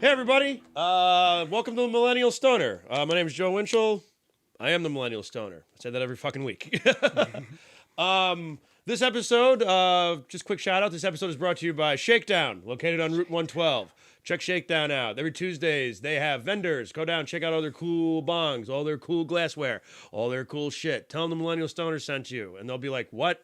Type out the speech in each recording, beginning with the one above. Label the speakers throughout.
Speaker 1: Hey everybody, welcome to the Millennial Stoner. My name is Joe Winchell. I am the Millennial Stoner. I say that every fucking week. This episode, just quick shout out, this episode is brought to you by Shakedown, located on Route 112. Check Shakedown out. Every Tuesdays, they have vendors. Go down, check out all their cool bongs, all their cool glassware, all their cool shit. Tell them the Millennial Stoner sent you, and they'll be like, what?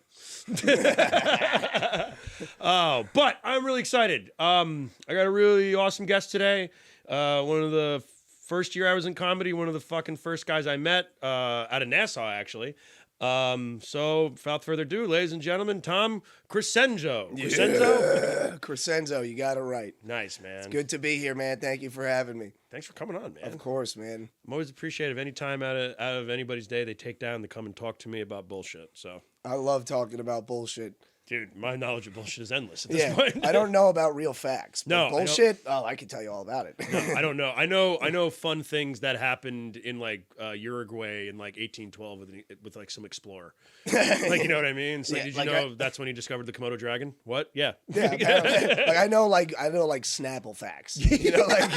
Speaker 1: Oh, but I'm really excited. I got a really awesome guest today. One of the first year I was in comedy, one of the fucking first guys I met out of Nassau, actually. So without further ado, ladies and gentlemen, Tom Crescenzo. Crescenzo?
Speaker 2: Yeah. Crescenzo, you got it right.
Speaker 1: Nice, man.
Speaker 2: It's good to be here, man. Thank you for having me.
Speaker 1: Thanks for coming on, man.
Speaker 2: Of course, man.
Speaker 1: I'm always appreciative any time out of anybody's day they take down to come and talk to me about bullshit. So
Speaker 2: I love talking about bullshit.
Speaker 1: dude, my knowledge of bullshit is endless at this point.
Speaker 2: I don't know about real facts. But
Speaker 1: No,
Speaker 2: bullshit. I can tell you all about it.
Speaker 1: No, I don't know. I know fun things that happened in like Uruguay in like 1812 with like some explorer. Like, you know what I mean? So
Speaker 2: Yeah,
Speaker 1: did you
Speaker 2: like
Speaker 1: know that's when he discovered the Komodo dragon? What? Yeah.
Speaker 2: Yeah, apparently. I know Snapple facts. You know, like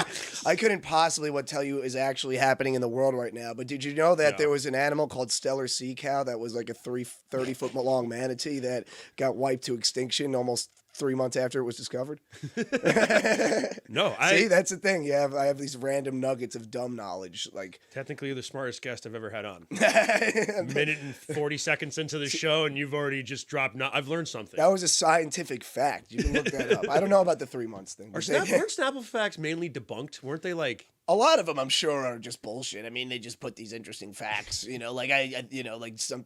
Speaker 2: I couldn't possibly tell you is actually happening in the world right now. But did you know that there was an animal called Steller sea cow that was like a 30-foot long manatee that got wiped to extinction almost 3 months after it was discovered?
Speaker 1: No,
Speaker 2: See, that's the thing. I have these random nuggets of dumb knowledge. Like
Speaker 1: technically, you're the smartest guest I've ever had on. A minute and 40 seconds into the show, and you've already just dropped. I've learned something.
Speaker 2: That was a scientific fact. You can look that up. I don't know about the 3 months thing.
Speaker 1: Weren't Snapple facts mainly debunked? Weren't they like?
Speaker 2: A lot of them, I'm sure, are just bullshit. I mean, they just put these interesting facts, you know, like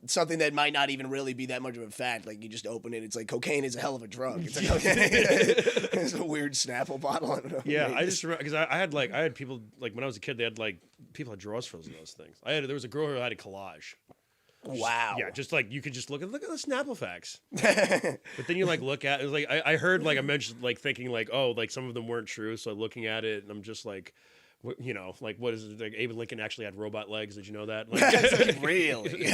Speaker 2: something that might not even really be that much of a fact. Like you just open it, it's like cocaine is a hell of a drug. It's like, it's a weird Snapple bottle. I don't know.
Speaker 1: Yeah, I just remember because I had people like when I was a kid, they had like people had drawers filled with those things. There was a girl who had a collage.
Speaker 2: Wow.
Speaker 1: Yeah, just like you could just look at the Snapple facts. But then you like look at it was like I heard like I mentioned like thinking like oh like some of them weren't true. So looking at it and I'm just like. You know, like what is it? Like Abe Lincoln actually had robot legs. Did you know that? Like,
Speaker 2: really?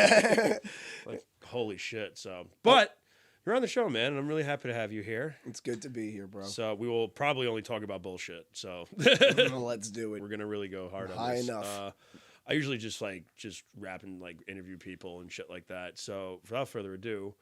Speaker 1: Like holy shit! So, but you're on the show, man, and I'm really happy to have you here.
Speaker 2: It's good to be here, bro.
Speaker 1: So we will probably only talk about bullshit. So
Speaker 2: let's do it.
Speaker 1: We're gonna really go hard on
Speaker 2: High
Speaker 1: this.
Speaker 2: enough.
Speaker 1: I usually just rap and like interview people and shit like that. So without further ado,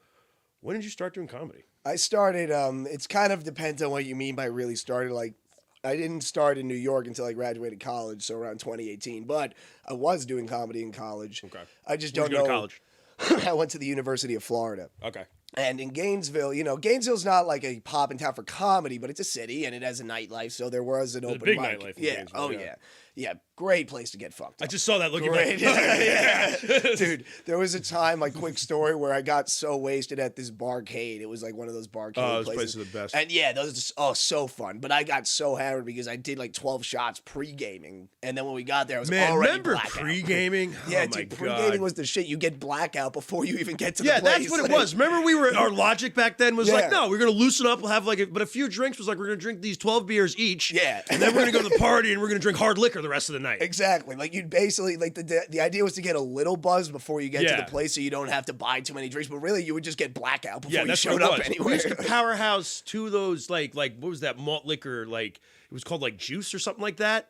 Speaker 1: when did you start doing comedy?
Speaker 2: I started. It's kind of depends on what you mean by really started. Like. I didn't start in New York until I graduated college, so around 2018. But I was doing comedy in college.
Speaker 1: Okay.
Speaker 2: I just
Speaker 1: Where'd
Speaker 2: don't
Speaker 1: you
Speaker 2: know.
Speaker 1: go to college?
Speaker 2: I went to the University of Florida.
Speaker 1: Okay.
Speaker 2: And in Gainesville, you know, Gainesville's not like a pop in town for comedy, but it's a city and it has a nightlife. So there was an open
Speaker 1: big
Speaker 2: mic.
Speaker 1: nightlife in
Speaker 2: Yeah.
Speaker 1: Gainesville,
Speaker 2: Oh
Speaker 1: yeah.
Speaker 2: yeah. Yeah. Great place to get fucked up.
Speaker 1: I just saw that looking
Speaker 2: Great.
Speaker 1: back.
Speaker 2: Yeah. Dude, there was a time, like quick story, where I got so wasted at this barcade. It was like one of those barcade
Speaker 1: those
Speaker 2: places.
Speaker 1: places are the best.
Speaker 2: And yeah, those so fun. But I got so hammered because I did like 12 shots pre-gaming. And then when we got there, I was already
Speaker 1: remember
Speaker 2: blackout.
Speaker 1: pre-gaming?
Speaker 2: Yeah,
Speaker 1: oh my
Speaker 2: dude, pre-gaming
Speaker 1: God.
Speaker 2: was the shit. You get blackout before you even get to the
Speaker 1: Yeah,
Speaker 2: place.
Speaker 1: that's what it was. Remember our logic back then was like,
Speaker 2: Yeah.
Speaker 1: no, we're going to loosen up. We'll have but a few drinks was like, we're going to drink these 12 beers each.
Speaker 2: Yeah.
Speaker 1: And then we're going to go to the party and we're going to drink hard liquor the rest of the night.
Speaker 2: Exactly. Like you'd basically like the idea was to get a little buzz before you get to
Speaker 1: Yeah.
Speaker 2: the place, so you don't have to buy too many drinks. But really, you would just get blackout before you
Speaker 1: That's
Speaker 2: showed
Speaker 1: what
Speaker 2: up
Speaker 1: it was.
Speaker 2: anywhere.
Speaker 1: We used to powerhouse to those like what was that malt liquor? Like it was called like juice or something like that.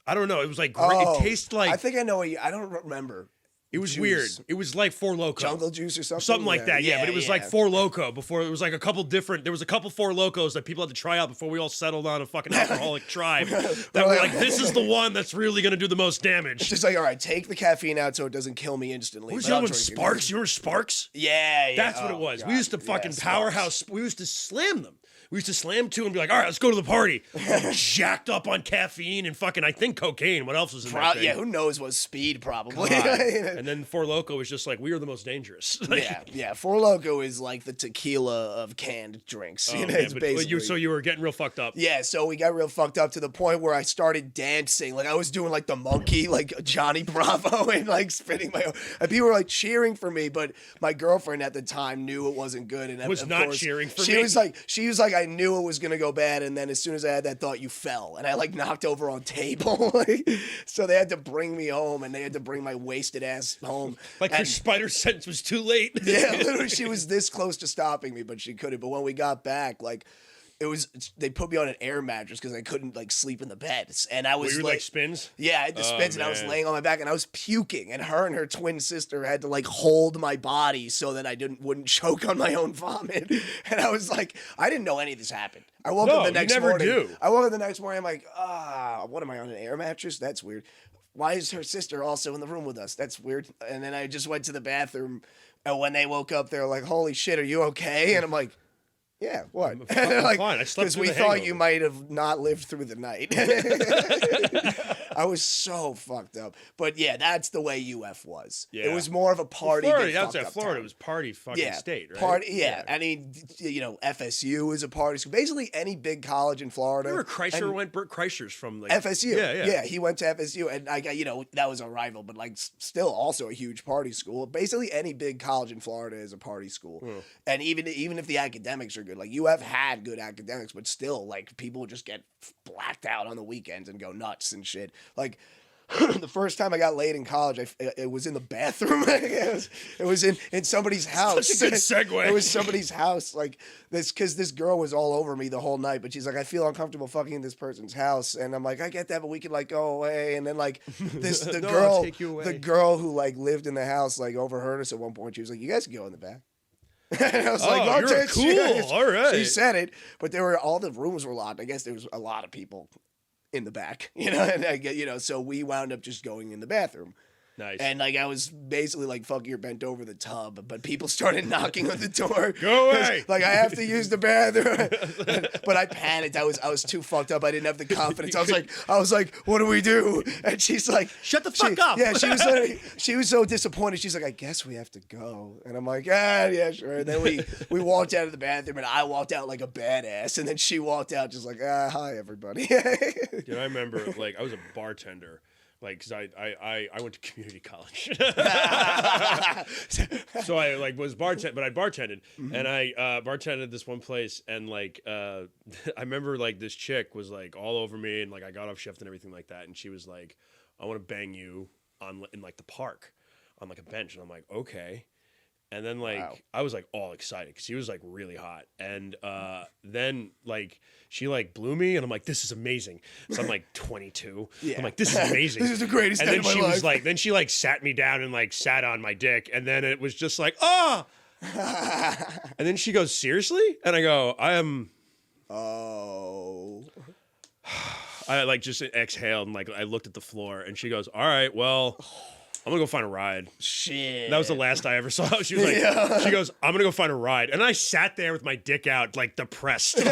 Speaker 1: I don't know. It was like great. It tasted like
Speaker 2: I think I know. I don't remember.
Speaker 1: it was
Speaker 2: juice.
Speaker 1: weird. It was like Four Loko.
Speaker 2: Jungle juice or something.
Speaker 1: Something like that, yeah. But it was like
Speaker 2: yeah.
Speaker 1: Four Loko before. It was like there was a couple Four Locos that people had to try out before we all settled on a fucking alcoholic tribe. That were like, this is the one that's really going to do the most damage.
Speaker 2: It's just like, all right, take the caffeine out so it doesn't kill me instantly.
Speaker 1: What was
Speaker 2: but
Speaker 1: the
Speaker 2: I'll
Speaker 1: other one?
Speaker 2: drink it.
Speaker 1: Sparks? You remember Sparks?
Speaker 2: Yeah.
Speaker 1: That's what it
Speaker 2: Oh,
Speaker 1: was.
Speaker 2: God.
Speaker 1: We used to fucking
Speaker 2: Yeah,
Speaker 1: powerhouse.
Speaker 2: Sparks.
Speaker 1: We used to slam them. We used to slam two and be like, all right, let's go to the party. All jacked up on caffeine and fucking, I think, cocaine. What else was in that thing?
Speaker 2: Yeah, who knows what speed probably.
Speaker 1: God. And then Four Loko was just like, we are the most dangerous. Like,
Speaker 2: yeah. Four Loko is like the tequila of canned drinks.
Speaker 1: oh,
Speaker 2: You know,
Speaker 1: man,
Speaker 2: it's
Speaker 1: but
Speaker 2: basically.
Speaker 1: so you were getting real fucked up.
Speaker 2: Yeah, so we got real fucked up to the point where I started dancing. Like I was doing like the monkey, like Johnny Bravo, and like spinning my own. And people were like cheering for me, but my girlfriend at the time knew it wasn't good. And
Speaker 1: Was
Speaker 2: of
Speaker 1: not
Speaker 2: course,
Speaker 1: cheering for
Speaker 2: she
Speaker 1: me?
Speaker 2: She was like, I knew it was gonna go bad. And then as soon as I had that thought, you fell, and I like knocked over on table. So they had to bring me home, and they had to bring my wasted ass home.
Speaker 1: Like her
Speaker 2: And-
Speaker 1: spider sense was too late.
Speaker 2: yeah, literally, she was this close to stopping me, but she couldn't. But when we got back, like, they put me on an air mattress because I couldn't like sleep in the bed, and I was
Speaker 1: you were like spins.
Speaker 2: Yeah, I had the spins, and I was laying on my back, and I was puking, and her and her twin sister had to like hold my body so that I wouldn't choke on my own vomit, and I was like, I didn't know any of this happened. I woke up the next morning. I woke up the next morning. I'm like, what am I on an air mattress? That's weird. Why is her sister also in the room with us? That's weird. And then I just went to the bathroom, and when they woke up, they were like, "Holy shit, are you okay?" And I'm like, yeah, what?
Speaker 1: I'm fine. I slept through the
Speaker 2: we thought
Speaker 1: hangover.
Speaker 2: you might have not lived through the night. I was so fucked up. But yeah, that's the way UF was. Yeah. It was more of a party.
Speaker 1: Florida, outside Florida, it was party fucking state, right?
Speaker 2: Party, yeah. I mean, FSU is a party school. Basically, any big college in Florida.
Speaker 1: Remember Kreischer went? Bert Kreischer's from like
Speaker 2: FSU. Yeah, he went to FSU, and I got that was a rival, but like still also a huge party school. Basically, any big college in Florida is a party school, and even if the academics are good, like UF had good academics, but still, like people just get blacked out on the weekends and go nuts and shit. Like the first time I got laid in college, it was in the bathroom. it was in somebody's house.
Speaker 1: Such a good segue.
Speaker 2: It was somebody's house. Like this, because this girl was all over me the whole night. But she's like, I feel uncomfortable fucking in this person's house, and I'm like, I get that, but we could like go away. And then like the girl who like lived in the house like overheard us at one point. She was like, you guys can go in the back. And I was like, "Oh,
Speaker 1: you're cool. All right."
Speaker 2: She said it, but all the rooms were locked. I guess there was a lot of people in the back, and so we wound up just going in the bathroom.
Speaker 1: Nice.
Speaker 2: And like I was basically like fucking her bent over the tub, but people started knocking on the door.
Speaker 1: Go away!
Speaker 2: Like I have to use the bathroom, but I panicked. I was too fucked up. I didn't have the confidence. I was like, what do we do? And she's like,
Speaker 1: shut the fuck up.
Speaker 2: Yeah, she was so disappointed. She's like, I guess we have to go. And I'm like, yeah, sure. And then we walked out of the bathroom, and I walked out like a badass, and then she walked out just like, hi everybody.
Speaker 1: Dude, I remember like I was a bartender. Like, cause I went to community college, so I like was bartend, but I bartended, and I bartended this one place, and like I remember like this chick was like all over me, and like I got off shift and everything like that, and she was like, I want to bang you in like the park, on like a bench, and I'm like, okay. And then like I was like all excited because she was like really hot, and then like she like blew me, and I'm like, this is amazing. So I'm like 22. Yeah. I'm like, this is amazing.
Speaker 2: This is the greatest day of my life.
Speaker 1: And then she was like, then she like sat me down and like sat on my dick, and then it was just like, oh. And then she goes, seriously? And I go, I am.
Speaker 2: Oh.
Speaker 1: I like just exhaled and like I looked at the floor, and she goes, all right, well. I'm gonna go find a ride.
Speaker 2: Shit.
Speaker 1: That was the last I ever saw. She was like, she goes, I'm gonna go find a ride. And I sat there with my dick out, like depressed.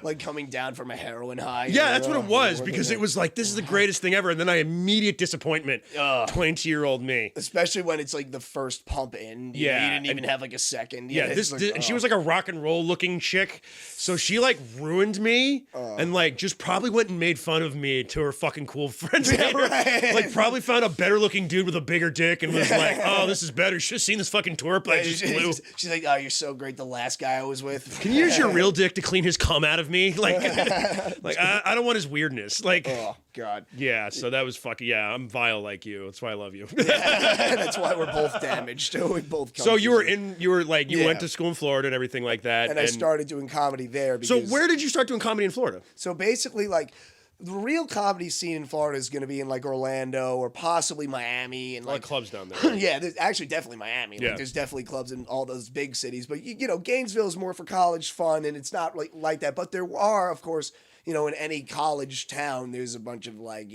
Speaker 2: Like coming down from a heroin high.
Speaker 1: Yeah, that's what it was, because it was like, this is the greatest thing ever. And then immediate disappointment, 20-year-old me.
Speaker 2: Especially when it's like the first pump in. You didn't even have like a second.
Speaker 1: Yeah, and she was like a rock and roll looking chick. So she like ruined me and like just probably went and made fun of me to her fucking cool friends.
Speaker 2: Yeah, right.
Speaker 1: Like probably found a better looking dude with a bigger dick and was like, oh, this is better. Should have seen this fucking twerp I just blew.
Speaker 2: She's like, oh, you're so great. The last guy I was with.
Speaker 1: Can you use your real dick to clean his cum out of me? Like, I don't want his weirdness. Like,
Speaker 2: oh God.
Speaker 1: Yeah. So that was fucking. Yeah, I'm vile like you. That's why I love you.
Speaker 2: That's why we're both damaged. We both.
Speaker 1: So you went to school in Florida and everything like that,
Speaker 2: and I started doing comedy there.
Speaker 1: So where did you start doing comedy in Florida?
Speaker 2: So basically, like. The real comedy scene in Florida is going to be in like Orlando or possibly Miami and like
Speaker 1: clubs down there. Right?
Speaker 2: Yeah, there's actually definitely Miami. Like, there's definitely clubs in all those big cities, but Gainesville is more for college fun, and it's not like that. But there are, of course, in any college town, there's a bunch of like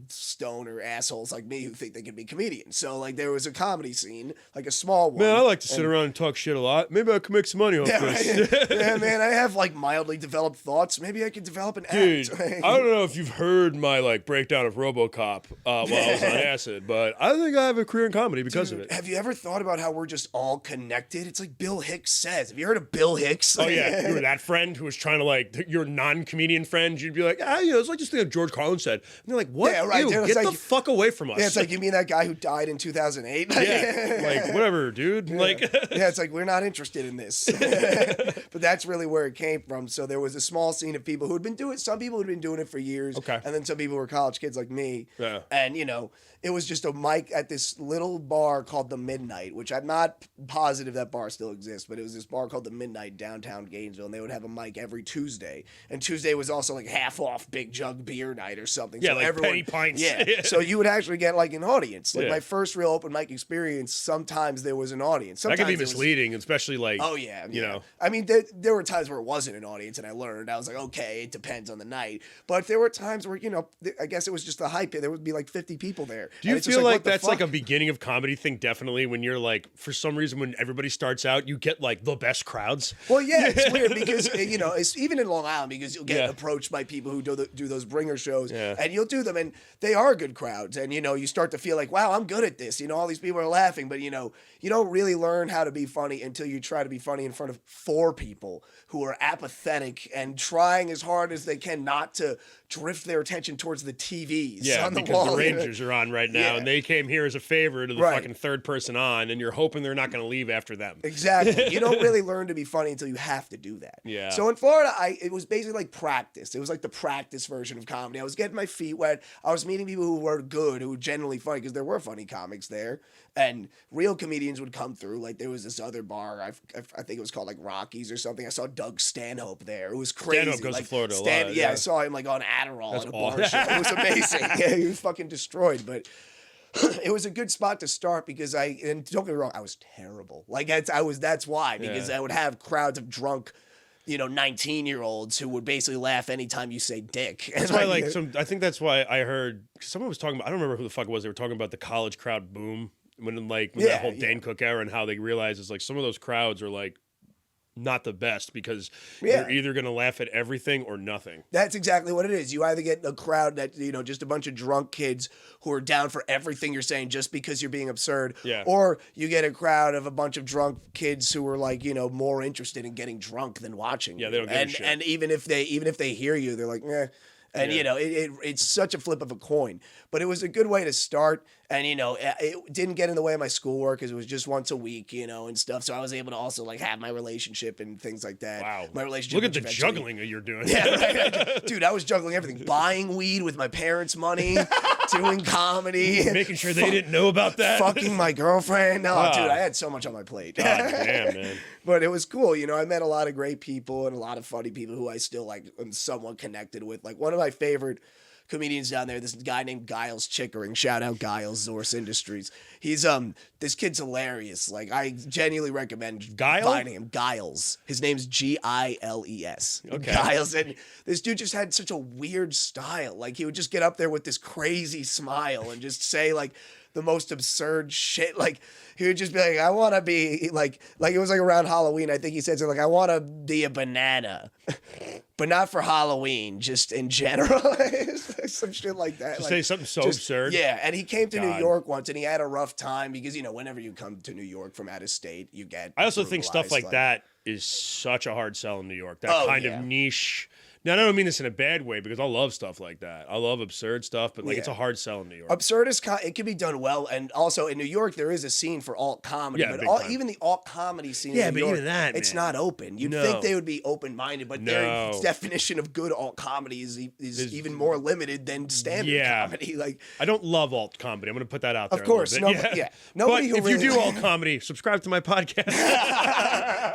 Speaker 2: stoner assholes like me who think they can be comedians. So like there was a comedy scene, like a small one.
Speaker 1: Man, I like to sit around and talk shit a lot. Maybe I could make some money off this.
Speaker 2: Right. Yeah, man, I have like mildly developed thoughts. Maybe I could develop an
Speaker 1: Dude,
Speaker 2: act.
Speaker 1: I don't know if you've heard my like breakdown of RoboCop while I was on acid, but I think I have a career in comedy because of it.
Speaker 2: Have you ever thought about how we're just all connected? It's like Bill Hicks says. Have you heard of Bill Hicks?
Speaker 1: Oh yeah, you were that friend who was trying to like your non-comedian friend. You'd be like, it's like this thing that George Carlin said. And they're like, what? Yeah, right. Dude, get the fuck away from us.
Speaker 2: Yeah, it's like, you mean that guy who died in 2008?
Speaker 1: Yeah, like whatever, dude. Like,
Speaker 2: yeah, it's like we're not interested in this. But that's really where it came from. So there was a small scene of people who had been doing. Some people had been doing it for years,
Speaker 1: Okay.
Speaker 2: and then some people were college kids like me.
Speaker 1: Yeah.
Speaker 2: And it was just a mic at this little bar called the Midnight, which I'm not positive that bar still exists, but it was this bar called the Midnight downtown Gainesville, and they would have a mic every Tuesday. And Tuesday was also like half off big jug beer night or something.
Speaker 1: Yeah,
Speaker 2: so
Speaker 1: like
Speaker 2: everyone,
Speaker 1: penny pints.
Speaker 2: Yeah. So you would actually get like an audience. Like
Speaker 1: Yeah.
Speaker 2: my first real open mic experience, sometimes there was an audience.
Speaker 1: That
Speaker 2: Sometimes
Speaker 1: can be
Speaker 2: it was-
Speaker 1: misleading, especially like.
Speaker 2: Oh yeah,
Speaker 1: you know.
Speaker 2: I mean, there were times where it wasn't an audience, and I learned. I was like, okay, it depends on the night. But there were times where I guess it was just the hype. There would be like 50 people there.
Speaker 1: Do you
Speaker 2: And it's just
Speaker 1: feel like
Speaker 2: what the
Speaker 1: that's like a
Speaker 2: fuck?
Speaker 1: beginning of comedy thing? Definitely, when you're like, for some reason, when everybody starts out, you get like the best crowds.
Speaker 2: Well, yeah, it's weird because it's even in Long Island because you'll get
Speaker 1: Yeah.
Speaker 2: approached by people who do those bringer shows,
Speaker 1: Yeah.
Speaker 2: and you'll do them, and they are good crowds, and you start to feel like, wow, I'm good at this. All these people are laughing, but you don't really learn how to be funny until you try to be funny in front of 4 people who are apathetic and trying as hard as they can not to drift their attention towards the TVs
Speaker 1: Yeah,
Speaker 2: on the
Speaker 1: because
Speaker 2: wall.
Speaker 1: the Rangers are on right now,
Speaker 2: Yeah.
Speaker 1: and they came here as a favor to the
Speaker 2: Right.
Speaker 1: fucking third person on, and you're hoping they're not going to leave after them.
Speaker 2: Exactly. You don't really learn to be funny until you have to do that.
Speaker 1: Yeah.
Speaker 2: So in Florida, it was basically like practice. It was like the practice version of comedy. I was getting my feet wet. I was meeting people who were good, who were generally funny, because there were funny comics there. And real comedians would come through. Like there was this other bar, I think it was called like Rockies or something. I saw Doug Stanhope there. It was crazy.
Speaker 1: Stanhope goes to
Speaker 2: like,
Speaker 1: Florida a lot,
Speaker 2: Yeah,
Speaker 1: yeah.
Speaker 2: I saw him like on Adderall
Speaker 1: That's
Speaker 2: at a
Speaker 1: awesome.
Speaker 2: bar show. It was amazing. Yeah, he was fucking destroyed. But it was a good spot to start because and don't get me wrong, I was terrible. Like that's why, because
Speaker 1: Yeah.
Speaker 2: I would have crowds of drunk, 19-year-olds who would basically laugh anytime you say dick.
Speaker 1: That's why, I think that's why I heard someone was talking about. I don't remember who the fuck it was. They were talking about the college crowd boom when
Speaker 2: Yeah,
Speaker 1: that whole
Speaker 2: yeah.
Speaker 1: Dane Cook era, and how they realized it's like some of those crowds are like not the best because
Speaker 2: Yeah.
Speaker 1: you're either going to laugh at everything or nothing.
Speaker 2: That's exactly what it is. You either get a crowd that, just a bunch of drunk kids who are down for everything you're saying just because you're being absurd.
Speaker 1: Yeah.
Speaker 2: Or you get a crowd of a bunch of drunk kids who are like, more interested in getting drunk than watching.
Speaker 1: Yeah,
Speaker 2: you.
Speaker 1: they don't give a
Speaker 2: and,
Speaker 1: shit.
Speaker 2: And even if they hear you, they're like, eh. And
Speaker 1: Yeah.
Speaker 2: it's such a flip of a coin, but it was a good way to start. And it didn't get in the way of my schoolwork because it was just once a week, and stuff. So I was able to also like have my relationship and things like that.
Speaker 1: Wow.
Speaker 2: My relationship.
Speaker 1: Look at
Speaker 2: which
Speaker 1: the
Speaker 2: eventually-
Speaker 1: juggling that you're doing.
Speaker 2: Yeah, right. Dude, I was juggling everything. Buying weed with my parents' money, doing comedy,
Speaker 1: Making sure they didn't know about that.
Speaker 2: fucking my girlfriend. No,
Speaker 1: Wow.
Speaker 2: dude, I had so much on my plate.
Speaker 1: God damn, man.
Speaker 2: But it was cool. I met a lot of great people and a lot of funny people who I still like am somewhat connected with. Like one of my favorite comedians down there, this guy named Giles Chickering. Shout out Giles, Zorse Industries. He's this kid's hilarious. Like I genuinely recommend
Speaker 1: Guile?
Speaker 2: finding him. Giles. His name's Giles.
Speaker 1: Okay.
Speaker 2: Giles. And this dude just had such a weird style. Like he would just get up there with this crazy smile and just say like the most absurd shit. Like he would just be like, I want to be like it was like around Halloween. I think he said something like, I want to be a banana, but not for Halloween, just in general. Some shit like that.
Speaker 1: To
Speaker 2: Like,
Speaker 1: say something so absurd.
Speaker 2: Yeah. And he came to New
Speaker 1: God.
Speaker 2: York once and he had a rough time because, whenever you come to New York from out of state, you get
Speaker 1: I also think stuff
Speaker 2: brutalized,
Speaker 1: like that is such a hard sell in New York. That
Speaker 2: Oh,
Speaker 1: kind
Speaker 2: yeah.
Speaker 1: of niche. Now, I don't mean this in a bad way because I love stuff like that. I love absurd stuff, but like it's
Speaker 2: Yeah.
Speaker 1: a hard sell in New York.
Speaker 2: Absurdist, it can be done well, and also in New York there is a scene for alt comedy,
Speaker 1: Yeah,
Speaker 2: but
Speaker 1: big time.
Speaker 2: even the alt comedy scene,
Speaker 1: Yeah,
Speaker 2: in New
Speaker 1: but
Speaker 2: York,
Speaker 1: even that,
Speaker 2: it's
Speaker 1: man.
Speaker 2: not open. You'd
Speaker 1: No.
Speaker 2: think they would be open minded, but their
Speaker 1: No.
Speaker 2: definition of good alt comedy is even more limited than standard
Speaker 1: Yeah.
Speaker 2: comedy. Like,
Speaker 1: I don't love alt comedy. I'm going to put that out there.
Speaker 2: Of course,
Speaker 1: a little bit.
Speaker 2: no- yeah. Nobody
Speaker 1: but
Speaker 2: who
Speaker 1: if you
Speaker 2: really-
Speaker 1: do alt comedy, subscribe to my podcast.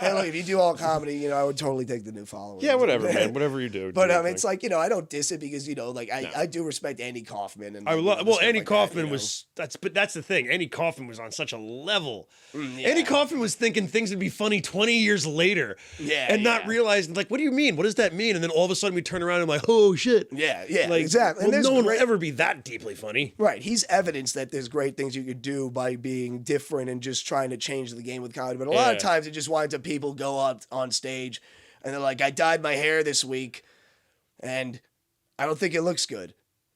Speaker 2: hey, look, if you do alt comedy, I would totally take the new followers.
Speaker 1: yeah, whatever, man. Whatever you do.
Speaker 2: But
Speaker 1: do your
Speaker 2: it's
Speaker 1: thing.
Speaker 2: like I don't diss it because I do respect Andy Kaufman and
Speaker 1: I
Speaker 2: like,
Speaker 1: love.
Speaker 2: the
Speaker 1: Well,
Speaker 2: stuff
Speaker 1: Andy
Speaker 2: like that,
Speaker 1: Kaufman was but that's the thing. Andy Kaufman was on such a level.
Speaker 2: yeah.
Speaker 1: Andy Kaufman was thinking things would be funny 20 years later,
Speaker 2: Yeah,
Speaker 1: and not
Speaker 2: yeah.
Speaker 1: realizing like, what do you mean? What does that mean? And then all of a sudden we turn around and I'm like, oh shit.
Speaker 2: Yeah,
Speaker 1: Like,
Speaker 2: exactly.
Speaker 1: Well,
Speaker 2: And there's
Speaker 1: no one will
Speaker 2: great-
Speaker 1: ever be that deeply funny.
Speaker 2: Right. He's evidence that there's great things you could do by being different and just trying to change the game with comedy. But a lot of
Speaker 1: Yeah.
Speaker 2: times it just winds up people go up on stage and they're like, I dyed my hair this week and I don't think it looks good.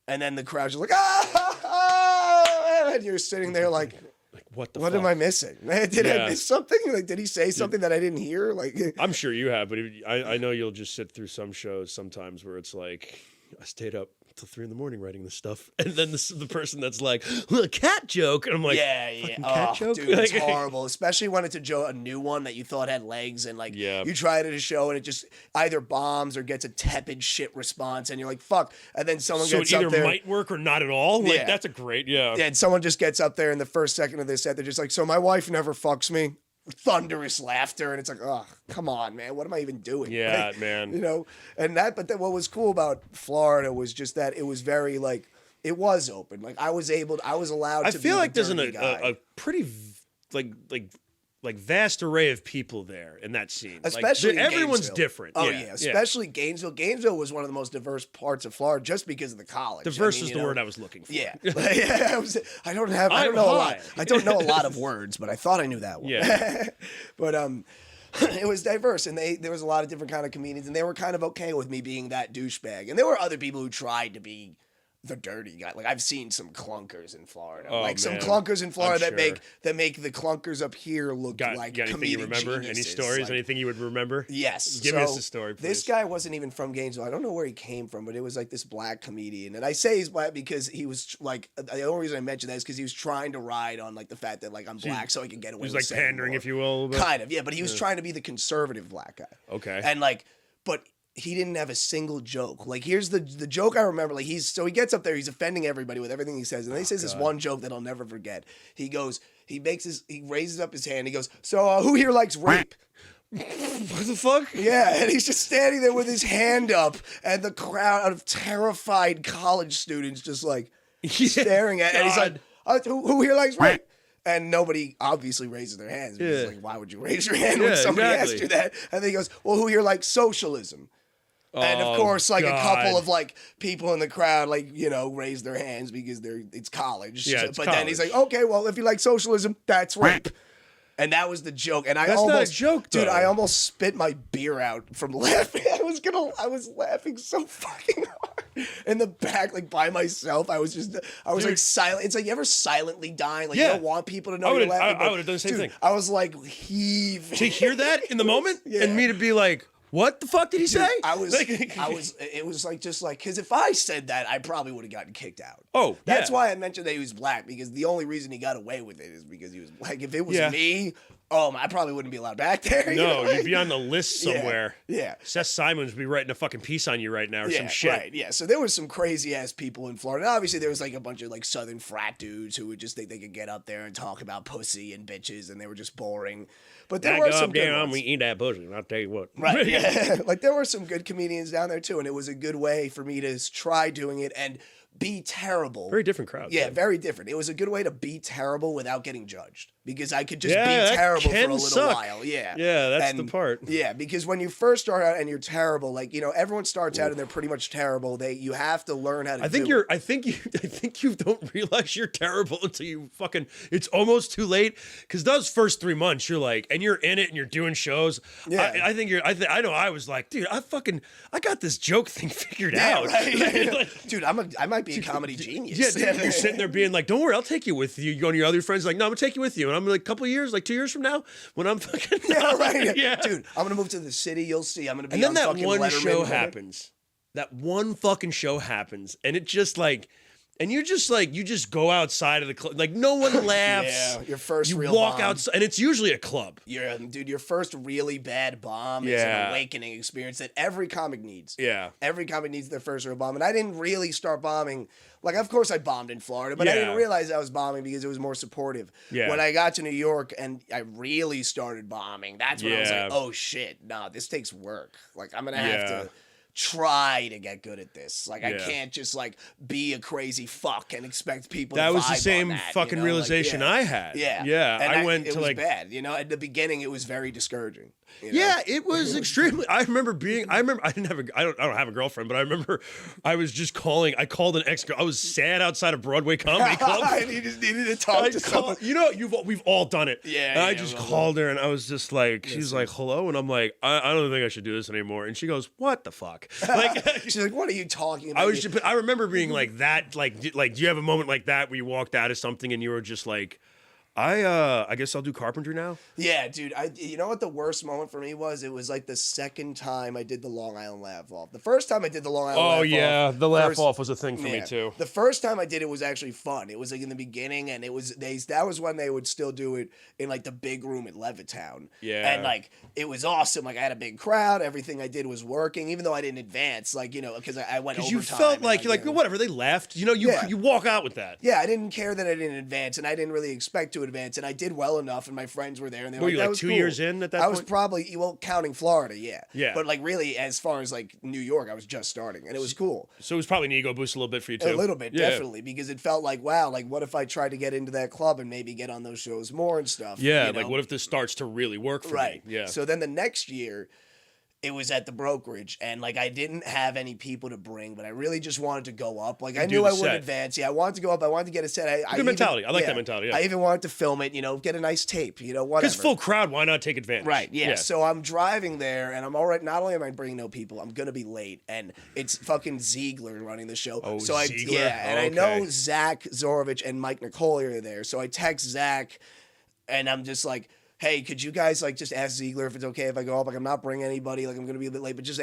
Speaker 2: And then the crowd's just like, ah! And you're sitting there like,
Speaker 1: Like what the?
Speaker 2: what
Speaker 1: fuck?
Speaker 2: am I missing? Did
Speaker 1: Yeah.
Speaker 2: I miss something? Like, did he say something that I didn't hear? Like,
Speaker 1: I'm sure you have, but I know you'll just sit through some shows sometimes where it's like, I stayed up till 3 in the morning writing this stuff. And then the person that's like, well, a cat joke. And I'm like,
Speaker 2: yeah.
Speaker 1: Cat joke?
Speaker 2: Dude, it's horrible. Especially when it's a new one that you thought had legs and like you try it at a show and it just either bombs or gets a tepid shit response and you're like, fuck. And then someone gets up there.
Speaker 1: So it either might work or not at all? Like, that's a great, Yeah,
Speaker 2: and someone just gets up there in the first second of their set. They're just like, so my wife never fucks me. Thunderous laughter, and it's like, oh, come on, man, what am I even doing?
Speaker 1: Yeah,
Speaker 2: like,
Speaker 1: man.
Speaker 2: But then what was cool about Florida was just that it was very like it was open. Like I was allowed.
Speaker 1: I
Speaker 2: to
Speaker 1: feel
Speaker 2: be
Speaker 1: like
Speaker 2: the
Speaker 1: there's
Speaker 2: dirty guy.
Speaker 1: a pretty like vast array of people there in that scene.
Speaker 2: Especially
Speaker 1: like,
Speaker 2: in
Speaker 1: everyone's
Speaker 2: Gainesville.
Speaker 1: different.
Speaker 2: Oh yeah, especially Gainesville. Gainesville was one of the most diverse parts of Florida just because of the college.
Speaker 1: Diverse is the word I was looking for.
Speaker 2: Yeah, I don't know a lot. I don't know a lot of words, but I thought I knew that one.
Speaker 1: Yeah,
Speaker 2: but it was diverse, and there was a lot of different kind of comedians, and they were kind of okay with me being that douchebag. And there were other people who tried to be the dirty guy. Like I've seen some clunkers in Florida, some clunkers in Florida that make the clunkers up here look like
Speaker 1: got anything you remember?
Speaker 2: Geniuses.
Speaker 1: Any stories?
Speaker 2: Like,
Speaker 1: anything you would remember?
Speaker 2: Yes.
Speaker 1: Give us a story, please.
Speaker 2: This guy wasn't even from Gainesville. I don't know where he came from, but it was like this black comedian. And I say he's black because he was like, the only reason I mention that is because he was trying to ride on like the fact that like I'm black so I can get away with
Speaker 1: it. He was like pandering, if you will, a little bit.
Speaker 2: Kind of, yeah. But he was trying to be the conservative black guy.
Speaker 1: Okay.
Speaker 2: And like, but he didn't have a single joke. Like here's the joke I remember. Like he gets up there, he's offending everybody with everything he says, and then he says this one joke that I'll never forget. He raises up his hand. He goes, "So who here likes rape?"
Speaker 1: What the fuck?
Speaker 2: Yeah, and he's just standing there with his hand up, and the crowd of terrified college students just like staring at. And he's like, "Who here likes rape?" And nobody obviously raises their hands. Because like, why would you raise your hand when somebody asked you that? And then he goes, "Well, who here likes socialism?" And of course, like a couple of like people in the crowd, like, raise their hands because it's college.
Speaker 1: Yeah,
Speaker 2: but then he's like, okay, well, if you like socialism, that's rape. And that was the joke. And
Speaker 1: that's not a joke, though.
Speaker 2: Dude, I almost spit my beer out from laughing. I was laughing so fucking hard in the back, like by myself. I was like silent. It's like you ever silently dying, like you don't want people to know you're laughing.
Speaker 1: I would have done the same thing.
Speaker 2: I was like heaving.
Speaker 1: To hear that in the moment and me to be like, what the fuck did he say?
Speaker 2: It was like, just like, because if I said that, I probably would have gotten kicked out.
Speaker 1: Oh,
Speaker 2: that's why I mentioned that he was black, because the only reason he got away with it is because he was black. If it was me, I probably wouldn't be allowed back there.
Speaker 1: No, you'd be on the list somewhere.
Speaker 2: Yeah.
Speaker 1: Seth Simons would be writing a fucking piece on you right now or some shit.
Speaker 2: Right, yeah. So there was some crazy ass people in Florida. And obviously, there was like a bunch of like Southern frat dudes who would just think they could get up there and talk about pussy and bitches, and they were just boring. But there were some good ones.
Speaker 1: We eat that pussy, and I'll tell you what.
Speaker 2: Right, yeah. Like there were some good comedians down there too, and it was a good way for me to try doing it and be terrible.
Speaker 1: Very different crowd.
Speaker 2: Yeah, very different. It was a good way to be terrible without getting judged, because I could just be terrible for a little while. Yeah.
Speaker 1: Yeah, that's the part.
Speaker 2: Yeah, because when you first start out and you're terrible, like, everyone starts out and they're pretty much terrible. You have to learn how to
Speaker 1: I think you don't realize you're terrible until you fucking, it's almost too late. Because those first 3 months, you're like, and you're in it and you're doing shows. Yeah. I know I was like, dude, I got this joke thing figured out.
Speaker 2: Right. Like, dude, I might be a comedy genius.
Speaker 1: Yeah, you're sitting there being like, don't worry, I'll take you with you. You go to your other friends, like, no, I'm gonna take you with you. And I'm like, a couple of years, like 2 years from now, when I'm fucking
Speaker 2: Dude, I'm gonna move to the city. You'll see. I'm gonna be.
Speaker 1: And then
Speaker 2: on
Speaker 1: that one
Speaker 2: Letterman,
Speaker 1: show happens. That one fucking show happens, and it just like. And you just go outside of the club. Like, no one laughs.
Speaker 2: Yeah, your first real
Speaker 1: bomb. You walk
Speaker 2: bomb.
Speaker 1: outside, and it's usually a club.
Speaker 2: Yeah, dude, your first really bad bomb is an awakening experience that every comic needs.
Speaker 1: Yeah.
Speaker 2: Every comic needs their first real bomb. And I didn't really start bombing. Like, of course I bombed in Florida, but I didn't realize I was bombing because it was more supportive.
Speaker 1: Yeah.
Speaker 2: When I got to New York and I really started bombing, that's when I was like, oh, shit, no, this takes work. Like, I'm going to have to try to get good at this. Like, I can't just like be a crazy fuck and expect people to vibe on that.
Speaker 1: That was the same fucking realization I had.
Speaker 2: Yeah.
Speaker 1: And
Speaker 2: I
Speaker 1: went
Speaker 2: it
Speaker 1: to
Speaker 2: was
Speaker 1: like
Speaker 2: bad. At the beginning it was very discouraging.
Speaker 1: Yeah, it was extremely. I remember I don't have a girlfriend, but I remember I was just calling. I called an ex girl. I was sad outside a Broadway comedy club.
Speaker 2: And you just needed to talk to someone.
Speaker 1: We've all done it.
Speaker 2: Yeah.
Speaker 1: And I just called her, and I was just like, she's like, hello, and I'm like, I don't think I should do this anymore. And she goes, what the fuck? Like,
Speaker 2: she's like, what are you talking about?
Speaker 1: I remember being like that, like, do you have a moment like that where you walked out of something and you were just like, I guess I'll do carpentry now.
Speaker 2: Yeah, dude. You know what the worst moment for me was? It was like the second time I did the Long Island laugh off. The first time I did the Long Island laugh off.
Speaker 1: Oh yeah, the laugh off was a thing for me too.
Speaker 2: The first time I did it was actually fun. It was like in the beginning, and that was when they would still do it in like the big room at Levittown.
Speaker 1: Yeah.
Speaker 2: And like it was awesome. Like I had a big crowd. Everything I did was working, even though I didn't advance. Like because I went overtime.
Speaker 1: You felt like you're like whatever, they left. You walk out with that.
Speaker 2: Yeah, I didn't care that I didn't advance, and I didn't really expect to advance, and I did well enough, and my friends were there, and they were like,
Speaker 1: you
Speaker 2: that
Speaker 1: like
Speaker 2: was
Speaker 1: 2
Speaker 2: cool.
Speaker 1: years in at that point?
Speaker 2: I was probably, counting Florida, yeah.
Speaker 1: Yeah.
Speaker 2: But like really, as far as like New York, I was just starting, and it was cool.
Speaker 1: So it was probably an ego boost a little bit for you too.
Speaker 2: A little bit, definitely, because it felt like, wow, like what if I tried to get into that club and maybe get on those shows more and stuff?
Speaker 1: Yeah, like what if this starts to really work for me? Yeah.
Speaker 2: So then the next year, it was at the brokerage, and like I didn't have any people to bring, but I really just wanted to go up. Like I knew I would advance. Yeah, I wanted to go up. I wanted to get a set.
Speaker 1: Good mentality. I like that mentality. Yeah.
Speaker 2: I even wanted to film it. Get a nice tape. Whatever.
Speaker 1: Because full crowd, why not take advantage?
Speaker 2: Right. Yeah. So I'm driving there, and I'm all right. Not only am I bringing no people, I'm gonna be late, and it's fucking Ziegler running the show.
Speaker 1: Oh,
Speaker 2: so
Speaker 1: Ziegler.
Speaker 2: I know Zach Zorovich and Mike Nicole are there. So I text Zach, and I'm just like, hey, could you guys like just ask Ziegler if it's okay if I go up? Like I'm not bringing anybody. Like I'm gonna be a bit late, but just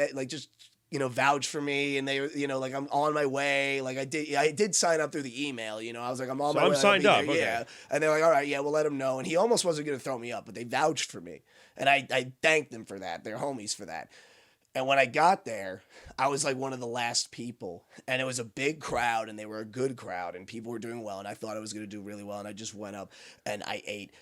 Speaker 2: vouch for me. And they, like I'm on my way. Like I did sign up through the email. I was like I'm on my way.
Speaker 1: I'm signed up. Okay.
Speaker 2: Yeah. And they're like, all right, yeah, we'll let him know. And he almost wasn't gonna throw me up, but they vouched for me, and I thanked them for that. They're homies for that. And when I got there, I was like one of the last people, and it was a big crowd, and they were a good crowd, and people were doing well, and I thought I was gonna do really well, and I just went up and I ate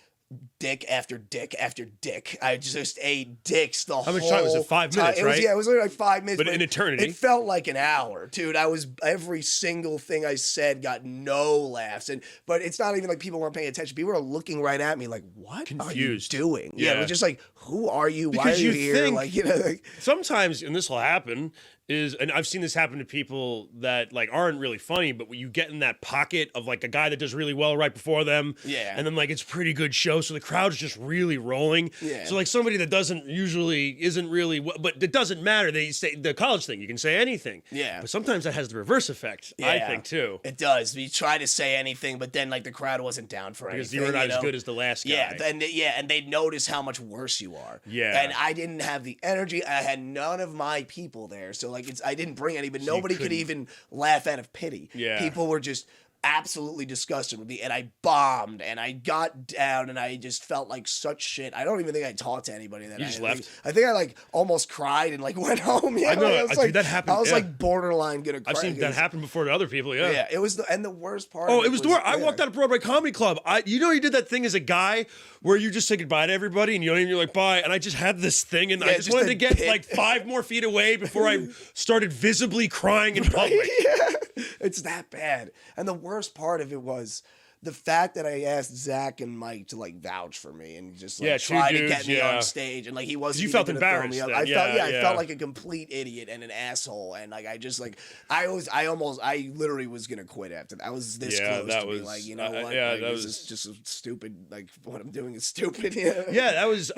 Speaker 2: dick after dick after dick. I just ate dicks the whole time. How much time was it?
Speaker 1: 5 minutes, right?
Speaker 2: It was only like 5 minutes.
Speaker 1: But in eternity.
Speaker 2: It felt like an hour. Dude, every single thing I said got no laughs. But it's not even like people weren't paying attention. People were looking right at me like, what
Speaker 1: confused.
Speaker 2: are you doing?
Speaker 1: Yeah.
Speaker 2: It was just like, who are you?
Speaker 1: Because
Speaker 2: why are you
Speaker 1: you
Speaker 2: here?
Speaker 1: think sometimes, and this will happen, and I've seen this happen to people that like aren't really funny, but when you get in that pocket of like a guy that does really well right before them, and then like it's a pretty good show, so the crowd's just really rolling.
Speaker 2: Yeah.
Speaker 1: So like somebody that isn't really, but it doesn't matter. They say the college thing, you can say anything.
Speaker 2: Yeah.
Speaker 1: But sometimes that has the reverse effect. I think too.
Speaker 2: It does. You try to say anything, but then like the crowd wasn't down for anything.
Speaker 1: Because you were not as good as the last guy.
Speaker 2: Yeah, and they notice how much worse you are.
Speaker 1: Yeah.
Speaker 2: And I didn't have the energy. I had none of my people there, so like I didn't bring any, but nobody could even laugh out of pity.
Speaker 1: Yeah.
Speaker 2: People were just absolutely disgusted with me, and I bombed, and I got down, and I just felt like such shit. I don't even think I talked to anybody that
Speaker 1: You just left?
Speaker 2: I think I like almost cried and like went home. Yeah,
Speaker 1: I know.
Speaker 2: I was like,
Speaker 1: that happened.
Speaker 2: I was like borderline gonna cry.
Speaker 1: I've seen that happen before to other people. Yeah.
Speaker 2: Yeah, it was the worst part.
Speaker 1: Oh, it was the worst. I walked out of Broadway Comedy Club. You did that thing as a guy where you just say goodbye to everybody and you're like bye. And I just had this thing and I just wanted to get like 5 more feet away before I started visibly crying in public.
Speaker 2: Yeah, it's that bad. And the worst part of it was the fact that I asked Zach and Mike to like vouch for me and just like try to get me on stage, and like he wasn't.
Speaker 1: You felt embarrassed.
Speaker 2: Me up.
Speaker 1: Then.
Speaker 2: I felt like a complete idiot and an asshole, and like I just like I literally was gonna quit after that. I was this close to being like, you know what?
Speaker 1: Yeah,
Speaker 2: that was just stupid. Like what I'm doing is stupid. Yeah,
Speaker 1: that was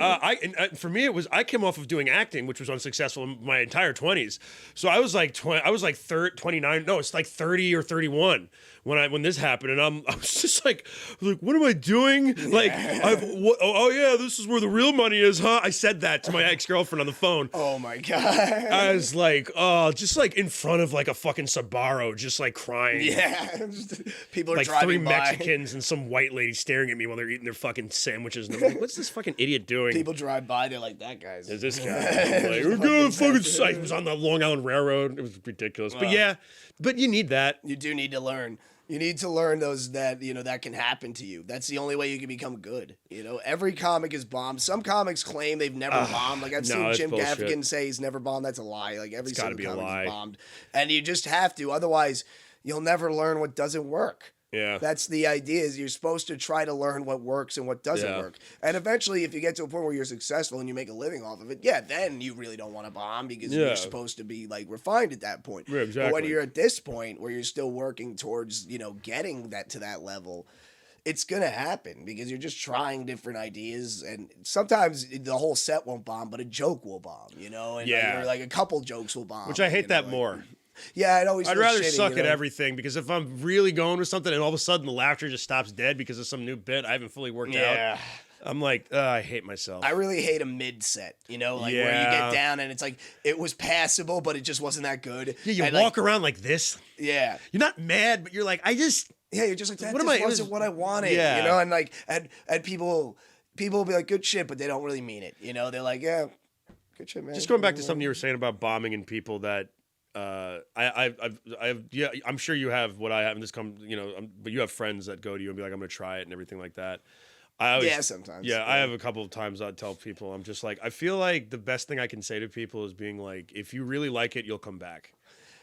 Speaker 1: for me. It was I came off of doing acting, which was unsuccessful in my entire 20s. So I was like 29. No, it's like 30 or 31 when this happened, and I was just like, what am I doing? Yeah. Like, oh yeah, this is where the real money is, huh? I said that to my ex-girlfriend on the phone.
Speaker 2: Oh my God.
Speaker 1: I was like, just like in front of like a fucking Sbarro, just like crying.
Speaker 2: Yeah. People are
Speaker 1: like
Speaker 2: driving
Speaker 1: 3 Mexicans and some white lady staring at me while they're eating their fucking sandwiches. And I'm like, what's this fucking idiot doing?
Speaker 2: People drive by, they're like, that guy's.
Speaker 1: Is this guy? Like, we're good fucking. It was on the Long Island Railroad. It was ridiculous. But you need that.
Speaker 2: You do need to learn. You need to learn those that can happen to you. That's the only way you can become good. Every comic is bombed. Some comics claim they've never bombed. Like I've seen Jim Gaffigan say he's never bombed. That's a lie. Like every single comic is bombed. And you just have to. Otherwise, you'll never learn what doesn't work.
Speaker 1: Yeah.
Speaker 2: That's the idea, is you're supposed to try to learn what works and what doesn't work. And eventually, if you get to a point where you're successful and you make a living off of it, then you really don't want to bomb because you're supposed to be like refined at that point.
Speaker 1: Yeah, exactly.
Speaker 2: But when you're at this point where you're still working towards, getting that to that level, it's going to happen because you're just trying different ideas. And sometimes the whole set won't bomb, but a joke will bomb, and like a couple jokes will bomb.
Speaker 1: Which I hate that more.
Speaker 2: Yeah, I'd always.
Speaker 1: I'd
Speaker 2: feel
Speaker 1: rather
Speaker 2: shitty,
Speaker 1: suck
Speaker 2: you
Speaker 1: at
Speaker 2: know?
Speaker 1: everything because if I'm really going with something and all of a sudden the laughter just stops dead because of some new bit I haven't fully worked out, I'm like, I hate myself.
Speaker 2: I really hate a mid set, you know, like where you get down and it's like it was passable, but it just wasn't that good.
Speaker 1: Yeah, you
Speaker 2: and
Speaker 1: walk around like this.
Speaker 2: Yeah,
Speaker 1: you're not mad, but you're like, yeah,
Speaker 2: you're just like that. Wasn't what I wanted, you know, and like and people will be like, good shit, but they don't really mean it, you know. They're like, yeah, good shit, man.
Speaker 1: Just going back to something you were saying about bombing and people that. I'm sure you have what I have in this but you have friends that go to you and be like, I'm gonna try it and everything like that.
Speaker 2: Sometimes.
Speaker 1: Yeah, I have a couple of times I'd tell people, I'm just like, I feel like the best thing I can say to people is being like, if you really like it, you'll come back.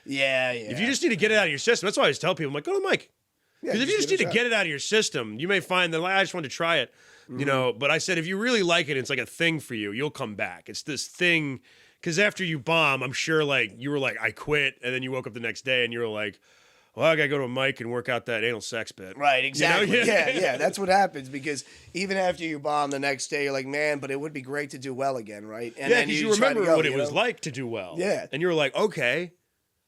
Speaker 2: Yeah.
Speaker 1: If you just need to get it out of your system, that's why I always tell people, I'm like, go to the mic. Because if you just need to get it out of your system, you may find that I just want to try it, you know. But I said, if you really like it, it's like a thing for you, you'll come back. It's this thing. Because after you bomb, I'm sure like you were like, I quit. And then you woke up the next day and you were like, well, I got to go to a mic and work out that anal sex bit.
Speaker 2: Right, exactly.
Speaker 1: You know?
Speaker 2: Yeah. That's what happens because even after you bomb the next day, you're like, man, but it would be great to do well again, right? And
Speaker 1: yeah, because you remember what it was
Speaker 2: know?
Speaker 1: like to do well.
Speaker 2: Yeah.
Speaker 1: And you were like, okay,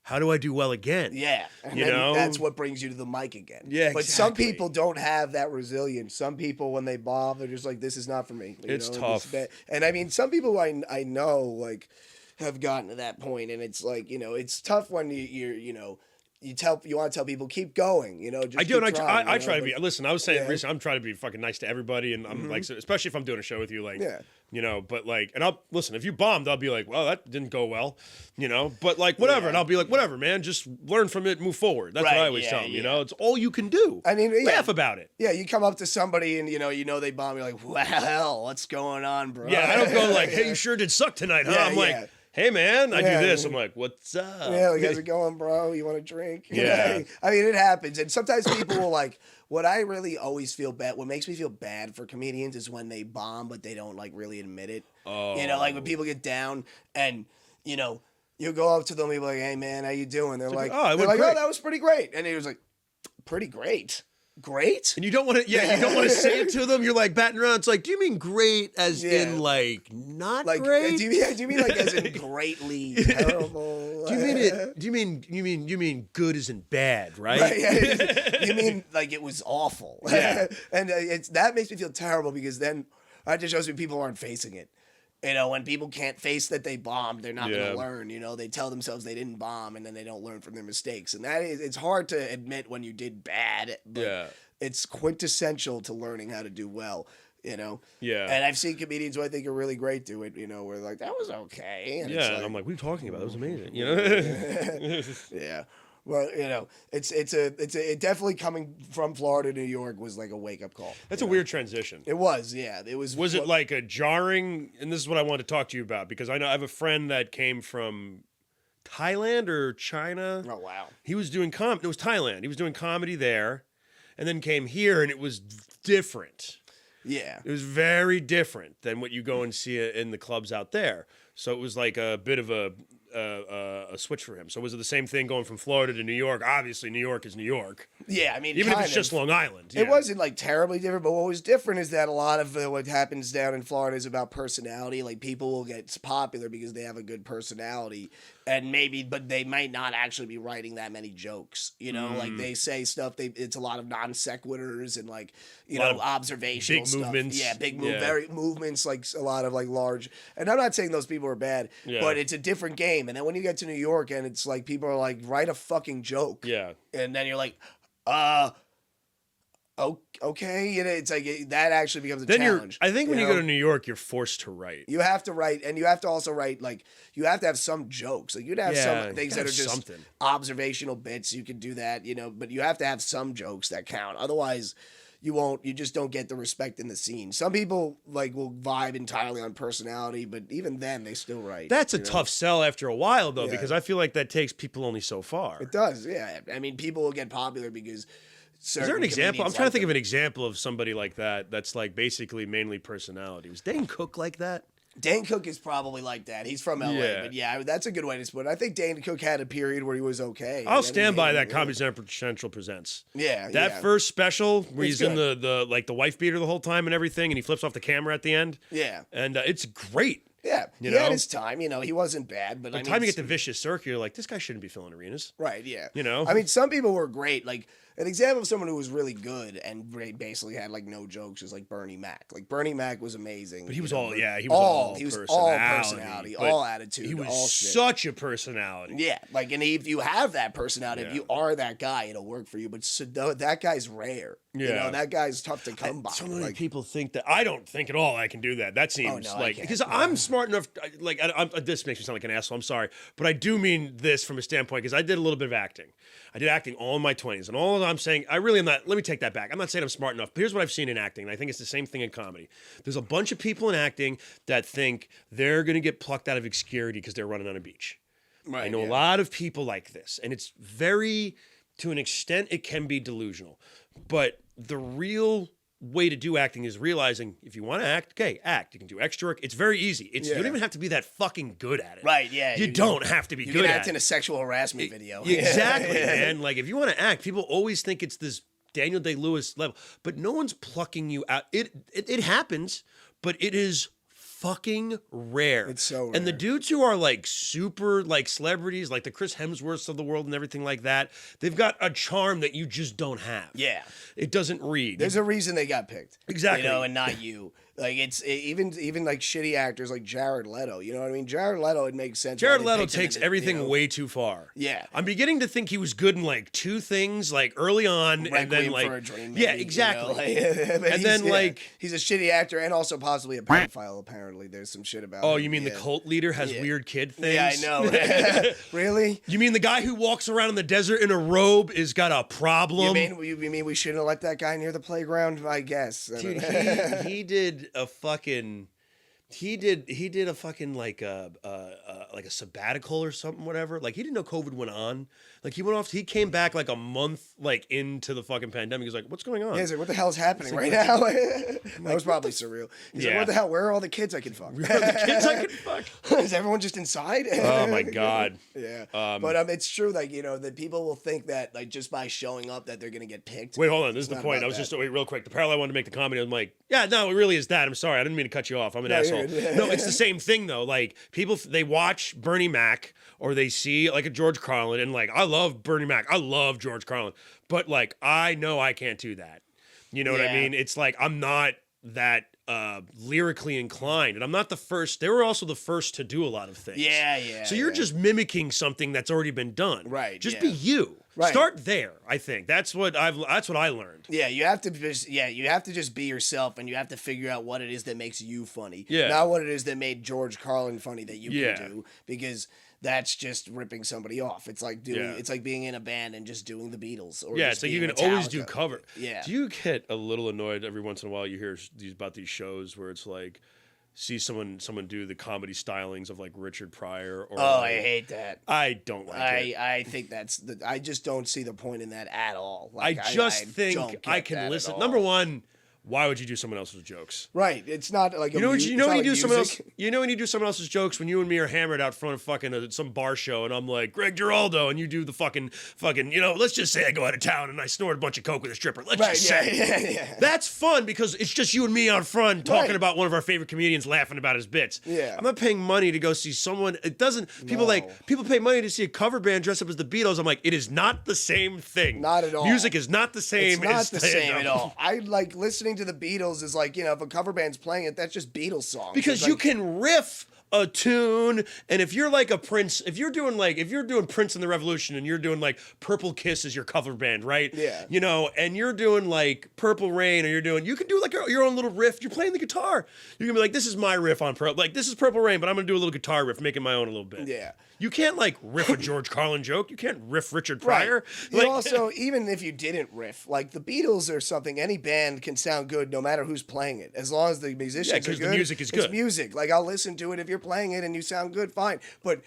Speaker 1: how do I do well again?
Speaker 2: Yeah. And
Speaker 1: you
Speaker 2: then
Speaker 1: know?
Speaker 2: that's what brings you to the mic again.
Speaker 1: Yeah,
Speaker 2: But some people don't have that resilience. Some people, when they bomb, they're just like, this is not for me.
Speaker 1: It's tough.
Speaker 2: And I mean, some people I know, like, have gotten to that point, and it's like, you know, it's tough when you're you know, you want to tell people keep going, you know. Just
Speaker 1: I do, and I
Speaker 2: trying,
Speaker 1: try to be. Listen, I was saying recently, I'm trying to be fucking nice to everybody, and I'm like, especially if I'm doing a show with you, like, you know. But like, and I'll listen. If you bombed, I'll be like, well, that didn't go well, you know. But like, whatever, and I'll be like, whatever, man. Just learn from it, move forward. That's what I always tell them. You know, it's all you can do.
Speaker 2: I mean,
Speaker 1: laugh about it.
Speaker 2: Yeah, you come up to somebody and you know they bomb. You're like, well, what's going on, bro?
Speaker 1: Yeah, I don't go like, hey, you sure did suck tonight, huh? I'm like, hey, man, I do this. I'm like, what's up?
Speaker 2: Yeah, like, how's it going, bro? You want a drink?
Speaker 1: Yeah.
Speaker 2: I mean, it happens. And sometimes people will like, what I really always feel bad, what makes me feel bad for comedians is when they bomb, but they don't like really admit it.
Speaker 1: Oh.
Speaker 2: You know, like when people get down and, you know, you go up to them and be like, hey, man, how you doing? They're like,
Speaker 1: oh,
Speaker 2: that was pretty great. And he was like, pretty great. Great?
Speaker 1: And you don't want to, you don't want to say it to them. You're like batting around. It's like, do you mean great as in like not like, great?
Speaker 2: Do you mean like as in greatly terrible?
Speaker 1: Do you mean it? Do you mean good as in bad? Right?
Speaker 2: Yeah. You mean like it was awful?
Speaker 1: Yeah.
Speaker 2: And that makes me feel terrible because then that just shows me people aren't facing it. You know, when people can't face that they bombed, they're not going to learn. You know, they tell themselves they didn't bomb, and then they don't learn from their mistakes. And it's hard to admit when you did bad, but it's quintessential to learning how to do well. You know, And I've seen comedians who I think are really great do it. You know, where like that was okay. And
Speaker 1: and I'm like, what are you talking about? That was amazing. You know?
Speaker 2: Yeah. Well, you know, it's it definitely coming from Florida to New York was like a wake up call.
Speaker 1: That's a weird transition.
Speaker 2: It was, yeah. It was.
Speaker 1: Was it like a jarring? And this is what I wanted to talk to you about because I know I have a friend that came from Thailand or China.
Speaker 2: Oh wow.
Speaker 1: He was doing It was Thailand. He was doing comedy there, and then came here, and it was different.
Speaker 2: Yeah.
Speaker 1: It was very different than what you go and see in the clubs out there. So it was like a bit of a switch for him. So was it the same thing going from Florida to New York? Obviously, New York is New York.
Speaker 2: Yeah, I mean,
Speaker 1: even if it's just Long Island.
Speaker 2: It wasn't like terribly different, but what was different is that a lot of what happens down in Florida is about personality. Like people will get popular because they have a good personality, and but they might not actually be writing that many jokes. You know, like they say stuff. It's a lot of non sequiturs and like observational
Speaker 1: big
Speaker 2: stuff.
Speaker 1: Movements.
Speaker 2: Yeah, very movements. Like a lot of like large. And I'm not saying those people are bad, but it's a different game. And then when you get to New York and it's like people are like, write a fucking joke.
Speaker 1: Yeah.
Speaker 2: And then you're like, okay. You know, it's like that actually becomes a challenge.
Speaker 1: I think when you go to New York, you're forced to write.
Speaker 2: You have to write, and you have to also write, like, you have to have some jokes. Like, you'd have some things that are just observational bits. You can do that, you know, but you have to have some jokes that count. Otherwise, you just don't get the respect in the scene. Some people like will vibe entirely on personality, but even then they still write.
Speaker 1: That's a tough sell after a while though, because I feel like that takes people only so far.
Speaker 2: It does, yeah. I mean, people will get popular because
Speaker 1: is there an example? I'm trying to think of an example of somebody like that that's like basically mainly personality. Was Dane Cook like that?
Speaker 2: Dane Cook is probably like that. He's from LA, but that's a good way to put it. I think Dane Cook had a period where he was okay.
Speaker 1: I'll stand by that Comedy Central presents.
Speaker 2: Yeah,
Speaker 1: that first special where he's in the wife beater the whole time and everything, and he flips off the camera at the end.
Speaker 2: Yeah,
Speaker 1: and it's great.
Speaker 2: Yeah,
Speaker 1: You
Speaker 2: he
Speaker 1: know?
Speaker 2: had his time. You know, he wasn't bad, but
Speaker 1: By
Speaker 2: I
Speaker 1: the
Speaker 2: mean,
Speaker 1: time you get to Vicious Circle, you're like, this guy shouldn't be filling arenas.
Speaker 2: right, yeah.
Speaker 1: You know?
Speaker 2: I mean, some people were great. Like, an example of someone who was really good and basically had, like, no jokes is, like, Bernie Mac. Like, Bernie Mac was amazing.
Speaker 1: But he was
Speaker 2: you know,
Speaker 1: all,
Speaker 2: but
Speaker 1: yeah, he was all
Speaker 2: personality,
Speaker 1: but
Speaker 2: all attitude,
Speaker 1: He was
Speaker 2: all shit.
Speaker 1: such a personality.
Speaker 2: Yeah, like, and if you have that personality, if
Speaker 1: Yeah.
Speaker 2: you are that guy, it'll work for you. But that guy's rare. You
Speaker 1: Yeah.
Speaker 2: know, that guy's tough to come by.
Speaker 1: So many
Speaker 2: Like,
Speaker 1: people think that I don't think at all I can do that. That seems
Speaker 2: no, I
Speaker 1: like
Speaker 2: can't.
Speaker 1: because I'm smart enough. Like this makes me sound like an asshole. I'm sorry, but I do mean this from a standpoint because I did a little bit of acting. I did acting all in my 20s, and all I'm saying, I really am not. Let me take that back. I'm not saying I'm smart enough. But here's what I've seen in acting, and I think it's the same thing in comedy. There's a bunch of people in acting that think they're going to get plucked out of obscurity because they're running on a beach.
Speaker 2: right,
Speaker 1: I know
Speaker 2: yeah.
Speaker 1: a lot of people like this, and it's very, to an extent, it can be delusional. But the real way to do acting is realizing if you want to act, okay, act. You can do extra work. It's very easy. You don't even have to be that fucking good at it.
Speaker 2: Right, yeah.
Speaker 1: You don't have to be
Speaker 2: You
Speaker 1: good
Speaker 2: can
Speaker 1: at
Speaker 2: act in
Speaker 1: it.
Speaker 2: a sexual harassment video.
Speaker 1: Exactly, man. Like if you want to act, people always think it's this Daniel Day-Lewis level, but no one's plucking you out. It happens, but it is fucking rare.
Speaker 2: It's so
Speaker 1: And the
Speaker 2: rare.
Speaker 1: dudes who are like super like celebrities, like the Chris Hemsworths of the world and everything like that, they've got a charm that you just don't have.
Speaker 2: Yeah.
Speaker 1: It doesn't read.
Speaker 2: There's a reason they got picked.
Speaker 1: Exactly.
Speaker 2: You know, and not you. Like even like shitty actors like Jared Leto. You know what I mean? Jared Leto, it makes sense. why
Speaker 1: Jared
Speaker 2: they
Speaker 1: Leto
Speaker 2: picked him
Speaker 1: takes
Speaker 2: in it,
Speaker 1: everything
Speaker 2: you know?
Speaker 1: way too far.
Speaker 2: Yeah.
Speaker 1: I'm beginning to think he was good in like two things, like early on, and then
Speaker 2: Requiem
Speaker 1: like
Speaker 2: for a Dream,
Speaker 1: yeah,
Speaker 2: maybe,
Speaker 1: exactly.
Speaker 2: You know? But
Speaker 1: And then, like-
Speaker 2: he's a shitty actor and also possibly a pedophile. Apparently, there's some shit about.
Speaker 1: Oh,
Speaker 2: him.
Speaker 1: you mean the
Speaker 2: Yeah.
Speaker 1: cult leader has
Speaker 2: Yeah.
Speaker 1: weird kid things?
Speaker 2: Yeah, I know. Really?
Speaker 1: You mean the guy who walks around in the desert in a robe is got a problem?
Speaker 2: You mean we shouldn't have let that guy near the playground? I guess.
Speaker 1: Dude, he did a fucking. He did a fucking like a sabbatical or something, whatever. Like he didn't know COVID went on. Like he went off. He came back like a month like into the fucking pandemic. He's like, "What's going on?"
Speaker 2: Yeah, he's like, what the hell is happening right now? That was probably surreal. He's like,
Speaker 1: Yeah.
Speaker 2: what the hell? Where are all the kids I can fuck?
Speaker 1: Where are the kids I can fuck?
Speaker 2: Is everyone just inside?
Speaker 1: Oh my god.
Speaker 2: Yeah. But it's true, like, you know, that people will think that like just by showing up that they're gonna get picked.
Speaker 1: Wait, hold on. This is the
Speaker 2: not
Speaker 1: point.
Speaker 2: about
Speaker 1: I was
Speaker 2: that.
Speaker 1: just wait real quick. The parallel I wanted to make the comedy. I'm like, yeah, no, it really is that. I'm sorry. I didn't mean to cut you off. I'm an
Speaker 2: No, you're
Speaker 1: asshole.
Speaker 2: good.
Speaker 1: No, it's the same thing though. Like people, they watch Bernie Mac or they see like a George Carlin and like, I love Bernie Mac. I love George Carlin, but like, I know I can't do that. You know what I
Speaker 2: Yeah.
Speaker 1: mean? It's like, I'm not that lyrically inclined, and I'm not the first. They were also the first to do a lot of things.
Speaker 2: Yeah.
Speaker 1: So you're just mimicking something that's already been done.
Speaker 2: Right,
Speaker 1: Just
Speaker 2: yeah.
Speaker 1: be you.
Speaker 2: Right.
Speaker 1: Start there. I think that's what I learned.
Speaker 2: Yeah, you have to just be yourself, and you have to figure out what it is that makes you funny.
Speaker 1: Yeah.
Speaker 2: Not what it is that made George Carlin funny that you
Speaker 1: Yeah.
Speaker 2: can do, because that's just ripping somebody off. It's like doing
Speaker 1: Yeah.
Speaker 2: it's like being in a band and just doing the Beatles. Or
Speaker 1: Yeah,
Speaker 2: just
Speaker 1: it's like you
Speaker 2: being
Speaker 1: can always do
Speaker 2: Metallica.
Speaker 1: cover.
Speaker 2: Yeah.
Speaker 1: Do you get a little annoyed every once in a while? You hear about these shows where it's like, see someone do the comedy stylings of like Richard Pryor or.
Speaker 2: Oh,
Speaker 1: like,
Speaker 2: I hate that.
Speaker 1: I don't like it.
Speaker 2: I think I just don't see the point in that at all. Like,
Speaker 1: I just
Speaker 2: don't
Speaker 1: think
Speaker 2: get
Speaker 1: I
Speaker 2: that
Speaker 1: can
Speaker 2: at
Speaker 1: listen.
Speaker 2: all.
Speaker 1: Number one, why would you do someone else's jokes?
Speaker 2: Right. It's not like
Speaker 1: You know when
Speaker 2: it's
Speaker 1: you know
Speaker 2: not
Speaker 1: when you
Speaker 2: like
Speaker 1: do someone else.
Speaker 2: music.
Speaker 1: You know when you do someone else's jokes when you and me are hammered out front of fucking some bar show and I'm like Greg Giraldo and you do the fucking you know, let's just say I go out of town and I snort a bunch of coke with a stripper. Let's
Speaker 2: Right,
Speaker 1: just
Speaker 2: yeah,
Speaker 1: say
Speaker 2: yeah.
Speaker 1: that's fun because it's just you and me out front talking
Speaker 2: Right.
Speaker 1: about one of our favorite comedians laughing about his bits.
Speaker 2: Yeah.
Speaker 1: I'm not paying money to go see someone. It doesn't. People
Speaker 2: No.
Speaker 1: people pay money to see a cover band dressed up as the Beatles. I'm like, it is not the same thing.
Speaker 2: Not at all.
Speaker 1: Music is not the same.
Speaker 2: It's not
Speaker 1: as
Speaker 2: the same
Speaker 1: stand-up.
Speaker 2: at all. I like listening to the Beatles is like, you know, if a cover band's playing it, that's just Beatles songs.
Speaker 1: Because
Speaker 2: It's
Speaker 1: you
Speaker 2: like,
Speaker 1: can riff a tune, and if you're like a Prince, if you're doing Prince and the Revolution and you're doing like Purple Kiss as your cover band, right?
Speaker 2: Yeah.
Speaker 1: You know, and you're doing like Purple Rain, or you can do like your own little riff. You're playing the guitar. You're gonna be like, this is my riff on this is Purple Rain, but I'm gonna do a little guitar riff, making my own a little bit.
Speaker 2: Yeah.
Speaker 1: You can't like riff a George Carlin joke. You can't riff Richard
Speaker 2: Right.
Speaker 1: Pryor.
Speaker 2: You
Speaker 1: Like,
Speaker 2: also, even if you didn't riff, like the Beatles or something, any band can sound good no matter who's playing it, as long as the musicians
Speaker 1: Yeah,
Speaker 2: are
Speaker 1: 'cause
Speaker 2: good.
Speaker 1: the music is
Speaker 2: It's
Speaker 1: good.
Speaker 2: music. Like I'll listen to it if you're playing it and you sound good, fine. But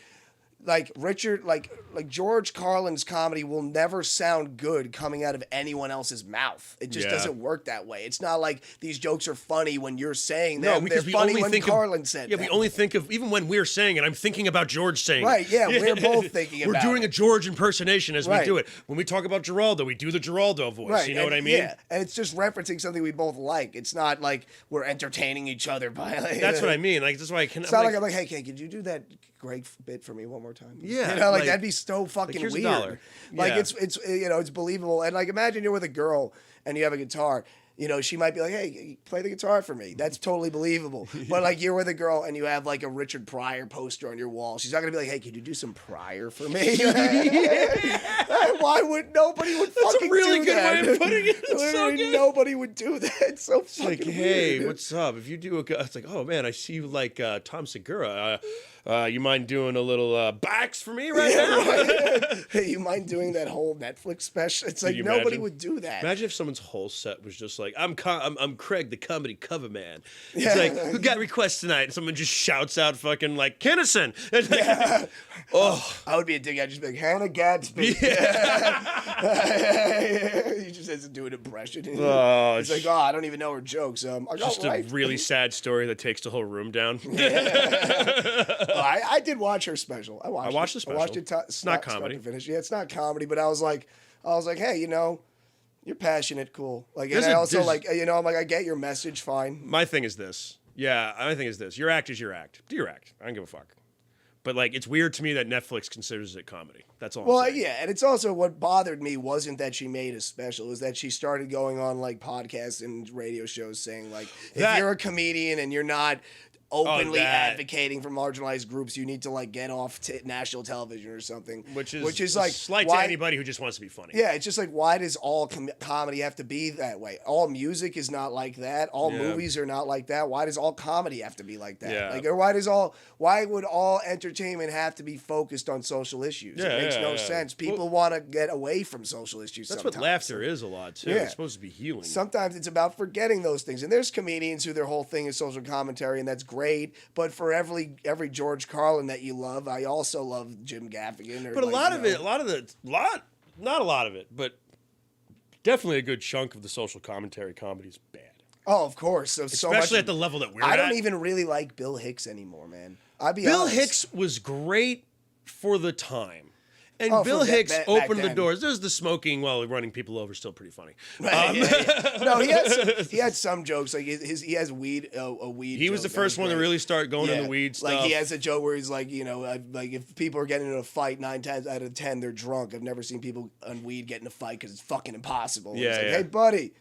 Speaker 2: like Richard, like George Carlin's comedy will never sound good coming out of anyone else's mouth. It just doesn't work that way. It's not like these jokes are funny when you're saying them. They're funny when Carlin said them.
Speaker 1: Yeah, we only think of, even when we're saying it, I'm thinking about George saying it.
Speaker 2: Right, yeah, we're both thinking about it.
Speaker 1: We're doing a George impersonation as we do it. When we talk about Geraldo, we do the Geraldo voice.
Speaker 2: Right,
Speaker 1: you know what I mean?
Speaker 2: Yeah, and it's just referencing something we both like. It's not like we're entertaining each other by like...
Speaker 1: That's what I mean. Like, that's why I can...
Speaker 2: It's not like I'm like, hey, could you do that great bit for me one more time?
Speaker 1: Yeah.
Speaker 2: You know, like that'd be so fucking
Speaker 1: here's
Speaker 2: weird.
Speaker 1: $1.
Speaker 2: Like,
Speaker 1: Yeah.
Speaker 2: it's you know, it's believable. And like, imagine you're with a girl and you have a guitar. You know, she might be like, hey, play the guitar for me. That's totally believable. But like, you're with a girl and you have like a Richard Pryor poster on your wall. She's not gonna be like, hey, could you do some Pryor for me? Why would nobody would fucking
Speaker 1: a really
Speaker 2: do
Speaker 1: good
Speaker 2: that?
Speaker 1: way of putting it. It's so
Speaker 2: Literally
Speaker 1: good.
Speaker 2: nobody would do that. It's so
Speaker 1: It's
Speaker 2: fucking
Speaker 1: like, hey,
Speaker 2: weird.
Speaker 1: what's up? If you do it's like, oh man, I see you like Tom Segura. You mind doing a little backs for me right now?
Speaker 2: Right. Hey, you mind doing that whole Netflix special? It's like nobody
Speaker 1: imagine?
Speaker 2: would do that.
Speaker 1: Imagine if someone's whole set was just like, I'm Craig, the comedy cover man. It's like, who got requests tonight? And someone just shouts out fucking like, Kinnison. It's like,
Speaker 2: Oh, I would be a dick. I'd just be like, Hannah Gadsby. He just has to do an impression.
Speaker 1: Oh,
Speaker 2: He's like, oh, I don't even know her jokes.
Speaker 1: just a really sad story that takes the whole room down.
Speaker 2: I did watch her special. I watched
Speaker 1: the special.
Speaker 2: I watched it.
Speaker 1: It's not comedy.
Speaker 2: Start to finish. Yeah, it's not comedy, but I was like, hey, you know, you're passionate, cool. Like, and
Speaker 1: There's
Speaker 2: I
Speaker 1: a-
Speaker 2: also
Speaker 1: there's-
Speaker 2: like, you know, I'm like, I get your message, fine.
Speaker 1: My thing is this. Yeah, my thing is this. Your act is your act. Do your act. I don't give a fuck. But like, it's weird to me that Netflix considers it comedy. That's all.
Speaker 2: Well,
Speaker 1: I'm saying.
Speaker 2: yeah, and it's also what bothered me wasn't that she made a special, it was that she started going on like podcasts and radio shows saying like, if you're a comedian and you're not openly advocating for marginalized groups, you need to like get off national television or something. Which is like
Speaker 1: slight to anybody who just wants to be funny.
Speaker 2: Yeah, it's just like, why does all comedy have to be that way? All music is not like that. All movies are not like that. Why does all comedy have to be like that?
Speaker 1: Yeah.
Speaker 2: Like, or why would all entertainment have to be focused on social issues? It makes no sense. People want to get away from social issues.
Speaker 1: That's
Speaker 2: sometimes.
Speaker 1: what laughter is a lot too.
Speaker 2: Yeah.
Speaker 1: It's supposed to be healing.
Speaker 2: Sometimes it's about forgetting those things. And there's comedians who their whole thing is social commentary, and that's great. But for every George Carlin that you love, I also love Jim Gaffigan.
Speaker 1: But not a lot of it, but definitely a good chunk of the social commentary comedy is bad.
Speaker 2: Oh, of course. So
Speaker 1: Especially
Speaker 2: much,
Speaker 1: at the level that we're
Speaker 2: I
Speaker 1: at.
Speaker 2: don't even really like Bill Hicks anymore, man.
Speaker 1: Bill Hicks was great for the time. And
Speaker 2: Oh,
Speaker 1: Bill
Speaker 2: for
Speaker 1: Hicks
Speaker 2: back
Speaker 1: opened the
Speaker 2: then.
Speaker 1: doors. There's the smoking while running people over, still pretty funny.
Speaker 2: No, he had some jokes. Like he has weed. A weed.
Speaker 1: He was the first one to really start going in the weed stuff.
Speaker 2: Like he has a joke where he's like, you know, like if people are getting in a fight 9 times out of 10, they're drunk. I've never seen people on weed get in a fight because it's fucking impossible.
Speaker 1: Yeah,
Speaker 2: It's like,
Speaker 1: yeah.
Speaker 2: hey, buddy.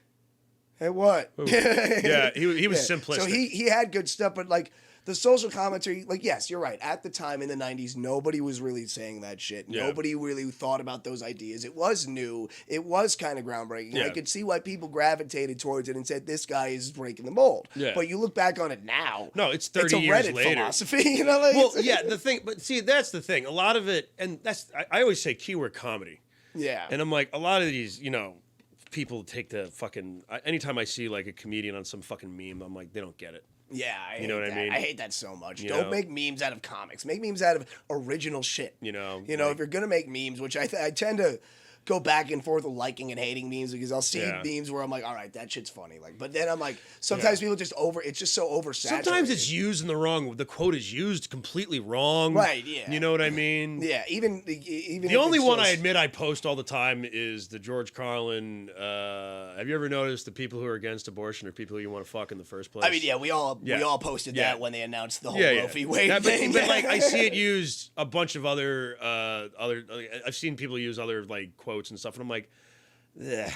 Speaker 2: Hey, what?
Speaker 1: Yeah, he was simplistic.
Speaker 2: So he had good stuff, but like the social commentary, like, yes, you're right. At the time in the 90s, nobody was really saying that shit.
Speaker 1: Yeah.
Speaker 2: Nobody really thought about those ideas. It was new. It was kind of groundbreaking.
Speaker 1: Yeah.
Speaker 2: I could see why people gravitated towards it and said, this guy is breaking the mold.
Speaker 1: Yeah.
Speaker 2: But you look back on it now.
Speaker 1: No, it's 30
Speaker 2: it's a
Speaker 1: years
Speaker 2: Reddit
Speaker 1: later.
Speaker 2: philosophy. You know, like,
Speaker 1: Well, yeah, the thing, but see, that's the thing. A lot of it, and I always say keyword comedy.
Speaker 2: yeah.
Speaker 1: And I'm like, a lot of these, you know, people take the fucking, anytime I see like a comedian on some fucking meme, I'm like, they don't get it.
Speaker 2: Yeah, I
Speaker 1: You know
Speaker 2: hate
Speaker 1: what I
Speaker 2: that.
Speaker 1: mean?
Speaker 2: I hate that so much.
Speaker 1: You
Speaker 2: Don't
Speaker 1: know?
Speaker 2: make memes out of comics. Make memes out of original shit.
Speaker 1: You know,
Speaker 2: if you're gonna make memes, which I tend to go back and forth with liking and hating memes because I'll see memes where I'm like, all right, that shit's funny. Like, but then I'm like, sometimes people just it's just so oversaturated.
Speaker 1: sometimes it's used in the wrong. The quote is used completely wrong.
Speaker 2: Right, yeah.
Speaker 1: You know what I mean?
Speaker 2: Yeah, even
Speaker 1: The only one I admit I post all the time is the George Carlin. Have you ever noticed the people who are against abortion are people who you want to fuck in the first place?
Speaker 2: I mean, yeah, we all posted
Speaker 1: Yeah.
Speaker 2: that when they announced the whole
Speaker 1: Yeah,
Speaker 2: Roe v. Wade
Speaker 1: but
Speaker 2: thing.
Speaker 1: like I see it used a bunch of other I've seen people use other like quotes and stuff, and I'm like, ugh.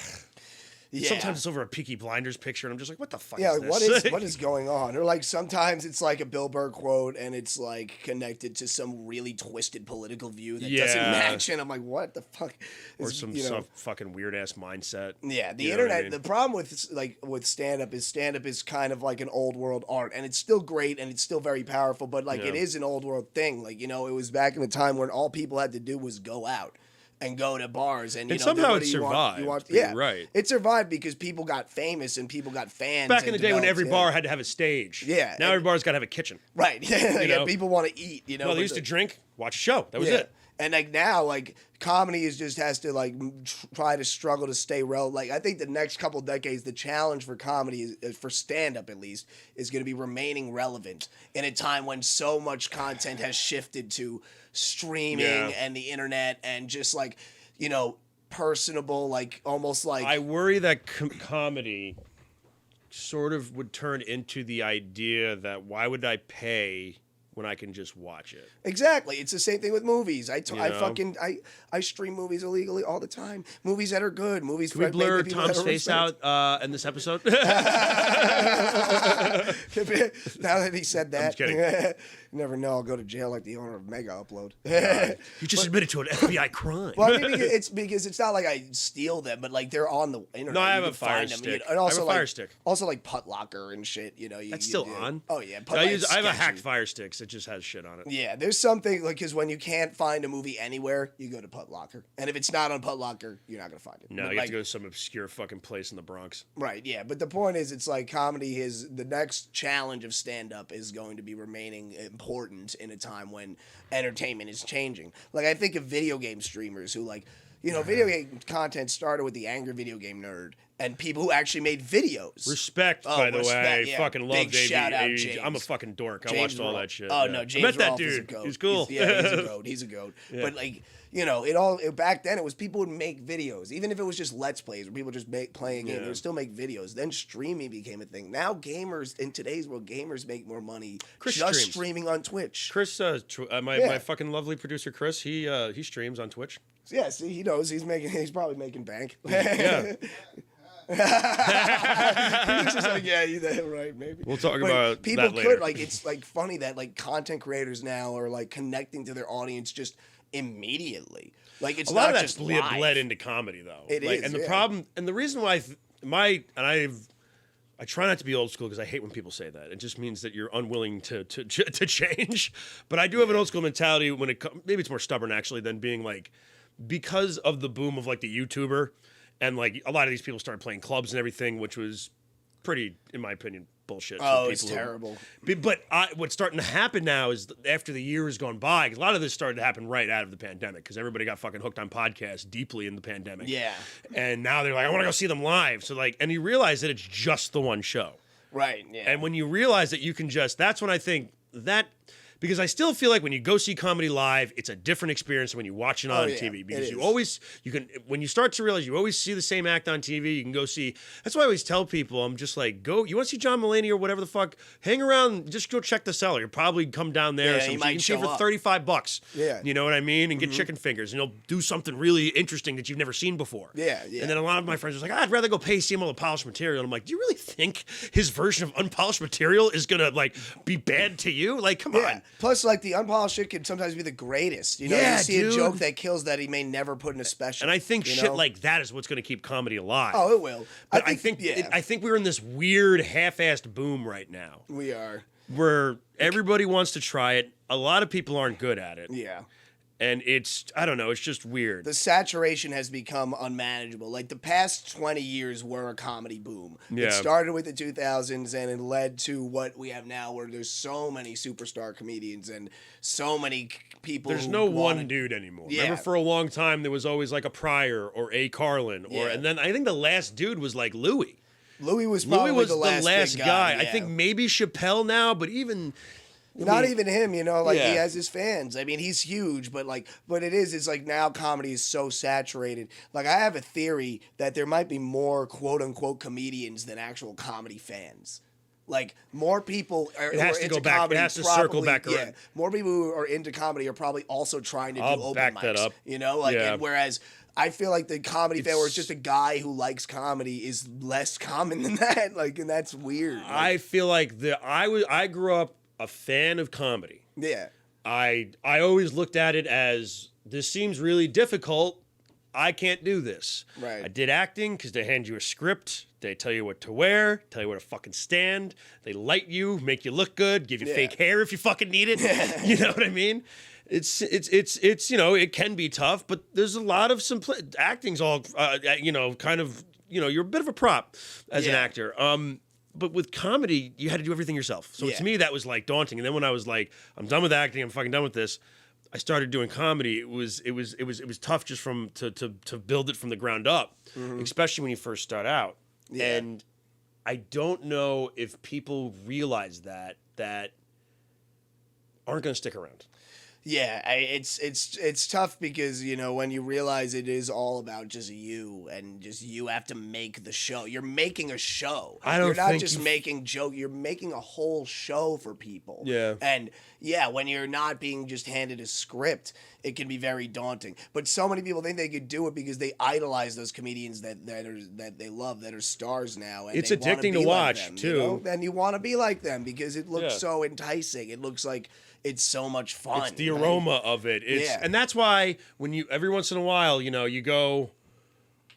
Speaker 2: Yeah.
Speaker 1: Sometimes it's over a Peaky Blinders picture, and I'm just like, what the fuck
Speaker 2: Yeah,
Speaker 1: is
Speaker 2: like,
Speaker 1: this?
Speaker 2: what is going on? Or like sometimes it's like a Bill Burr quote and it's like connected to some really twisted political view that doesn't
Speaker 1: Yeah.
Speaker 2: match, and I'm like, what the fuck?
Speaker 1: Or
Speaker 2: is,
Speaker 1: some fucking weird ass mindset.
Speaker 2: Yeah, the
Speaker 1: You know what I
Speaker 2: internet.
Speaker 1: mean?
Speaker 2: The problem with stand up is kind of like an old world art, and it's still great and it's still very powerful, but like it
Speaker 1: Yeah.
Speaker 2: is an old world thing. Like, you know, it was back in the time when all people had to do was go out. and go to bars. And,
Speaker 1: And somehow it survived.
Speaker 2: Yeah,
Speaker 1: right.
Speaker 2: It survived because people got famous and people got fans.
Speaker 1: Back in the day when every bar had to have a stage.
Speaker 2: Yeah.
Speaker 1: Now every bar's got to have a kitchen.
Speaker 2: Right. Yeah, people want to eat,
Speaker 1: Well, they used to drink, watch a show. That was it.
Speaker 2: And like now, like comedy just has to like try to struggle to stay relevant. Like I think the next couple decades, the challenge for comedy is for stand up at least is going to be remaining relevant in a time when so much content has shifted to streaming and the internet and just like personable, like almost like.
Speaker 1: I worry that comedy sort of would turn into the idea that why would I pay when I can just watch it?
Speaker 2: Exactly. It's the same thing with movies. I stream movies illegally all the time. Movies that are good. Movies.
Speaker 1: Can we blur Tom's face out in this episode?
Speaker 2: Now that he said that,
Speaker 1: I'm just kidding.
Speaker 2: You never know. I'll go to jail like the owner of Mega Upload.
Speaker 1: You just admitted to an FBI crime.
Speaker 2: Well, I mean, because it's not like I steal them, but like they're on the internet.
Speaker 1: No, I have a fire stick.
Speaker 2: And also,
Speaker 1: I have a fire stick.
Speaker 2: Also, like Put Locker and shit.
Speaker 1: That's still on.
Speaker 2: Oh yeah.
Speaker 1: I have a hacked fire stick. It just has shit on it.
Speaker 2: Yeah, there's something like because when you can't find a movie anywhere, you go to Put Locker, and if it's not on Put Locker, you're not gonna find it.
Speaker 1: No, you have to go to some obscure fucking place in the Bronx.
Speaker 2: Right. Yeah, but the point is, it's like comedy is the next challenge of stand up is going to be remaining important in a time when entertainment is changing. Like I think of video game streamers who like. Video game content started with the angry video game nerd and people who actually made videos.
Speaker 1: Respect, by the way.
Speaker 2: Yeah.
Speaker 1: I fucking love
Speaker 2: Big shout out, James.
Speaker 1: I'm a fucking dork. I
Speaker 2: James
Speaker 1: watched all that shit.
Speaker 2: Oh, no, James
Speaker 1: I met that
Speaker 2: Rolfe is a
Speaker 1: dude.
Speaker 2: goat.
Speaker 1: He's cool.
Speaker 2: He's a goat. He's a goat. Yeah. But, like, back then it was people would make videos. Even if it was just Let's Plays where people just playing a game, they would still make videos. Then streaming became a thing. Now gamers, in today's world, gamers make more money streaming on Twitch.
Speaker 1: Chris, my fucking lovely producer, Chris, he streams on Twitch.
Speaker 2: Yeah, see, he knows he's probably making bank.
Speaker 1: Yeah.
Speaker 2: He's just like, yeah, you're right, maybe.
Speaker 1: We'll talk about
Speaker 2: people
Speaker 1: that later.
Speaker 2: it's like funny that like content creators now are like connecting to their audience just immediately. Like it's
Speaker 1: a lot
Speaker 2: not
Speaker 1: of
Speaker 2: just
Speaker 1: that's
Speaker 2: live.
Speaker 1: bled into comedy though.
Speaker 2: It is,
Speaker 1: and the problem and the reason why I try not to be old school because I hate when people say that. It just means that you're unwilling to change. But I do have an old school mentality when maybe it's more stubborn actually than being like. Because of the boom of like the YouTuber and like a lot of these people started playing clubs and everything, which was pretty, in my opinion, bullshit.
Speaker 2: Oh, it's terrible.
Speaker 1: But what's starting to happen now is after the year has gone by, 'cause a lot of this started to happen right out of the pandemic because everybody got fucking hooked on podcasts deeply in the pandemic. Yeah. And now they're like, I want to go see them live. So like, and you realize that it's just the one show.
Speaker 2: Right. Yeah.
Speaker 1: And when you realize that you can that's when I think that. Because I still feel like when you go see comedy live, it's a different experience than when you watch it on TV. Because when you start to realize you always see the same act on TV, you can go see. That's why I always tell people, I'm just like, you want to see John Mulaney or whatever the fuck, hang around, just go check the cellar. You'll probably come down there.
Speaker 2: Yeah,
Speaker 1: you can see it for $35.
Speaker 2: Yeah.
Speaker 1: You know what I mean? And get chicken fingers. And you'll do something really interesting that you've never seen before.
Speaker 2: Yeah.
Speaker 1: And then a lot of my friends are like, I'd rather go see him on the polished material. And I'm like, do you really think his version of unpolished material is going to like be bad to you? Like, come on.
Speaker 2: Plus, like the unpolished shit can sometimes be the greatest. You see a joke that kills that he may never put in a special.
Speaker 1: And I think shit like that is what's going to keep comedy alive.
Speaker 2: Oh, it will.
Speaker 1: But I think we're in this weird half-assed boom right now.
Speaker 2: We are.
Speaker 1: Where everybody wants to try it. A lot of people aren't good at it.
Speaker 2: Yeah.
Speaker 1: And I don't know, it's just weird.
Speaker 2: The saturation has become unmanageable. Like the past 20 years were a comedy boom. Yeah. It started with the 2000s and it led to what we have now where there's so many superstar comedians and so many people.
Speaker 1: There's no one dude anymore. Yeah. Remember for a long time there was always like a Pryor or a Carlin and then I think the last dude was like Louis.
Speaker 2: Louis was probably the last guy.
Speaker 1: I think maybe Chappelle now, but even
Speaker 2: Not even him, you know, like he has his fans. I mean, he's huge, but it's like now comedy is so saturated. Like I have a theory that there might be more quote unquote comedians than actual comedy fans. Like more people are
Speaker 1: it has to
Speaker 2: into
Speaker 1: go back.
Speaker 2: comedy.
Speaker 1: It has to circle back around.
Speaker 2: Yeah, more people who are into comedy are probably also trying to do open
Speaker 1: back
Speaker 2: mics.
Speaker 1: That up.
Speaker 2: You know, like and whereas I feel like the comedy fan where it's just a guy who likes comedy is less common than that. Like, and that's weird. Like,
Speaker 1: I feel like I grew up a fan of comedy.
Speaker 2: Yeah.
Speaker 1: I always looked at it as this seems really difficult. I can't do this.
Speaker 2: Right.
Speaker 1: I did acting because they hand you a script. They tell you what to wear, tell you where to fucking stand. They light you, make you look good, give you fake hair if you fucking need it. You know what I mean? it's you know, it can be tough, but there's a lot of acting's all you know, kind of, you know, you're a bit of a prop as an actor. But with comedy, you had to do everything yourself. So to me, that was like daunting. And then when I was like, I'm done with acting, I'm fucking done with this, I started doing comedy. It was tough just to build it from the ground up, especially when you first start out. Yeah. And I don't know if people realize that aren't going to stick around.
Speaker 2: Yeah, it's tough because, you know, when you realize it is all about just you and just you have to make the show. You're making a show. You're not just making joke. You're making a whole show for people. Yeah. And yeah, when you're not being just handed a script, it can be very daunting. But so many people think they could do it because they idolize those comedians that they love, that are stars now. And
Speaker 1: it's addicting to watch, like them, too.
Speaker 2: You know? And you want to be like them because it looks so enticing. It looks like it's so much fun.
Speaker 1: It's the aroma of it. And that's why when you, every once in a while, you know, you go,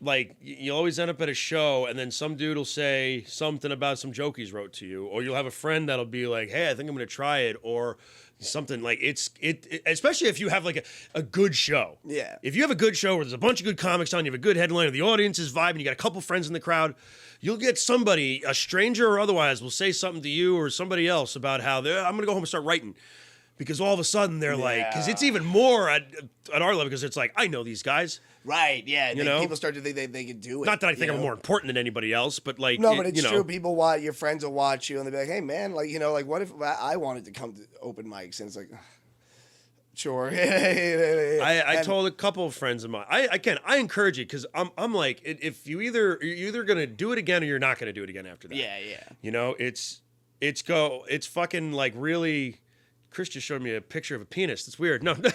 Speaker 1: like, you always end up at a show and then some dude will say something about some joke he's wrote to you, or you'll have a friend that'll be like, hey, I think I'm going to try it, or something like it especially if you have like a good show. Yeah. If you have a good show where there's a bunch of good comics on, you have a good headliner, the audience is vibing, you got a couple friends in the crowd, you'll get somebody, a stranger or otherwise, will say something to you or somebody else about how I'm going to go home and start writing. Because all of a sudden they're like, because it's even more at our level, because it's like, I know these guys.
Speaker 2: Right, yeah. You know? People start to think they can do it.
Speaker 1: Not that I think I'm more important than anybody else, but like,
Speaker 2: no, but it's true. People watch, your friends will watch you and they'll be like, hey man, like, you know, like what if I wanted to come to open mics? And it's like, sure.
Speaker 1: I told a couple of friends of mine, I encourage you, because I'm like, if you're either going to do it again or you're not going to do it again after that. Yeah, yeah. You know, it's fucking like really. Chris just showed me a picture of a penis. It's weird. No. No,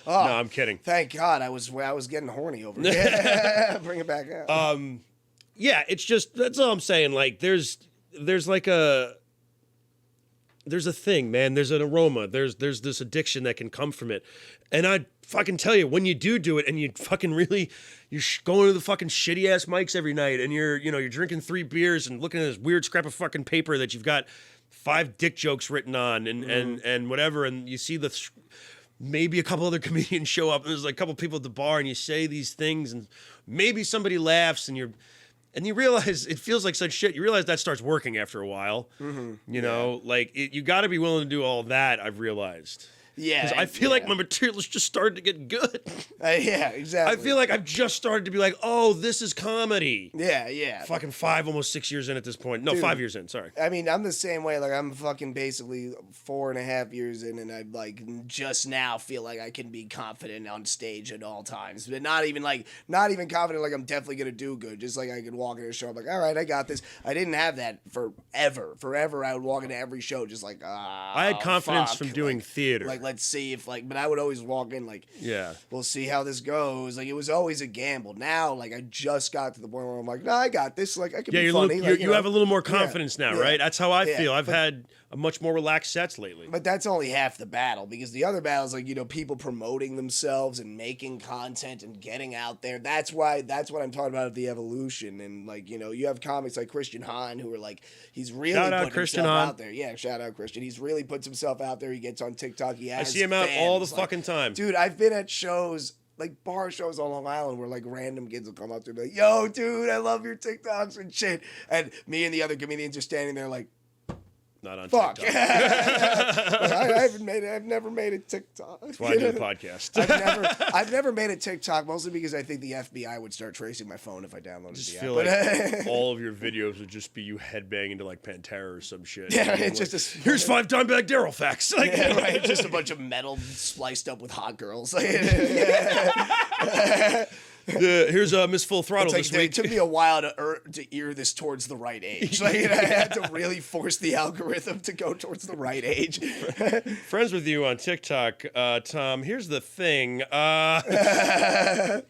Speaker 1: I'm kidding.
Speaker 2: Thank God. I was getting horny over here. Bring it back out.
Speaker 1: Yeah, it's just, that's all I'm saying. Like, there's like there's a thing, man. There's an aroma. There's this addiction that can come from it. And I fucking tell you, when you do it and you fucking really, you're going to the fucking shitty ass mics every night and you're drinking 3 beers and looking at this weird scrap of fucking paper that you've got 5 dick jokes written on and whatever, and you see maybe a couple other comedians show up and there's like a couple people at the bar and you say these things and maybe somebody laughs and you realize it feels like such shit. You realize that starts working after a while. You know, like you got to be willing to do all that. I've realized. Yeah, because I feel like my material has just started to get good.
Speaker 2: Yeah, exactly.
Speaker 1: I feel like I've just started to be like, oh, this is comedy.
Speaker 2: Yeah, yeah.
Speaker 1: Fucking 5, almost 6 years in at this point. No, dude, 5 years in. Sorry.
Speaker 2: I mean, I'm the same way. Like, I'm fucking basically 4.5 years in, and I like just now feel like I can be confident on stage at all times, but not even confident. Like I'm definitely gonna do good. Just like I could walk into a show, I'm like, all right, I got this. I didn't have that forever. I would walk into every show just like, I
Speaker 1: had confidence from doing theater.
Speaker 2: Like, let's see if but I would always walk in like, yeah, we'll see how this goes. Like it was always a gamble. Now, like I just got to the point where I'm like, no, I got this. Like I can be funny.
Speaker 1: You have a little more confidence now, right? That's how I feel. I've had a much more relaxed sets lately.
Speaker 2: But that's only half the battle, because the other battle is like, people promoting themselves and making content and getting out there. That's what I'm talking about, the evolution. And like, you have comics like Christian Hahn who are like, he's really put himself out there. Yeah, shout out Christian. He's really puts himself out there. He gets on TikTok. I
Speaker 1: see him out all the fucking time.
Speaker 2: Dude, I've been at shows, like bar shows on Long Island, where like random kids will come up to me like, yo, dude, I love your TikToks and shit. And me and the other comedians are standing there like,
Speaker 1: not on
Speaker 2: fuck.
Speaker 1: TikTok.
Speaker 2: I've never made a TikTok.
Speaker 1: That's why I do a podcast.
Speaker 2: I've never made a TikTok, mostly because I think the FBI would start tracing my phone if I downloaded the app.
Speaker 1: Feel like all of your videos would just be you headbanging to like Pantera or some shit.
Speaker 2: Yeah, it's
Speaker 1: like,
Speaker 2: just
Speaker 1: here's 5 Dimebag Daryl facts. Like,
Speaker 2: yeah, right. Just a bunch of metal spliced up with hot girls.
Speaker 1: Here's Miss Full Throttle this week.
Speaker 2: It took me a while to ear this towards the right age. Like, I had to really force the algorithm to go towards the right age.
Speaker 1: Friends with you on TikTok, Tom. Here's the thing.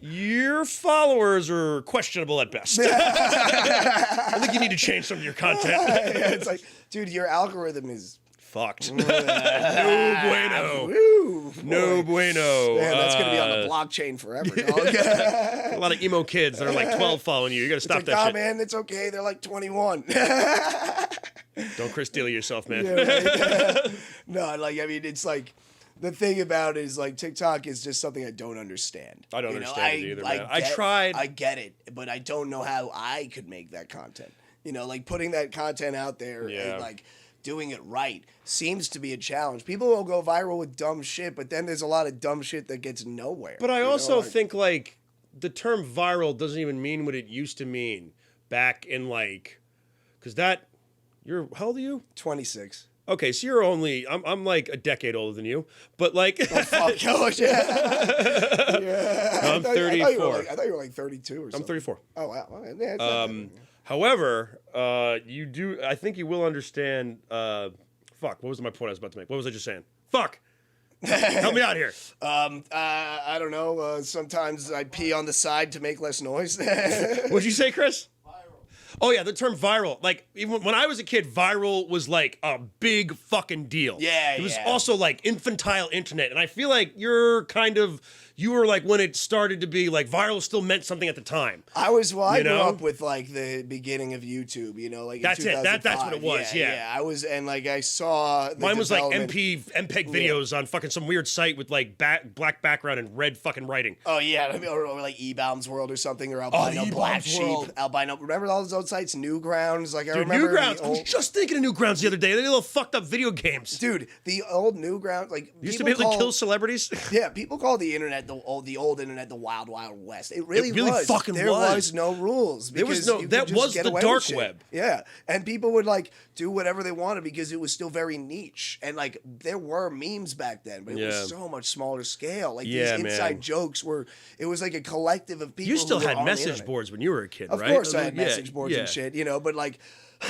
Speaker 1: Your followers are questionable at best. I think you need to change some of your content.
Speaker 2: Yeah, it's like, dude, your algorithm is
Speaker 1: fucked. No bueno. No bueno.
Speaker 2: Man, that's going to be on the blockchain forever, dog.
Speaker 1: A lot of emo kids that are like 12 following you. You got to stop that shit.
Speaker 2: Man, it's okay. They're like 21.
Speaker 1: Don't Chris D'Elia yourself, man.
Speaker 2: Yeah, right. No, like, I mean, it's like, the thing about it is like TikTok is just something I don't understand.
Speaker 1: I don't understand it either, man. I tried.
Speaker 2: I get it, but I don't know how I could make that content. Like putting that content out there and like doing it right seems to be a challenge. People will go viral with dumb shit, but then there's a lot of dumb shit that gets nowhere.
Speaker 1: But I also think like the term viral doesn't even mean what it used to mean back in like, because how old are you?
Speaker 2: 26.
Speaker 1: Okay, so you're I'm like a decade older than you, but like.
Speaker 2: Oh, fuck, yeah. Yeah.
Speaker 1: No, I'm 34.
Speaker 2: I thought you were like 32 or something.
Speaker 1: I'm 34.
Speaker 2: Oh, wow. Okay. Yeah, it's not bad.
Speaker 1: However, I think you will understand, what was my point I was about to make? What was I just saying? Fuck. Help me out here.
Speaker 2: I don't know. Sometimes I pee on the side to make less noise.
Speaker 1: What'd you say, Chris? Oh, yeah, the term viral. Like, even when I was a kid, viral was like a big fucking deal.
Speaker 2: Yeah,
Speaker 1: It was also like infantile internet. And I feel like you were like when it started to be like viral still meant something at the time.
Speaker 2: I grew up with like the beginning of YouTube, like
Speaker 1: that's
Speaker 2: in 2005.
Speaker 1: That's what it was, yeah.
Speaker 2: I was, and like I saw the
Speaker 1: Mine was like
Speaker 2: development.
Speaker 1: MPEG videos on fucking some weird site with like black background and red fucking writing.
Speaker 2: Oh yeah, or like eBaum's World or something, or Albino Black Sheep, Albino. Remember all those old sites, Newgrounds? Like I remember
Speaker 1: Newgrounds. I was just thinking of Newgrounds the other day. They're little fucked up video games.
Speaker 2: Dude, the old Newgrounds, like
Speaker 1: used to be able to kill celebrities.
Speaker 2: Yeah, people call the internet the old internet the wild west. It really was.
Speaker 1: Fucking
Speaker 2: there was no rules.
Speaker 1: There was no. That was the dark web.
Speaker 2: Yeah, and people would like do whatever they wanted because it was still very niche. And like there were memes back then, but it was so much smaller scale. Like these inside jokes were. It was like a collective of people.
Speaker 1: You still had message boards when you were a kid, right?
Speaker 2: Of course, I had message boards and shit. But like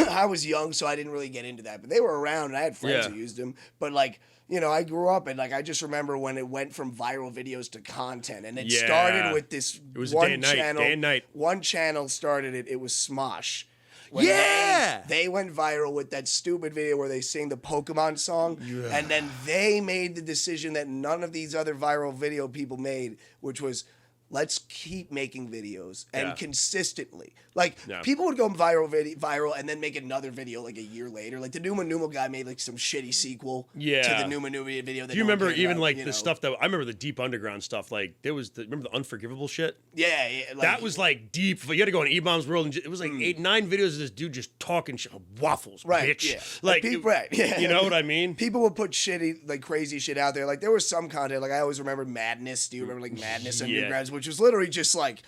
Speaker 2: I was young, so I didn't really get into that. But they were around, and I had friends who used them. But like. I grew up and like I just remember when it went from viral videos to content, and it started with this one channel.
Speaker 1: Day and night.
Speaker 2: One channel started it. It was Smosh. They went viral with that stupid video where they sing the Pokemon song, and then they made the decision that none of these other viral video people made, which was. Let's keep making videos and consistently. Like people would go viral and then make another video like a year later. Like the Numa Numa guy made like some shitty sequel to the Numa Numa video. That
Speaker 1: Do you remember even like the stuff that I remember the deep underground stuff? Like there was remember the Unforgivable shit?
Speaker 2: Yeah, like,
Speaker 1: that was like deep. You had to go on eBaum's World, and it was like 8-9 videos of this dude just talking shit. Waffles, bitch.
Speaker 2: Yeah.
Speaker 1: Like
Speaker 2: you
Speaker 1: know what I mean?
Speaker 2: People would put shitty like crazy shit out there. Like there was some content. Like I always remember Madness. Do you remember like Madness on Newgrounds? Which was literally just like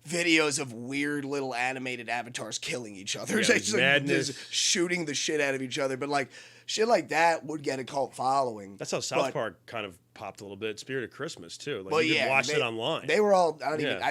Speaker 2: videos of weird little animated avatars killing each other.
Speaker 1: Yeah,
Speaker 2: just shooting the shit out of each other. But like shit like that would get a cult following.
Speaker 1: That's how South Park kind of popped a little bit. Spirit of Christmas too. Like you could watch it online.
Speaker 2: They were all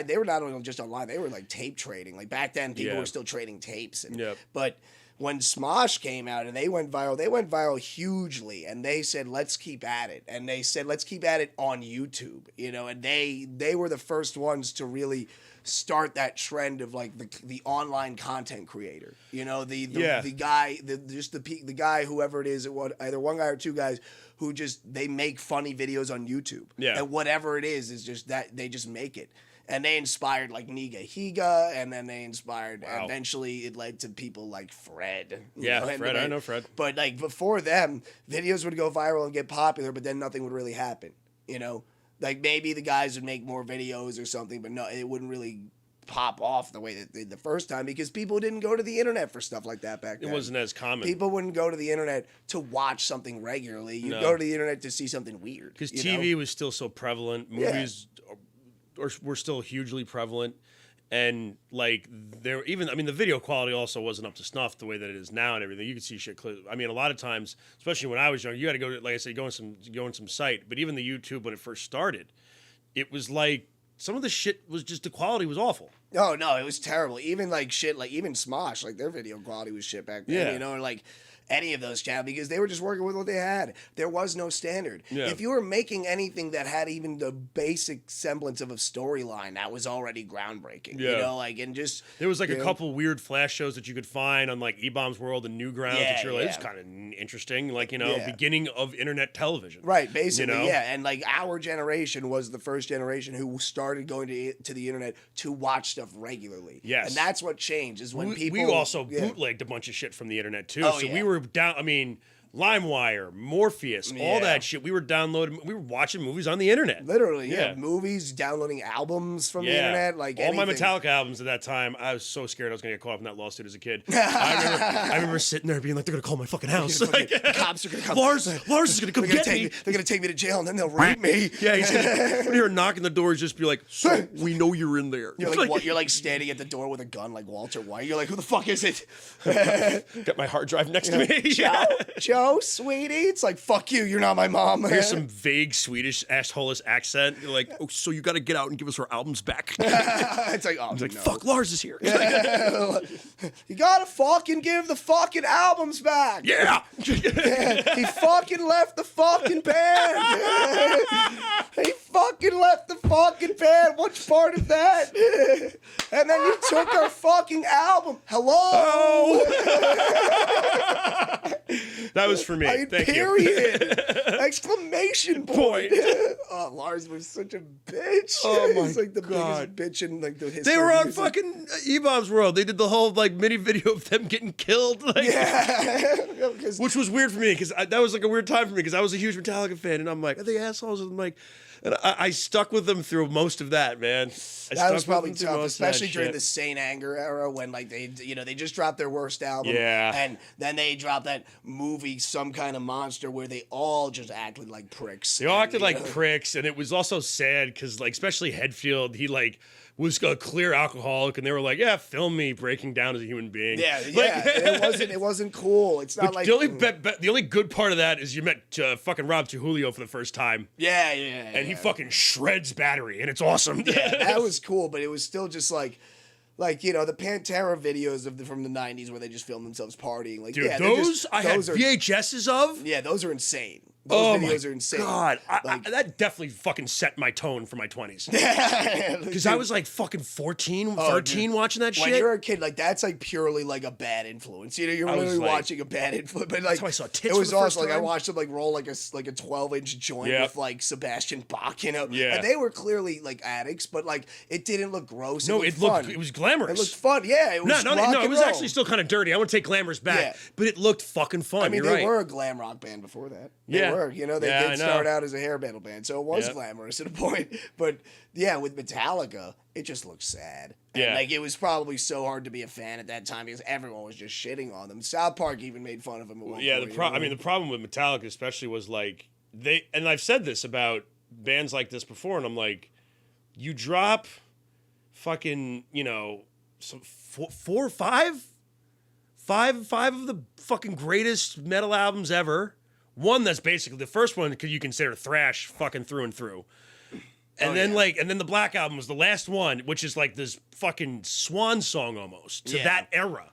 Speaker 2: they were not only just online, they were like tape trading. Like back then people were still trading tapes. But when Smosh came out and they went viral hugely, and they said, let's keep at it. And they said, let's keep at it on YouTube, and they were the first ones to really start that trend of like the online content creator, the guy, the guy, whoever it is, either one guy or two guys who they make funny videos on YouTube. Yeah. And whatever it is just that they just make it. And they inspired like Niga Higa, and then they inspired. Eventually, it led to people like Fred.
Speaker 1: Fred. I know Fred.
Speaker 2: But like before them, videos would go viral and get popular, but then nothing would really happen. Like maybe the guys would make more videos or something, but no, it wouldn't really pop off the way that they did the first time because people didn't go to the internet for stuff like that back then.
Speaker 1: It wasn't as common.
Speaker 2: People wouldn't go to the internet to watch something regularly. You'd go to the internet to see something weird.
Speaker 1: Because TV was still so prevalent. Movies. Were still hugely prevalent, and like the video quality also wasn't up to snuff the way that it is now and everything. You could see shit clearly. I mean, a lot of times, especially when I was young, you had to go to, like I said, go on some site. But even the YouTube when it first started, it was like some of the shit was just the quality was awful.
Speaker 2: Oh no, it was terrible. Even like shit, like even Smosh, like their video quality was shit back then. Or like any of those channels because they were just working with what they had. There was no standard. Yeah. If you were making anything that had even the basic semblance of a storyline, that was already groundbreaking. And just
Speaker 1: there was like a couple weird flash shows that you could find on like eBaum's World and Newgrounds. It was kind of interesting. Like beginning of internet television.
Speaker 2: Right, basically. And like our generation was the first generation who started going to the internet to watch stuff regularly. Yes, and that's what changed. Is when
Speaker 1: we also bootlegged a bunch of shit from the internet too. We were down. I mean, LimeWire, Morpheus, all that shit. We were watching movies on the internet.
Speaker 2: Literally, movies, downloading albums from the internet, like
Speaker 1: all
Speaker 2: anything.
Speaker 1: my Metallica albums at that time. I was so scared I was gonna get caught up in that lawsuit as a kid. I remember sitting there being like, they're gonna call my fucking house.
Speaker 2: The cops are gonna come.
Speaker 1: Lars is gonna come get me.
Speaker 2: They're gonna take me to jail and then they'll rape me.
Speaker 1: Yeah, he's gonna, when you're knocking the door, he's just be like, so we know you're in there.
Speaker 2: You're like, what? You're like standing at the door with a gun, like Walter White. You're like, who the fuck is it?
Speaker 1: Got my hard drive next to me.
Speaker 2: Joe, sweetie. It's like, fuck you, you're not my mom.
Speaker 1: Here's some vague Swedish assholeish accent. You're like, oh, so you got to get out and give us our albums back.
Speaker 2: It's like, oh,
Speaker 1: no. Fuck, Lars is here.
Speaker 2: You gotta fucking give the fucking albums back.
Speaker 1: Yeah.
Speaker 2: He fucking left the fucking band. He fucking left the fucking band. Which part of that? And then you took our fucking album. Hello.
Speaker 1: That was for me. Thank
Speaker 2: period. Exclamation point. Oh, Lars was such a bitch.
Speaker 1: Oh my
Speaker 2: He's like the
Speaker 1: God.
Speaker 2: biggest bitch in like the history.
Speaker 1: They were on fucking E-Bomb's World. They did the whole like mini video of them getting killed. Like, which was weird for me because that was like a weird time for me because I was a huge Metallica fan and I'm like, are they assholes? And I'm like, and I stuck with them through most of that, man.
Speaker 2: That was probably tough, especially during the Saint Anger era when like they just dropped their worst album.
Speaker 1: Yeah.
Speaker 2: And then they dropped that movie, Some Kind of Monster, where they all just acted like pricks.
Speaker 1: They all acted like pricks, and it was also sad because like especially Hetfield, he like was a clear alcoholic, and they were like, "Yeah, film me breaking down as a human being."
Speaker 2: Yeah,
Speaker 1: like,
Speaker 2: it wasn't cool. It's not like
Speaker 1: the only good part of that is you met fucking Rob Trujillo for the first time.
Speaker 2: Yeah,
Speaker 1: and he fucking shreds battery, and it's awesome.
Speaker 2: Yeah, that was cool, but it was still just like the Pantera videos from the '90s where they just filmed themselves partying. Like,
Speaker 1: dude, those I had VHSs of.
Speaker 2: Yeah, those are insane. Those videos are insane.
Speaker 1: God, that definitely fucking set my tone for my 20s. Because I was like fucking 14, 13 watching that shit.
Speaker 2: When you're a kid, like that's like purely like a bad influence. You know, you're literally watching a bad influence. But like,
Speaker 1: that's why I saw tits.
Speaker 2: It was
Speaker 1: also
Speaker 2: like I watched them like roll like a 12-inch joint with like Sebastian Bach. You know, and they were clearly like addicts, but like it didn't look gross.
Speaker 1: No,
Speaker 2: it looked fun.
Speaker 1: It was glamorous.
Speaker 2: It looked fun. Yeah, it was.
Speaker 1: No, it was actually still kind of dirty. I want to take glamorous back, but it looked fucking fun.
Speaker 2: I mean, they were a glam rock band before that. They were, you know, they did start out as a hair metal band, so it was glamorous at a point. But yeah, with Metallica, it just looked sad. And like it was probably so hard to be a fan at that time because everyone was just shitting on them. South Park even made fun of them.
Speaker 1: The problem with Metallica especially was like and I've said this about bands like this before, and I'm like, you drop fucking, you know, some four or five of the fucking greatest metal albums ever. One that's basically the first one you consider thrash fucking through and through. And then the Black Album was the last one, which is like this fucking swan song almost to that era.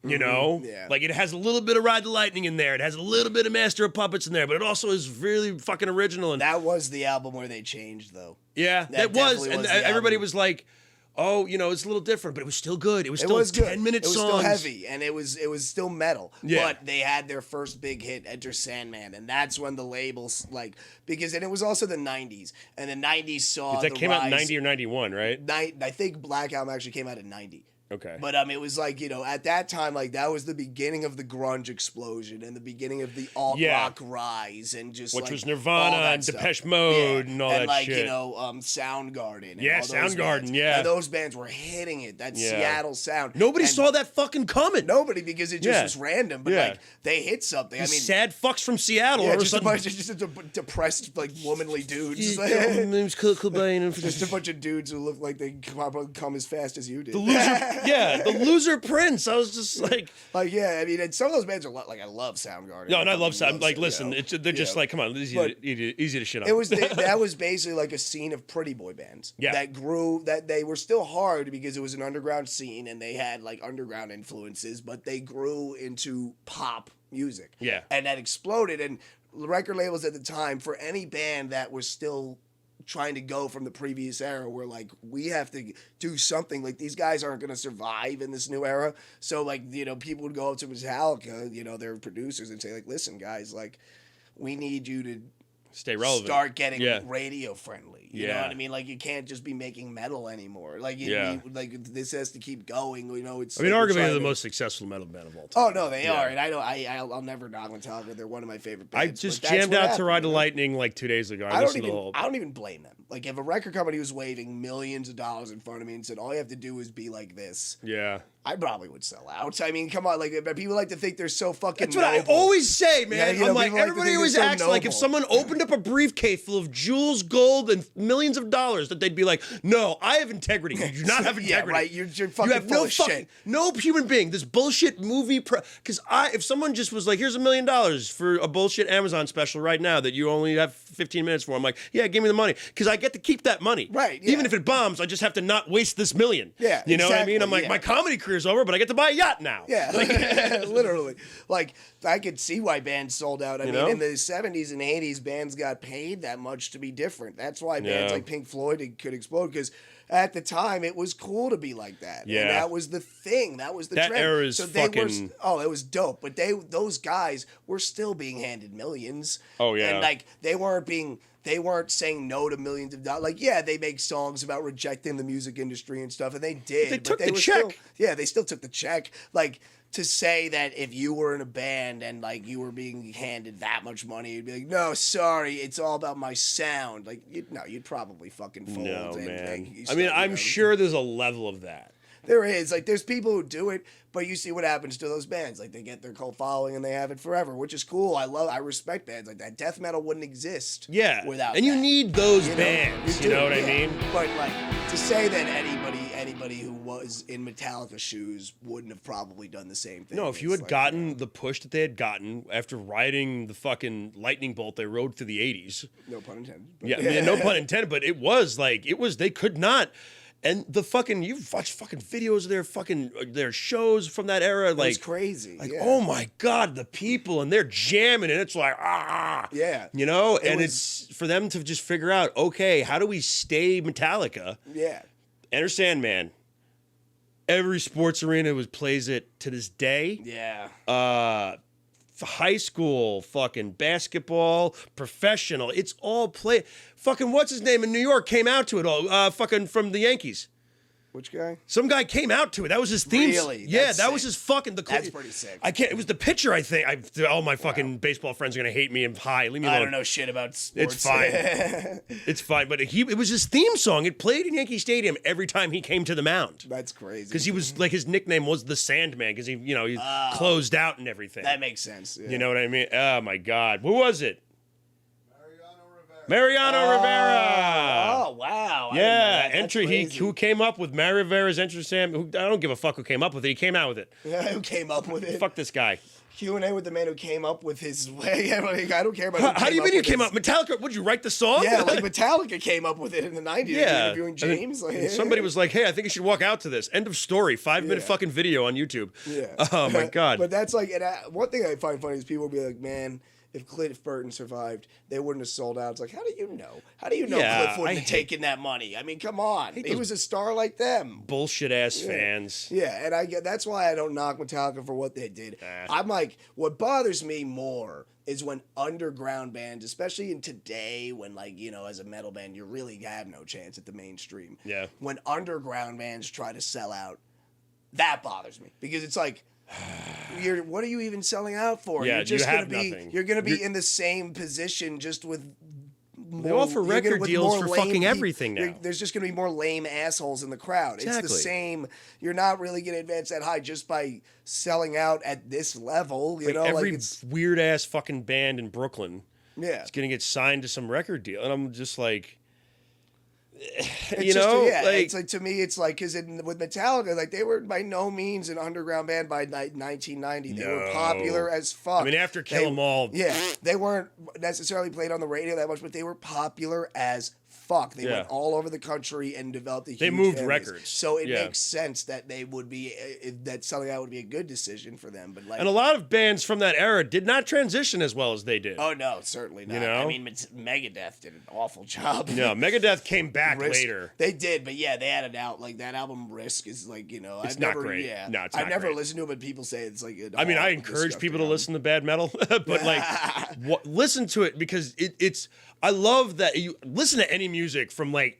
Speaker 1: You know? Yeah. Like it has a little bit of Ride the Lightning in there. It has a little bit of Master of Puppets in there, but it also is really fucking original. And
Speaker 2: that was the album where they changed though.
Speaker 1: Yeah, that was. And everybody was like, oh, you know, it's a little different, but it was still good. It was still 10-minute songs.
Speaker 2: It was still heavy, and it was still metal.
Speaker 1: Yeah.
Speaker 2: But they had their first big hit, Enter Sandman, and that's when the labels, and it was also the 90s, and the 90s saw
Speaker 1: that came out in 90 or 91, right?
Speaker 2: I think Black Album actually came out in 90.
Speaker 1: Okay.
Speaker 2: But it was like, you know, at that time, like that was the beginning of the grunge explosion and the beginning of the alt rock rise and just
Speaker 1: which was Nirvana and Depeche Mode and all that shit.
Speaker 2: You know, Soundgarden.
Speaker 1: Yeah, Soundgarden, yeah.
Speaker 2: And those bands were hitting it. That Seattle sound.
Speaker 1: Nobody saw that fucking coming.
Speaker 2: Nobody, because it just was random. But like they hit something.
Speaker 1: These sad fucks from Seattle.
Speaker 2: Yeah, just a depressed, like womanly dudes.
Speaker 1: My name's Kurt Cobain.
Speaker 2: Just a bunch of dudes who look like they come as fast as you did.
Speaker 1: The loser. Yeah, the loser Prince. I was just like,
Speaker 2: I mean, and some of those bands are like, I love Soundgarden.
Speaker 1: No, and I love Soundgarden. Like, listen, they're just like, come on, easy to shit on.
Speaker 2: It was that was basically like a scene of pretty boy bands that grew. That they were still hard because it was an underground scene and they had like underground influences, but they grew into pop music.
Speaker 1: Yeah,
Speaker 2: and that exploded. And record labels at the time, for any band that was still trying to go from the previous era, where like we have to do something, like these guys aren't going to survive in this new era. So like, you know, people would go up to Metallica, you know, their producers, and say like, listen guys, like we need you to
Speaker 1: stay relevant.
Speaker 2: start getting radio friendly. You know what I mean? Like you can't just be making metal anymore. Like like this has to keep going. You know, it's.
Speaker 1: I mean,
Speaker 2: like
Speaker 1: arguably they're the most successful metal band of all time.
Speaker 2: Oh no, they are, and I'll never knock Metallica. They're one of my favorite bands.
Speaker 1: I just jammed out to Ride the Lightning like 2 days ago. I
Speaker 2: don't even blame them. Like if a record company was waving millions of dollars in front of me and said all you have to do is be like this, I probably would sell out. I mean, come on, like people like to think they're so fucking.
Speaker 1: That's what I always say, man.
Speaker 2: Yeah,
Speaker 1: I'm like everybody always acts like if someone opened up a briefcase full of jewels, gold, and millions of dollars, that they'd be like, "No, I have integrity. You do not have integrity.
Speaker 2: Yeah, right. You're fucking you have full of shit.
Speaker 1: No human being. This bullshit movie. Because if someone just was like, "Here's $1 million for a bullshit Amazon special right now that you only have 15 minutes for," I'm like, "Yeah, give me the money because I get to keep that money.
Speaker 2: Right. Yeah.
Speaker 1: Even if it bombs, I just have to not waste this million.
Speaker 2: Yeah.
Speaker 1: You know what I mean? I'm like, my comedy career's over, but I get to buy a yacht now.
Speaker 2: Yeah. Literally. Like I could see why bands sold out. I mean, in the 70s and 80s, bands got paid that much to be different. That's why bands like Pink Floyd could explode because at the time it was cool to be like that. Yeah. And that was the thing. That was the trend.
Speaker 1: Era is fucking...
Speaker 2: it was dope. But those guys were still being handed millions.
Speaker 1: Oh yeah.
Speaker 2: And like they weren't saying no to millions of dollars. Like, yeah, they make songs about rejecting the music industry and stuff, and they did.
Speaker 1: They took the check.
Speaker 2: They still took the check. Like, to say that if you were in a band and, like, you were being handed that much money, you'd be like, no, sorry, it's all about my sound. Like, you'd probably fucking fold.
Speaker 1: No, man. I mean, I'm sure there's a level of that.
Speaker 2: There is. Like, there's people who do it, but you see what happens to those bands. Like, they get their cult following and they have it forever, which is cool. I respect bands like that. Death metal wouldn't exist without
Speaker 1: and you need those bands. You know what I mean?
Speaker 2: But, like, to say that anybody who was in Metallica shoes wouldn't have probably done the same thing.
Speaker 1: No, if you had gotten the push that they had gotten after riding the fucking lightning bolt they rode through the 80s.
Speaker 2: No pun intended.
Speaker 1: Yeah, I mean, no pun intended, but it was, they could not... And the fucking, you've watched fucking videos of their shows from that era. Like,
Speaker 2: it's crazy.
Speaker 1: Like, oh my God, the people, and they're jamming, and it's like,
Speaker 2: Yeah.
Speaker 1: You know? It's for them to just figure out, okay, how do we stay Metallica?
Speaker 2: Yeah.
Speaker 1: Understand, man. Every sports arena plays it to this day.
Speaker 2: Yeah.
Speaker 1: High school, fucking basketball, professional. It's all play. Fucking what's his name in New York came out to it all. Fucking from the Yankees.
Speaker 2: Which guy?
Speaker 1: Some guy came out to it. That was his theme.
Speaker 2: Really?
Speaker 1: Yeah, that was his fucking.
Speaker 2: That's pretty sick.
Speaker 1: I can't. It was the pitcher. I think. All my fucking baseball friends are gonna hate me and leave me alone.
Speaker 2: I don't know shit about sports.
Speaker 1: It's fine. It's fine. But it was his theme song. It played in Yankee Stadium every time he came to the mound.
Speaker 2: That's crazy.
Speaker 1: Because he was like his nickname was the Sandman because he closed out and everything.
Speaker 2: That makes sense. Yeah.
Speaker 1: You know what I mean? Oh my God, what was it? Mariano Rivera.
Speaker 2: Oh wow!
Speaker 1: Yeah, who came up with Mary Rivera's Enter Sam? I don't give a fuck who came up with it. He came out with it.
Speaker 2: Yeah, who came up with it?
Speaker 1: Fuck this guy.
Speaker 2: Q&A with the man who came up with his way. I don't care about.
Speaker 1: How do you mean you came up? Metallica? Would you write the song?
Speaker 2: Yeah, like Metallica came up with it in the '90s.
Speaker 1: Yeah,
Speaker 2: interviewing James.
Speaker 1: Somebody was like, "Hey, I think you should walk out to this." End of story. 5-minute fucking video on YouTube.
Speaker 2: Yeah.
Speaker 1: Oh my God.
Speaker 2: But that's like, and one thing I find funny is people will be like, "Man, if Cliff Burton survived, they wouldn't have sold out." It's like, how do you know? How do you know Cliff wouldn't have taken that money? I mean, come on. He was a star like them.
Speaker 1: Bullshit ass fans.
Speaker 2: Yeah, and that's why I don't knock Metallica for what they did. I'm like, what bothers me more is when underground bands, especially in today, when as a metal band, you really have no chance at the mainstream.
Speaker 1: Yeah.
Speaker 2: When underground bands try to sell out, that bothers me because it's like, what are you even selling out for?
Speaker 1: Yeah,
Speaker 2: you're just
Speaker 1: nothing.
Speaker 2: You're gonna be in the same position, just with more.
Speaker 1: They offer record deals for fucking everything now.
Speaker 2: There's just gonna be more lame assholes in the crowd.
Speaker 1: Exactly.
Speaker 2: It's the same. You're not really gonna advance that high just by selling out at this level.
Speaker 1: Every weird ass fucking band in Brooklyn.
Speaker 2: Yeah,
Speaker 1: it's gonna get signed to some record deal, and I'm just like.
Speaker 2: It's like to me, it's like because with Metallica, like they were by no means an underground band by 1990. They were popular as fuck.
Speaker 1: I mean, after Kill 'Em All,
Speaker 2: they weren't necessarily played on the radio that much, but they were popular as fuck. They
Speaker 1: Yeah.
Speaker 2: went all over the country and developed a huge
Speaker 1: moved
Speaker 2: fan base.
Speaker 1: records.
Speaker 2: So it
Speaker 1: Yeah.
Speaker 2: makes sense that they would be that something that would be a good decision for them. But like,
Speaker 1: And a lot of bands from that era did not transition as well as they did.
Speaker 2: oh no, certainly not.
Speaker 1: You know?
Speaker 2: I mean, Megadeth did an awful job.
Speaker 1: No, Megadeth came back
Speaker 2: Risk.
Speaker 1: later.
Speaker 2: They did, but yeah, they had it out. Like that album Risk is like, you know,
Speaker 1: It's
Speaker 2: I've
Speaker 1: not
Speaker 2: never,
Speaker 1: great.
Speaker 2: Yeah,
Speaker 1: No, it's
Speaker 2: I've
Speaker 1: not
Speaker 2: never
Speaker 1: great.
Speaker 2: listened to it, but people say it's like.
Speaker 1: I mean, I encourage people to listen to bad metal, but like, listen to it because it's. I love that you listen to any music from like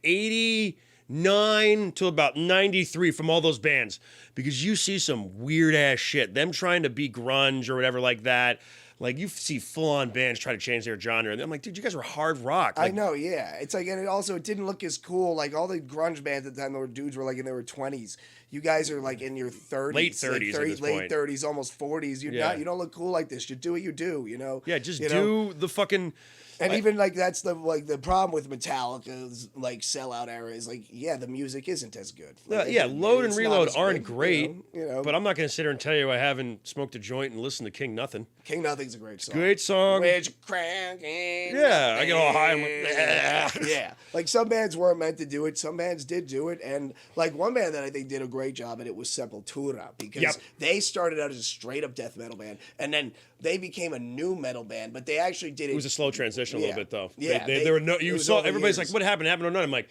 Speaker 1: 89 to about 93 from all those bands because you see some weird ass shit. Them trying to be grunge or whatever like that. Like you see full on bands try to change their genre, and I'm like, dude, you guys were hard rock. Like,
Speaker 2: I know, yeah. It's like, and it didn't look as cool. Like all the grunge bands at the time, the dudes were like in their 20s. You guys are like in your 30s,
Speaker 1: Late 30s
Speaker 2: like
Speaker 1: at this
Speaker 2: late
Speaker 1: point.
Speaker 2: 30s, almost 40s. You don't look cool like this. You do what you do, you know.
Speaker 1: Yeah, just
Speaker 2: you
Speaker 1: do
Speaker 2: know?
Speaker 1: the fucking.
Speaker 2: And even like that's the problem with Metallica's like sellout era is like, yeah, the music isn't as good. Like,
Speaker 1: Load and
Speaker 2: it's not
Speaker 1: Reload
Speaker 2: as
Speaker 1: aren't
Speaker 2: good,
Speaker 1: great,
Speaker 2: you know.
Speaker 1: but I'm not going to sit here and tell you I haven't smoked a joint and listened to King Nothing.
Speaker 2: King Nothing's a great song.
Speaker 1: Great song.
Speaker 2: Which cranking.
Speaker 1: Yeah, I get all high. I'm like,
Speaker 2: Yeah, like some bands weren't meant to do it. Some bands did do it, and like one band that I think did a great job at it was Sepultura because they started out as a straight up death metal band, and then they became a new metal band. But they actually did it.
Speaker 1: It was a slow transition a little bit though.
Speaker 2: Yeah,
Speaker 1: there were no.
Speaker 2: it
Speaker 1: You
Speaker 2: was
Speaker 1: saw
Speaker 2: over
Speaker 1: everybody's
Speaker 2: years.
Speaker 1: like, what happened? Happened or not? I'm like,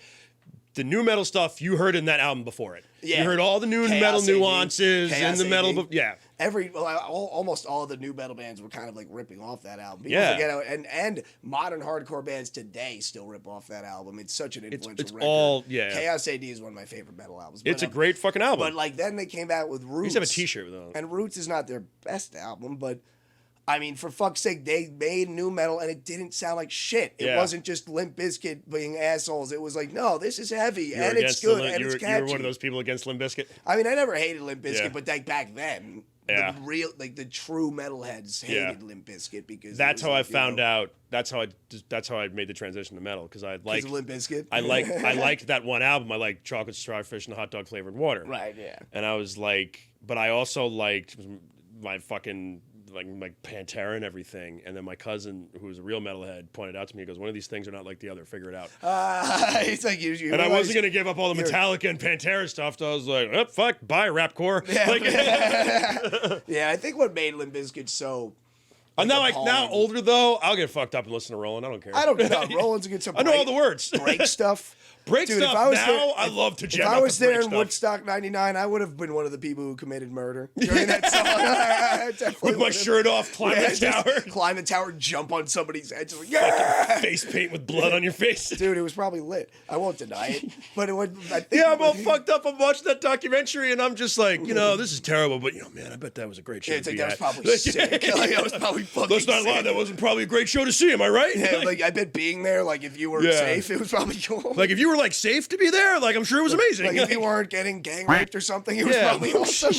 Speaker 1: the new metal stuff you heard in that album before it.
Speaker 2: Yeah.
Speaker 1: You heard all the new
Speaker 2: Chaos
Speaker 1: metal
Speaker 2: AD,
Speaker 1: nuances and
Speaker 2: Chaos
Speaker 1: the metal.
Speaker 2: AD.
Speaker 1: Yeah.
Speaker 2: Almost all the new metal bands were kind of like ripping off that album. People
Speaker 1: Yeah.
Speaker 2: forget how, and modern hardcore bands today still rip off that album. It's such an influential
Speaker 1: It's
Speaker 2: record.
Speaker 1: all yeah.
Speaker 2: Chaos AD is one of my favorite metal albums.
Speaker 1: It's a great fucking album.
Speaker 2: But like then they came out with Roots.
Speaker 1: I used to have a T-shirt with them.
Speaker 2: And Roots is not their best album, but I mean, for fuck's sake, they made new metal and it didn't sound like shit. It
Speaker 1: Yeah.
Speaker 2: wasn't just Limp Bizkit being assholes. It was like, no, this is heavy
Speaker 1: You were
Speaker 2: and it's
Speaker 1: against
Speaker 2: good
Speaker 1: the-
Speaker 2: and
Speaker 1: you
Speaker 2: it's
Speaker 1: were,
Speaker 2: catchy.
Speaker 1: You were one of those people against Limp Bizkit.
Speaker 2: I mean, I never hated Limp Bizkit,
Speaker 1: Yeah.
Speaker 2: but like back then,
Speaker 1: Yeah.
Speaker 2: the real, like the true metalheads hated Limp Bizkit because
Speaker 1: That's
Speaker 2: it
Speaker 1: how
Speaker 2: was
Speaker 1: I
Speaker 2: like, you
Speaker 1: found
Speaker 2: know,
Speaker 1: out. That's how I made the transition to metal because I
Speaker 2: 'cause
Speaker 1: like
Speaker 2: of Limp Bizkit.
Speaker 1: I liked that one album. I liked Chocolate Starfish and Hot Dog Flavored Water.
Speaker 2: Right, yeah.
Speaker 1: And I was like, but I also liked my fucking like Pantera and everything. And then my cousin, who was a real metalhead, pointed out to me, he goes, one of these things are not like the other. Figure it out.
Speaker 2: It's like you
Speaker 1: And I wasn't going to give up all the Metallica and Pantera stuff. So I was like, oh, fuck, bye, rapcore.
Speaker 2: Yeah,
Speaker 1: Like,
Speaker 2: yeah, I think what made Limp Bizkit so.
Speaker 1: I'm now
Speaker 2: appalling-
Speaker 1: older though. I'll get fucked up and listen to Roland. I don't care.
Speaker 2: I don't know. Roland's a good some
Speaker 1: I know all the words.
Speaker 2: break stuff.
Speaker 1: Break
Speaker 2: Dude,
Speaker 1: stuff
Speaker 2: if I was
Speaker 1: now.
Speaker 2: there-
Speaker 1: I love to
Speaker 2: If
Speaker 1: jam
Speaker 2: I
Speaker 1: out
Speaker 2: was
Speaker 1: the break
Speaker 2: there in
Speaker 1: stuff.
Speaker 2: Woodstock '99, I would have been one of the people who committed murder during that song. I definitely
Speaker 1: With my
Speaker 2: would've.
Speaker 1: shirt off, climb the
Speaker 2: just
Speaker 1: tower,
Speaker 2: climb the tower, jump on somebody's head, just like yeah.
Speaker 1: face paint with blood on your face.
Speaker 2: Dude, it was probably lit. I won't deny it, but it would. I think
Speaker 1: Yeah, I'm all fucked up. I'm watching that documentary, and I'm just like, this is terrible, but man, I bet that was a great show.
Speaker 2: Yeah, it's
Speaker 1: to
Speaker 2: like
Speaker 1: be
Speaker 2: that was
Speaker 1: at.
Speaker 2: probably sick. Like, that was probably fucking.
Speaker 1: Let's not lie,
Speaker 2: sick.
Speaker 1: that wasn't probably a great show to see. Am I right?
Speaker 2: Yeah, like I bet being there, like if you were
Speaker 1: Yeah.
Speaker 2: safe, it was probably cool.
Speaker 1: Like if you were like safe to be there, like I'm sure it was amazing.
Speaker 2: Like if you weren't getting gang raped or something, it was
Speaker 1: yeah,
Speaker 2: probably awesome.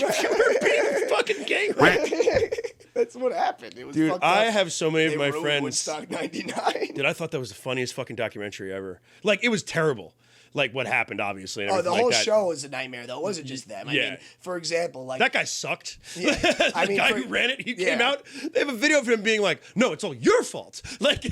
Speaker 1: being fucking gang raped.
Speaker 2: That's what happened. It was
Speaker 1: Dude,
Speaker 2: fucked
Speaker 1: I
Speaker 2: up.
Speaker 1: have so many
Speaker 2: They
Speaker 1: of my
Speaker 2: ruined
Speaker 1: friends.
Speaker 2: Woodstock '99.
Speaker 1: Dude, I thought that was the funniest fucking documentary ever. Like it was terrible. Like what happened, obviously. And
Speaker 2: Oh,
Speaker 1: everything
Speaker 2: the
Speaker 1: like
Speaker 2: whole
Speaker 1: that.
Speaker 2: show was a nightmare, though. It wasn't just them. I
Speaker 1: Yeah.
Speaker 2: mean, for example, like
Speaker 1: That guy sucked.
Speaker 2: Yeah, I
Speaker 1: the
Speaker 2: mean,
Speaker 1: guy
Speaker 2: for-
Speaker 1: who ran it, he
Speaker 2: yeah.
Speaker 1: came out. They have a video of him being like, "No, it's all your fault." Like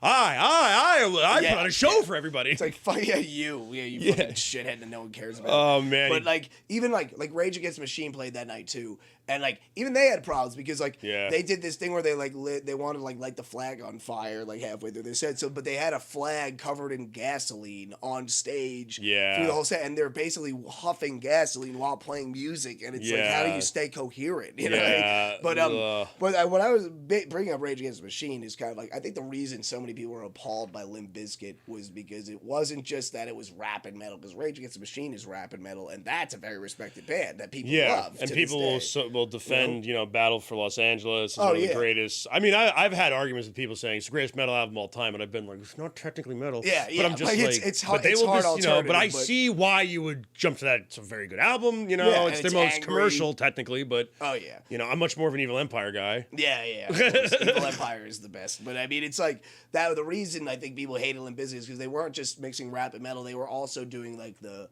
Speaker 1: I
Speaker 2: Yeah,
Speaker 1: put on a show for everybody.
Speaker 2: it's like, fuck yeah, you fucking shithead that no one cares about.
Speaker 1: Oh man.
Speaker 2: But like, even like Rage Against the Machine played that night too, and like even they had problems because like
Speaker 1: Yeah.
Speaker 2: they did this thing where they like they wanted to like light the flag on fire like halfway through their set, so but they had a flag covered in gasoline on stage
Speaker 1: Yeah.
Speaker 2: through the whole set, and they're basically huffing gasoline while playing music, and it's like how do
Speaker 1: Yeah.
Speaker 2: you stay coherent? You know,
Speaker 1: Yeah.
Speaker 2: but
Speaker 1: Ugh.
Speaker 2: when I was bringing up Rage Against the Machine is kind of like I think the reason so many people were appalled by Limp Bizkit was because it wasn't just that it was rap and metal, because Rage Against the Machine is rap and metal, and that's a very respected band that people love.
Speaker 1: and
Speaker 2: to
Speaker 1: people
Speaker 2: this day.
Speaker 1: will defend, Battle for Los Angeles as
Speaker 2: Oh,
Speaker 1: one of the
Speaker 2: yeah.
Speaker 1: greatest. I mean, I've had arguments with people saying it's the greatest metal album of all time, and I've been like, it's not technically metal.
Speaker 2: Yeah,
Speaker 1: But
Speaker 2: yeah,
Speaker 1: I'm just
Speaker 2: like,
Speaker 1: like,
Speaker 2: it's
Speaker 1: but
Speaker 2: hard-
Speaker 1: they
Speaker 2: it's
Speaker 1: will
Speaker 2: hard
Speaker 1: just, But I
Speaker 2: alternative, but-
Speaker 1: see why you would jump to that. It's a very good album,
Speaker 2: Yeah, and
Speaker 1: it's their
Speaker 2: it's
Speaker 1: most
Speaker 2: angry.
Speaker 1: commercial technically, but
Speaker 2: Oh yeah.
Speaker 1: I'm much more of an Evil Empire guy.
Speaker 2: Yeah. Of course. Evil Empire is the best, but I mean, it's like that. The reason I think people hated Limp Bizkit is because they weren't just mixing rap and metal; they were also doing like the,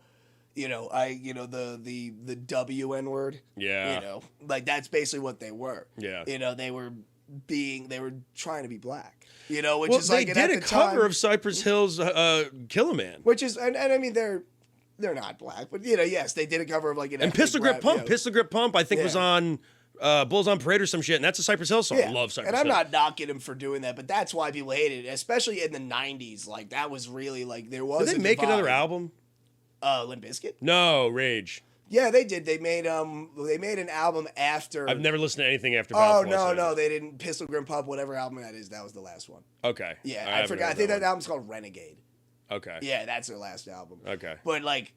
Speaker 2: the WN word.
Speaker 1: Yeah.
Speaker 2: Like that's basically what they were.
Speaker 1: Yeah.
Speaker 2: They were they were trying to be black, you know, which
Speaker 1: Well,
Speaker 2: is
Speaker 1: they
Speaker 2: like and
Speaker 1: did
Speaker 2: at
Speaker 1: a
Speaker 2: the
Speaker 1: cover
Speaker 2: time,
Speaker 1: of Cypress Hill's "Kill a Man,"
Speaker 2: which is and I mean they're not black, but you know, yes, they did a cover of like an
Speaker 1: and
Speaker 2: ethnic
Speaker 1: Pistol Grip
Speaker 2: rap,
Speaker 1: Pump.
Speaker 2: you know.
Speaker 1: Pistol Grip Pump, I think, was
Speaker 2: Yeah.
Speaker 1: on Bulls on Parade or some shit, and that's a Cypress Hill song. I love Cypress
Speaker 2: and I'm
Speaker 1: Hill.
Speaker 2: not knocking him for doing that, but that's why people hated it, especially in the '90s. Like that was really like there was.
Speaker 1: Did they
Speaker 2: a
Speaker 1: make
Speaker 2: divide.
Speaker 1: another album?
Speaker 2: Limp Bizkit?
Speaker 1: No, Rage.
Speaker 2: Yeah, they did. They made an album after.
Speaker 1: I've never listened to anything after.
Speaker 2: Oh
Speaker 1: Battle
Speaker 2: no, they didn't. Pistol Grip Pump, whatever album that is, that was the last one.
Speaker 1: Okay.
Speaker 2: Yeah, I
Speaker 1: haven't
Speaker 2: forgot. I
Speaker 1: heard
Speaker 2: think that
Speaker 1: one.
Speaker 2: album's called Renegade.
Speaker 1: Okay.
Speaker 2: Yeah, that's their last album.
Speaker 1: Okay.
Speaker 2: But like,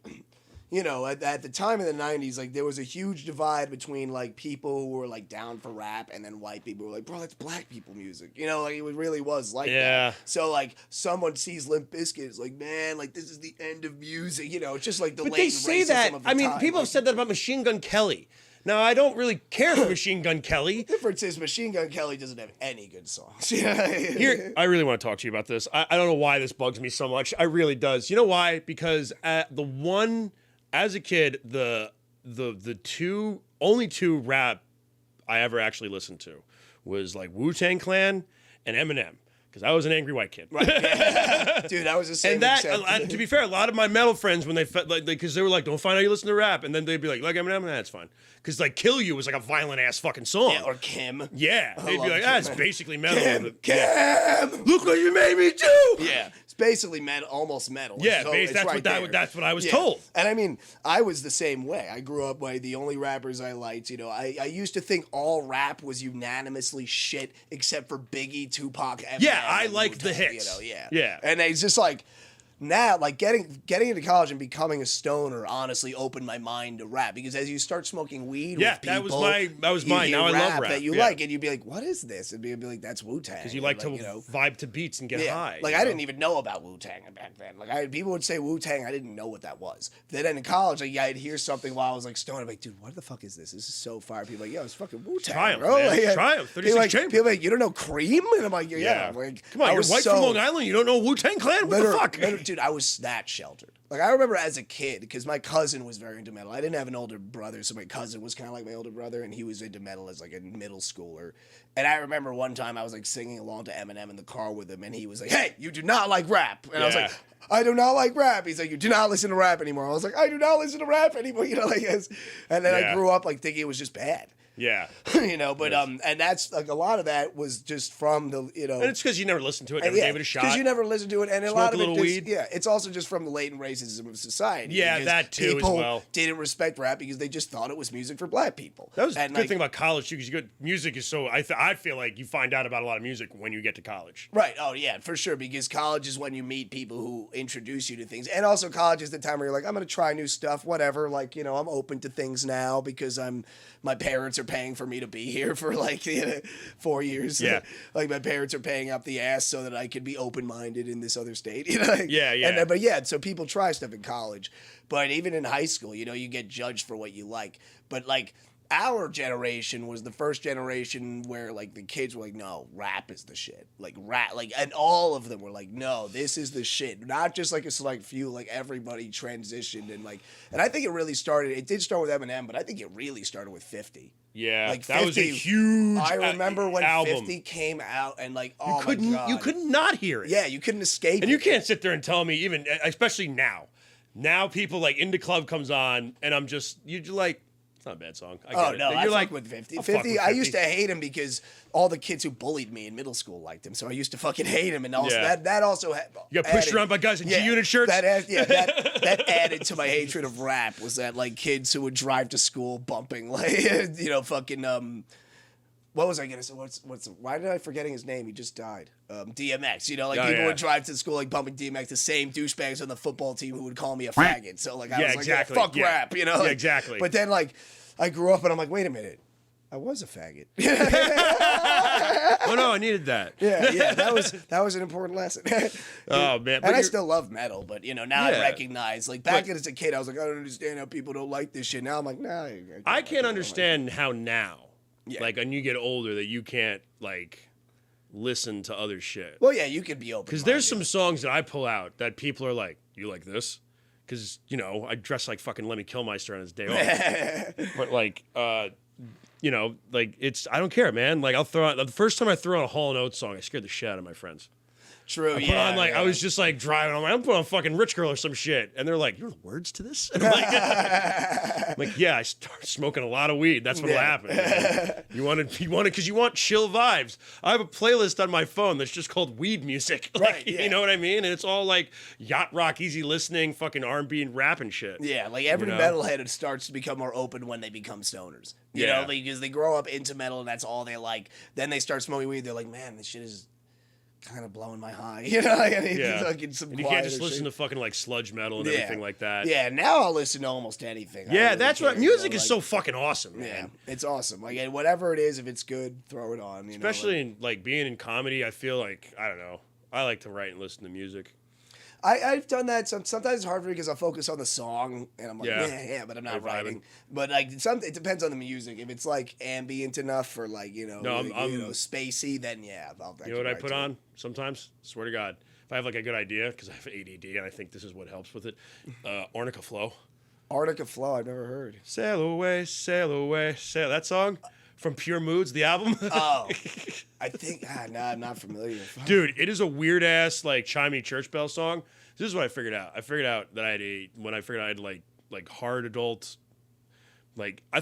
Speaker 2: you know, at the time in the '90s, like there was a huge divide between like people who were like down for rap and then white people who were like, bro, that's black people music. You know, like it really was like
Speaker 1: Yeah.
Speaker 2: that. So like someone sees Limp Bizkit, it's like, man, like this is the end of music. You know, it's just like the
Speaker 1: But they
Speaker 2: latent
Speaker 1: say
Speaker 2: racism
Speaker 1: that.
Speaker 2: of the
Speaker 1: I mean,
Speaker 2: time.
Speaker 1: people have
Speaker 2: Like,
Speaker 1: said that about Machine Gun Kelly. Now, I don't really care for Machine Gun Kelly.
Speaker 2: the difference is Machine Gun Kelly doesn't have any good songs.
Speaker 1: Here, I really want to talk to you about this. I don't know why this bugs me so much. I really does. You know why? Because as a kid, the only two rap I ever actually listened to was like Wu-Tang Clan and Eminem. Because I was an angry white kid.
Speaker 2: Right. Dude, I was the same.
Speaker 1: And that,
Speaker 2: except-
Speaker 1: to be fair, a lot of my metal friends, when they felt like, because they were like, don't find out you listen to rap. And then they'd be like Eminem? Nah, that's fine. Because like Kill You was like a violent ass fucking song.
Speaker 2: yeah, or Kim.
Speaker 1: Yeah. They'd be
Speaker 2: love
Speaker 1: like,
Speaker 2: Kim,
Speaker 1: that's
Speaker 2: man.
Speaker 1: basically metal.
Speaker 2: Kim.
Speaker 1: Yeah. Look what you made me do.
Speaker 2: Yeah, it's basically metal, almost metal.
Speaker 1: Yeah,
Speaker 2: So
Speaker 1: that's
Speaker 2: it's right there.
Speaker 1: that's what I was
Speaker 2: Yeah.
Speaker 1: told.
Speaker 2: And I mean, I was the same way. I grew up by the only rappers I liked. You know, I used to think all rap was unanimously shit except for Biggie, Tupac, Eminem.
Speaker 1: Yeah, I
Speaker 2: and
Speaker 1: liked the
Speaker 2: Wu-Tang,
Speaker 1: hits.
Speaker 2: You know, yeah.
Speaker 1: Yeah.
Speaker 2: And it's just like now, like getting into college and becoming a stoner honestly opened my mind to rap because as you start smoking weed
Speaker 1: Yeah,
Speaker 2: with people,
Speaker 1: that was
Speaker 2: you
Speaker 1: mine.
Speaker 2: hear
Speaker 1: Now I love rap.
Speaker 2: that you
Speaker 1: Yeah.
Speaker 2: like, and you'd be like, "What is this?" And you'd be like, "That's Wu-Tang."
Speaker 1: Because you like to
Speaker 2: you know.
Speaker 1: vibe to beats and get high.
Speaker 2: Like
Speaker 1: you
Speaker 2: I
Speaker 1: know?
Speaker 2: didn't even know about Wu-Tang back then. Like people would say Wu-Tang, I didn't know what that was. Then in college, like I'd hear something while I was like stoned. I'm like, dude, what the fuck is this? This is so fire. People are like, yo, it's fucking Wu-Tang,
Speaker 1: Triumph,
Speaker 2: bro.
Speaker 1: man.
Speaker 2: Like,
Speaker 1: Triumph, 36
Speaker 2: people like,
Speaker 1: Chamber.
Speaker 2: people like, you don't know Cream? And I'm like, yeah. Like,
Speaker 1: Come on,
Speaker 2: I
Speaker 1: you're
Speaker 2: was
Speaker 1: white
Speaker 2: so,
Speaker 1: from Long Island. You don't know Wu-Tang Clan? What the fuck?
Speaker 2: Dude, I was that sheltered. Like I remember as a kid, because my cousin was very into metal. I didn't have an older brother, so my cousin was kind of like my older brother, and he was into metal as like a middle schooler. And I remember one time I was like singing along to Eminem in the car with him, and he was like, "Hey, you do not like rap," and I was
Speaker 1: Yeah.
Speaker 2: like, "I do not like rap." He's like, "You do not listen to rap anymore." I was like, "I do not listen to rap anymore," you know, like, and then I
Speaker 1: Yeah.
Speaker 2: grew up like thinking it was just bad.
Speaker 1: Yeah.
Speaker 2: You know, but and that's like a lot of that was just from the
Speaker 1: And it's because you never listened to it, never gave it a shot.
Speaker 2: because you never listened to it, and a
Speaker 1: Smoke
Speaker 2: lot
Speaker 1: a
Speaker 2: of it
Speaker 1: little
Speaker 2: just,
Speaker 1: weed.
Speaker 2: yeah, it's also just from the latent racism of society.
Speaker 1: Yeah,
Speaker 2: because
Speaker 1: that too as
Speaker 2: people
Speaker 1: well.
Speaker 2: didn't respect rap because they just thought it was music for black people.
Speaker 1: That was
Speaker 2: and
Speaker 1: the good thing about college too, because music is so. I feel like you find out about a lot of music when you get to college.
Speaker 2: Right. Oh, yeah, for sure. Because college is when you meet people who introduce you to things. And also college is the time where you're like, I'm going to try new stuff, whatever. Like, you know, I'm open to things now because my parents are paying for me to be here for like 4 years.
Speaker 1: Yeah.
Speaker 2: Like my parents are paying up the ass so that I could be open-minded in this other state. You know? Like,
Speaker 1: Yeah, yeah.
Speaker 2: And, but yeah, so people try stuff in college. But even in high school, you know, you get judged for what you like. But like, our generation was the first generation where like the kids were like, no, rap is the shit. Like rap, like, and all of them were like, no, this is the shit. Not just like a select few, like everybody transitioned and like, and I think it did start with Eminem, but I think it really started with 50.
Speaker 1: Yeah,
Speaker 2: Like
Speaker 1: that was a
Speaker 2: 50,
Speaker 1: huge.
Speaker 2: I remember when
Speaker 1: album.
Speaker 2: 50 came out and like,
Speaker 1: You
Speaker 2: oh
Speaker 1: couldn't.
Speaker 2: my God.
Speaker 1: You could not hear it.
Speaker 2: Yeah, you couldn't escape
Speaker 1: And
Speaker 2: it.
Speaker 1: you can't sit there and tell me, even especially now. Now people like Indie Club comes on, and I'm just you're like, it's not a bad song. I get
Speaker 2: Oh
Speaker 1: it.
Speaker 2: no,
Speaker 1: You're
Speaker 2: I
Speaker 1: like
Speaker 2: fuck with 50.
Speaker 1: I'll fuck
Speaker 2: 50,
Speaker 1: with
Speaker 2: I used
Speaker 1: 50.
Speaker 2: to hate him because all the kids who bullied me in middle school liked him. So I used to fucking hate him, and also
Speaker 1: Yeah.
Speaker 2: that also
Speaker 1: You got pushed
Speaker 2: added-
Speaker 1: around by guys in G-Unit shirts.
Speaker 2: That added to my hatred of rap was that like kids who would drive to school bumping like you know fucking what was I gonna say? Why did I forgetting his name? He just died. DMX. You know, like
Speaker 1: Oh,
Speaker 2: people
Speaker 1: yeah.
Speaker 2: would drive to school like bumping DMX. The same douchebags on the football team who would call me a faggot. So like I
Speaker 1: Yeah,
Speaker 2: was
Speaker 1: exactly.
Speaker 2: like, yeah, fuck
Speaker 1: Yeah.
Speaker 2: rap. You know,
Speaker 1: Yeah, exactly.
Speaker 2: But then like I grew up and I'm like, wait a minute, I was a faggot.
Speaker 1: Oh no, I needed that.
Speaker 2: yeah, that was an important lesson.
Speaker 1: Oh man, but
Speaker 2: And I
Speaker 1: you're-
Speaker 2: still love metal, but you know now
Speaker 1: Yeah.
Speaker 2: I recognize like back as a kid I was like, I don't understand how people don't like this shit. Now I'm like, nah.
Speaker 1: I can't understand how now,
Speaker 2: Yeah.
Speaker 1: like when you get older, that you can't like listen to other shit.
Speaker 2: Well, yeah, you could be open.
Speaker 1: Because there's some songs that I pull out that people are like, you like this? Because, you know, I dress like fucking Lemmy Kilmister on his day off. But like, you know, like I don't care, man. Like I'll throw out the first time I threw on a Hall & Oates song, I scared the shit out of my friends.
Speaker 2: True.
Speaker 1: I put on I was just like driving. I'm putting on fucking Rich Girl or some shit, and they're like, "You know the words to this?" And I'm like, yeah, I started smoking a lot of weed. That's what'll happen. Man. You want because you want chill vibes. I have a playlist on my phone that's just called weed music. Like, you know what I mean? And it's all like yacht rock, easy listening, fucking R&B and rap and shit.
Speaker 2: Yeah, like every metalhead starts to become more open when they become stoners. You know, because they grow up into metal and that's all they like. Then they start smoking weed. They're like, man, this shit is kind of blowing my high, you know. I need some
Speaker 1: and you can't just listen to fucking like sludge metal and everything like that.
Speaker 2: Yeah, now I'll listen to almost anything.
Speaker 1: Yeah, that's what music is so fucking awesome, man.
Speaker 2: Yeah, it's awesome. Like whatever it is, if it's good, throw it on.
Speaker 1: Especially in like being in comedy, I feel like I don't know. I like to write and listen to music.
Speaker 2: I've done that. Sometimes it's hard for me because I focus on the song and I'm like, yeah, but I'm not writing. But like, it depends on the music. If it's like ambient enough or like spacey, then I'll.
Speaker 1: You know what I put on sometimes? Swear to God, if I have like a good idea because I have ADD and I think this is what helps with it. Arnica Flow.
Speaker 2: Arnica Flow, I've never heard.
Speaker 1: Sail away, sail. That song. From Pure Moods, the album.
Speaker 2: Oh, I think. I'm not familiar.
Speaker 1: Dude, it is a weird ass like chimey church bell song. This is what I figured out. I figured out that I had like hard adult. Like I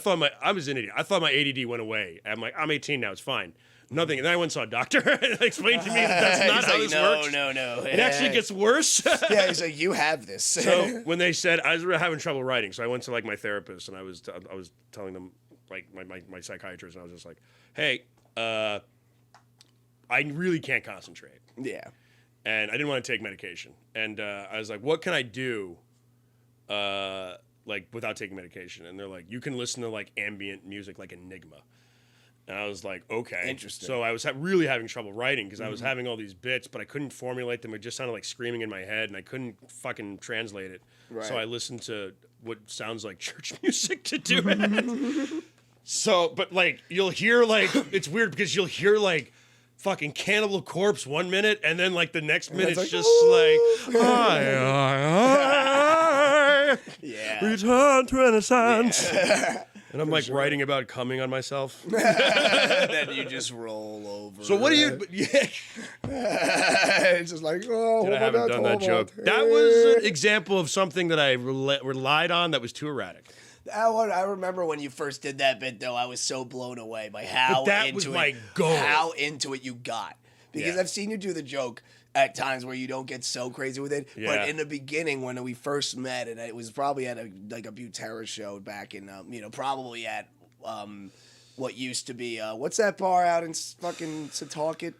Speaker 1: was an idiot. I thought my ADD went away. I'm like, I'm 18 now. It's fine. Nothing. And then I went and saw a doctor and explained to me that's not how this works.
Speaker 2: No.
Speaker 1: It actually gets worse.
Speaker 2: Yeah, he's like, you have this.
Speaker 1: So when they said I was having trouble writing, so I went to like my therapist and I was telling them. Like my psychiatrist, and I was just like, "Hey, I really can't concentrate."
Speaker 2: Yeah.
Speaker 1: And I didn't want to take medication, and I was like, "What can I do, like without taking medication?" And they're like, "You can listen to like ambient music, like Enigma." And I was like, "Okay,
Speaker 2: interesting."
Speaker 1: So I was really having trouble writing because I was having all these bits, but I couldn't formulate them. It just sounded like screaming in my head, and I couldn't fucking translate it.
Speaker 2: Right.
Speaker 1: So I listened to what sounds like church music to do it. So, but like you'll hear like it's weird because you'll hear like fucking Cannibal Corpse 1 minute and then like the next minute it's just like
Speaker 2: yeah,
Speaker 1: return to innocence. Yeah. And I'm like writing about coming on myself.
Speaker 2: Then you just roll over.
Speaker 1: So what do you? Yeah,
Speaker 2: it's just like
Speaker 1: I haven't done that joke. That was an example of something that I relied on that was too erratic.
Speaker 2: I remember when you first did that bit, though. I was so blown away by how how into it you got. Because I've seen you do the joke at times where you don't get so crazy with it. Yeah. But in the beginning, when we first met, and it was probably at a Butera show back in, probably at what used to be, what's that bar out in fucking Setauket?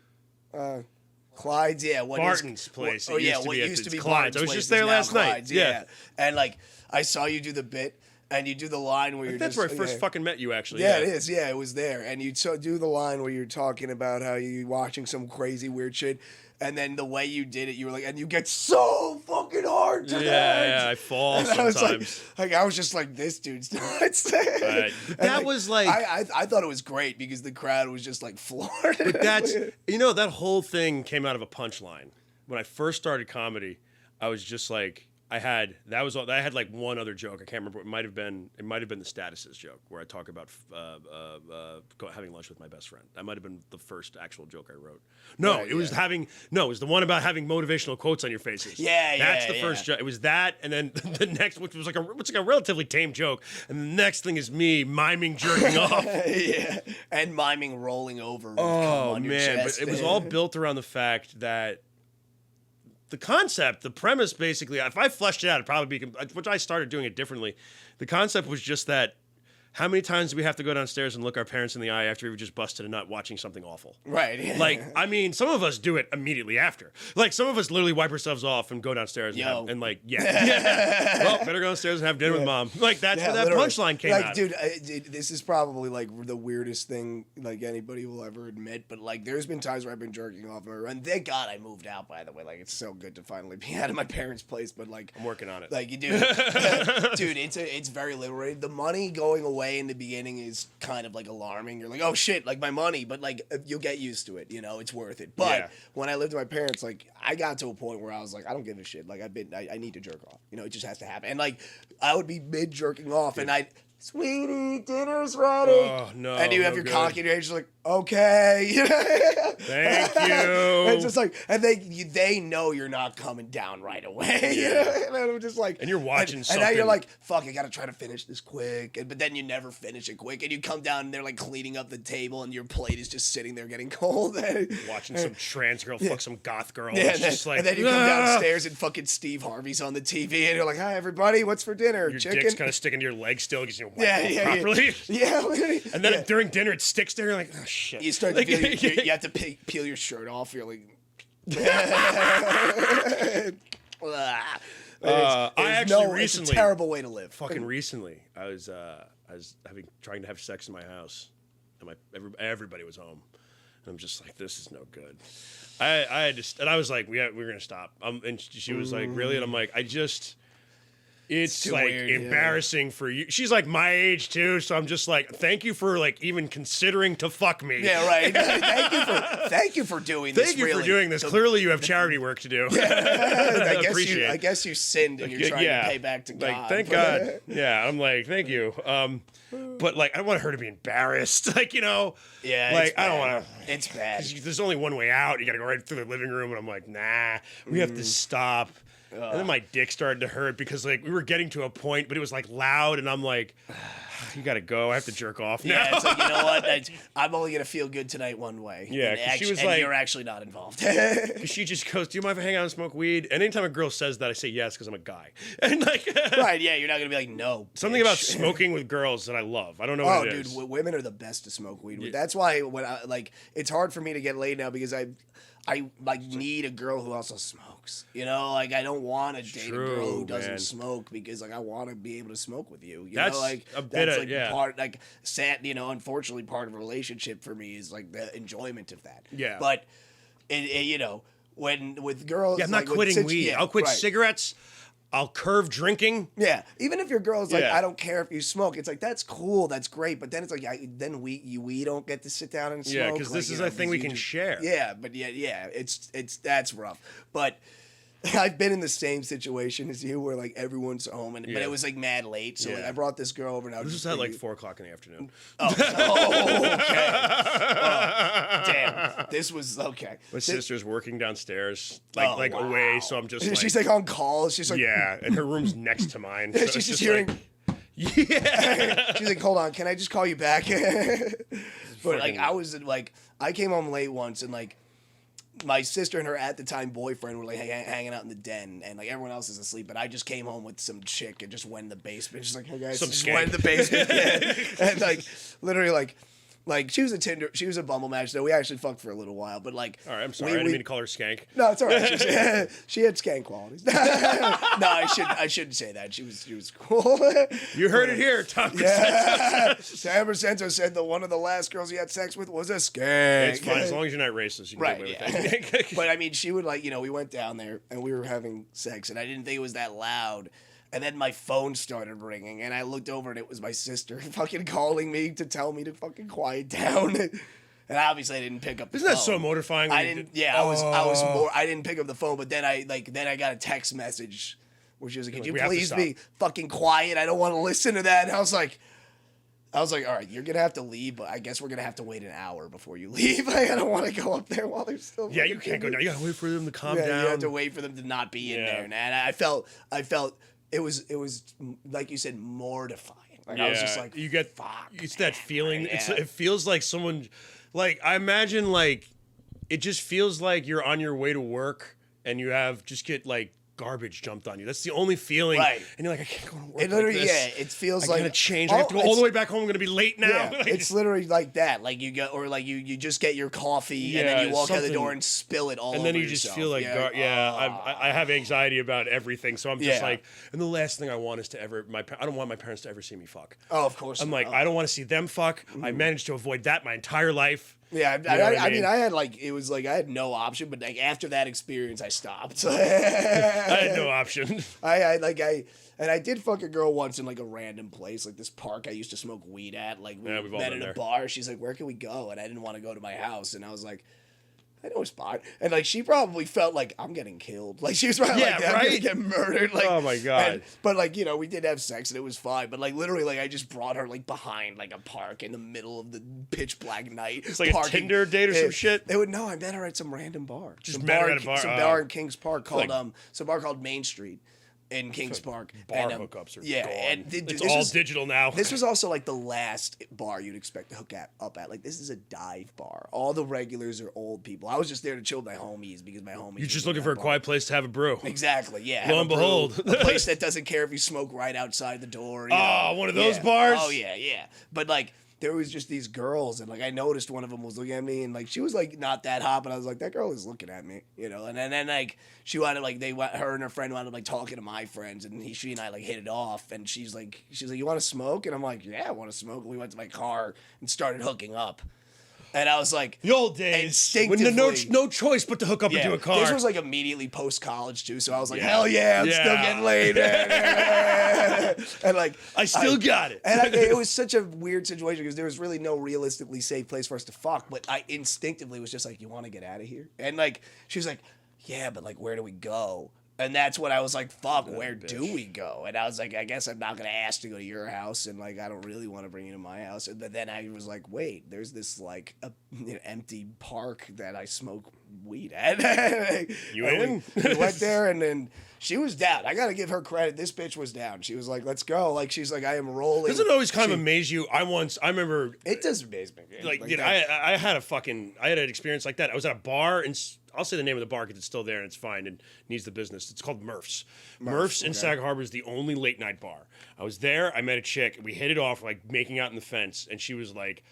Speaker 2: Clyde's, yeah.
Speaker 1: Barton's place.
Speaker 2: What used to be
Speaker 1: Clyde's. I was just there last night.
Speaker 2: Yeah. And like, I saw you do the bit. And you do the line where
Speaker 1: that's where I first fucking met you, actually.
Speaker 2: Yeah, it is. Yeah, it was there. And you do the line where you're talking about how you're watching some crazy weird shit. And then the way you did it, you were like, and you get so fucking hard to
Speaker 1: Yeah, I fall and sometimes.
Speaker 2: I was just like, this dude's nuts.
Speaker 1: That was like...
Speaker 2: I thought it was great because the crowd was just like floored.
Speaker 1: But that's... that whole thing came out of a punchline. When I first started comedy, I was just like... I had like one other joke. I can't remember. It might have been the statuses joke where I talk about having lunch with my best friend. That might have been the first actual joke I wrote. No, it was the one about having motivational quotes on your faces. That's the first joke. It was that, and then the next, which was like a relatively tame joke, and the next thing is me miming jerking off.
Speaker 2: Yeah, and miming rolling over.
Speaker 1: Oh man, but it was all built around the fact that. The concept, the premise, basically, if I fleshed it out, it'd probably be, which I started doing it differently. The concept was just that, how many times do we have to go downstairs and look our parents in the eye after we just busted a nut watching something awful?
Speaker 2: Right.
Speaker 1: Like, I mean, some of us do it immediately after. Like, some of us literally wipe ourselves off and go downstairs well, better go downstairs and have dinner with mom. Like, that's where that punchline came out.
Speaker 2: Dude, this is probably, like, the weirdest thing, like, anybody will ever admit. But, like, there's been times where I've been jerking off. And thank God I moved out, by the way. Like, it's so good to finally be out of my parents' place. But, like...
Speaker 1: I'm working on it.
Speaker 2: Like, you do. Dude, it's very liberating. The money going away in the beginning is kind of like alarming. You're like, oh shit, like my money, but like you'll get used to it, it's worth it. But when I lived with my parents, like I got to a point where I was like, I don't give a shit. Like I need to jerk off. It just has to happen. And like I would be mid jerking off and sweetie, dinner's ready.
Speaker 1: Oh, no.
Speaker 2: And you have
Speaker 1: no
Speaker 2: your
Speaker 1: good.
Speaker 2: cock in your hand, you're like, okay.
Speaker 1: Thank you.
Speaker 2: It's just like, and they know you're not coming down right away.
Speaker 1: Yeah.
Speaker 2: And I'm just like,
Speaker 1: And you're watching
Speaker 2: and
Speaker 1: something.
Speaker 2: now you're like, fuck, I gotta try to finish this quick. But then you never finish it quick. And you come down and they're like cleaning up the table and your plate is just sitting there getting cold.
Speaker 1: Watching some trans girl fuck some goth girl.
Speaker 2: Yeah,
Speaker 1: It's just like,
Speaker 2: and then you come downstairs and fucking Steve Harvey's on the TV and you're like, hi everybody, what's for dinner?
Speaker 1: your
Speaker 2: Chicken?
Speaker 1: dick's kind of sticking to your leg still because you don't wipe
Speaker 2: Yeah,
Speaker 1: it
Speaker 2: yeah,
Speaker 1: properly.
Speaker 2: Yeah, literally.
Speaker 1: And then
Speaker 2: Yeah.
Speaker 1: during dinner, it sticks there. You're like, oh, shit.
Speaker 2: You start to feel, you have to peel your shirt off. You're like,
Speaker 1: I actually recently,
Speaker 2: it's a terrible way to live.
Speaker 1: fucking recently, I was trying to have sex in my house, and everybody was home, and I'm just like, this is no good. I was like, we're gonna stop. And she was like, really? And I'm like, it's
Speaker 2: too
Speaker 1: like
Speaker 2: weird,
Speaker 1: embarrassing for you. She's like my age too, so I'm just like, thank you for like even considering to fuck me.
Speaker 2: Yeah, right. Thank you for doing this.
Speaker 1: Thank you
Speaker 2: really.
Speaker 1: for doing this.
Speaker 2: So,
Speaker 1: Clearly, you have charity work to do.
Speaker 2: I guess you sinned and you're trying to pay back to God.
Speaker 1: Like, thank God. Yeah, I'm like, thank you. But like, I don't want her to be embarrassed. Like,
Speaker 2: Yeah,
Speaker 1: like
Speaker 2: it's
Speaker 1: I don't
Speaker 2: bad.
Speaker 1: want to.
Speaker 2: It's bad.
Speaker 1: There's only one way out. You got to go right through the living room, and I'm like, nah, we have to stop. And then my dick started to hurt because like we were getting to a point, but it was like loud, and I'm like, you got to go. I have to jerk off now.
Speaker 2: Yeah, it's like, you know what? I'm only gonna feel good tonight one way.
Speaker 1: Yeah, 'cause she was
Speaker 2: and
Speaker 1: like-
Speaker 2: you're actually not involved.
Speaker 1: She just goes, do you mind if I hang out and smoke weed? And anytime a girl says that, I say yes because I'm a guy. And like,
Speaker 2: Right? Yeah, you're not gonna be like, no.
Speaker 1: something
Speaker 2: bitch.
Speaker 1: about smoking with girls that I love. I don't know
Speaker 2: Oh,
Speaker 1: what it
Speaker 2: dude,
Speaker 1: is.
Speaker 2: women are the best to smoke weed with. That's why when I it's hard for me to get laid now because I like need a girl who also smokes. Like I don't want to date a girl who
Speaker 1: True,
Speaker 2: doesn't
Speaker 1: man.
Speaker 2: smoke because like I want to be able to smoke with you.
Speaker 1: That's a bit of-
Speaker 2: like
Speaker 1: yeah.
Speaker 2: part like sad. Unfortunately, part of a relationship for me is like the enjoyment of that.
Speaker 1: Yeah.
Speaker 2: But when with girls,
Speaker 1: Yeah, I'm not
Speaker 2: like, with
Speaker 1: quitting weed.
Speaker 2: yeah,
Speaker 1: I'll quit
Speaker 2: right.
Speaker 1: cigarettes. I'll curve drinking.
Speaker 2: Yeah, even if your girl's like,
Speaker 1: Yeah.
Speaker 2: I don't care if you smoke, it's like that's cool, that's great. But then it's like, then we don't get to sit down and smoke.
Speaker 1: Yeah, because this is a thing we can share.
Speaker 2: Yeah, but yeah, it's that's rough. But I've been in the same situation as you, where like everyone's home, but
Speaker 1: Yeah.
Speaker 2: it was like mad late. So like
Speaker 1: Yeah.
Speaker 2: I brought this girl over, and I was
Speaker 1: This
Speaker 2: just
Speaker 1: was at like
Speaker 2: thinking-
Speaker 1: 4:00 in the afternoon.
Speaker 2: okay. Oh, damn, this was okay.
Speaker 1: My sister's working downstairs,
Speaker 2: Oh,
Speaker 1: like
Speaker 2: wow.
Speaker 1: away, so I'm just like,
Speaker 2: She's like on call. She's like,
Speaker 1: yeah, and her room's next to mine. So
Speaker 2: she's
Speaker 1: it's
Speaker 2: just
Speaker 1: just
Speaker 2: hearing.
Speaker 1: like, yeah.
Speaker 2: She's like, hold on, can I just call you back? But like,
Speaker 1: Fucking-
Speaker 2: I came home late once, and like, my sister and her at the time boyfriend were like hanging out in the den, and like everyone else is asleep. But I just came home with some chick and just went in the basement. Just like, hey guys,
Speaker 1: Some
Speaker 2: just
Speaker 1: skank.
Speaker 2: went in the basement, yeah. And like, literally like she was a Bumble match though. We actually fucked for a little while, but like,
Speaker 1: All right, I'm sorry. I didn't mean to call her skank.
Speaker 2: No, it's all right. She had skank qualities. No, I shouldn't say that. She was cool.
Speaker 1: You heard it here, Tom Crescenza.
Speaker 2: Yeah. Tom Crescenza said that one of the last girls he had sex with was a skank.
Speaker 1: It's fine as long as you're not racist. You can
Speaker 2: Right,
Speaker 1: get away
Speaker 2: yeah.
Speaker 1: with it.
Speaker 2: But I mean, she would like, we went down there and we were having sex, and I didn't think it was that loud. And then my phone started ringing, and I looked over, and it was my sister fucking calling me to tell me to fucking quiet down. And obviously, I didn't pick up the
Speaker 1: Isn't
Speaker 2: phone.
Speaker 1: that so mortifying? when
Speaker 2: I
Speaker 1: you
Speaker 2: didn't.
Speaker 1: do-
Speaker 2: Yeah, I was more. I didn't pick up the phone, but then I got a text message where she was like, "Could you
Speaker 1: "We have to
Speaker 2: please
Speaker 1: stop."
Speaker 2: be fucking quiet? I don't want to listen to that." And I was like, all right, you're gonna have to leave, but I guess we're gonna have to wait an hour before you leave. Like, I don't want to go up there while they're still.
Speaker 1: Yeah, you
Speaker 2: fucking
Speaker 1: can't go down. You gotta wait for them to calm
Speaker 2: Yeah,
Speaker 1: down.
Speaker 2: you have to wait for them to not be in
Speaker 1: Yeah.
Speaker 2: there, and I felt it was like you said, mortifying. Like I was just like,
Speaker 1: you get
Speaker 2: fuck.
Speaker 1: it's that feeling.
Speaker 2: Yeah.
Speaker 1: It feels like someone, like I imagine, like it just feels like you're on your way to work and you get like garbage jumped on you. That's the only feeling.
Speaker 2: Right.
Speaker 1: And you're like, I can't go to work.
Speaker 2: It literally,
Speaker 1: like this.
Speaker 2: it feels
Speaker 1: I'm
Speaker 2: like
Speaker 1: gonna change. I have to go all the way back home. I'm gonna be late now.
Speaker 2: Yeah,
Speaker 1: Like,
Speaker 2: it's literally like that. Like you go, or like you just get your coffee and then
Speaker 1: Yeah,
Speaker 2: you walk out the
Speaker 1: something-
Speaker 2: door and spill it all.
Speaker 1: and then
Speaker 2: over
Speaker 1: you just
Speaker 2: yourself.
Speaker 1: feel like, I have anxiety about everything. So I'm just
Speaker 2: Yeah.
Speaker 1: like, and the last thing I want is to ever, I don't want my parents to ever see me fuck.
Speaker 2: Oh, of course.
Speaker 1: I'm like,
Speaker 2: not.
Speaker 1: I don't want to see them fuck. I managed to avoid that my entire life.
Speaker 2: Yeah,
Speaker 1: know what I
Speaker 2: I mean,
Speaker 1: mean?
Speaker 2: I had like it was like I had no option, but like after that experience, I stopped.
Speaker 1: I had no option.
Speaker 2: And I did fuck a girl once in like a random place, like this park I used to smoke weed at. Like we
Speaker 1: Yeah, we've all
Speaker 2: met
Speaker 1: been
Speaker 2: in a
Speaker 1: there.
Speaker 2: bar. She's like, "Where can we go?" And I didn't want to go to my house, and I was like, I know a spot. And, like, she probably felt like, I'm getting killed. Like, she was probably like, I'm gonna get murdered. Like,
Speaker 1: oh, my God.
Speaker 2: But, like, you know, we did have sex and it was fine. But, like, literally, like, I just brought her, like, behind, like, a park in the middle of the pitch black night.
Speaker 1: It's like a Tinder date or some shit?
Speaker 2: No, I met her at some random bar.
Speaker 1: Just met her at a bar?
Speaker 2: Some bar in Kings Park called, some bar called Main Street. In Kings Park.
Speaker 1: Bar hookups are gone.
Speaker 2: And
Speaker 1: it's all digital now.
Speaker 2: This was also like the last bar you'd expect to hook up at. Like, this is a dive bar. All the regulars are old people. I was just there to chill with my homies because my homies.
Speaker 1: You're just looking for a quiet place to have a brew.
Speaker 2: Exactly, yeah.
Speaker 1: Lo and behold.
Speaker 2: A place that doesn't care if you smoke right outside the door.
Speaker 1: One of those bars?
Speaker 2: Oh, yeah. But, like, there was just these girls, and, like, I noticed one of them was looking at me, and, like, she was, like, not that hot, but I was like, that girl is looking at me, you know? And then like, she wanted, like, her and her friend wanted, like, talking to my friends, and she and I, like, hit it off, and she's like, you want to smoke? And I'm like, yeah, I want to smoke. And we went to my car and started hooking up. And I was like,
Speaker 1: the old days, when no choice but to hook up into a car.
Speaker 2: This was like immediately post college too, so I was like, hell yeah, I'm still getting laid. And like,
Speaker 1: I still got it.
Speaker 2: And it was such a weird situation because there was really no realistically safe place for us to fuck. But I instinctively was just like, you want to get out of here? And like, she was like, yeah, but like, where do we go? And that's when I was like, fuck, where do we go? And I was like, I guess I'm not going to ask to go to your house. And like, I don't really want to bring you to my house. But then I was like, wait, there's this like empty park that I smoke weed at.
Speaker 1: You in?
Speaker 2: We went there and then she was down. I got to give her credit. This bitch was down. She was like, let's go. Like, she's like, I am rolling.
Speaker 1: Doesn't it always kind of amaze you? I remember.
Speaker 2: It does amaze me.
Speaker 1: Like you know, I had an experience like that. I was at a bar and I'll say the name of the bar because it's still there and it's fine and needs the business. It's called Murph's. Murph's in Sag Harbor is the only late night bar. I was there. I met a chick. We hit it off like making out in the fence, and she was like,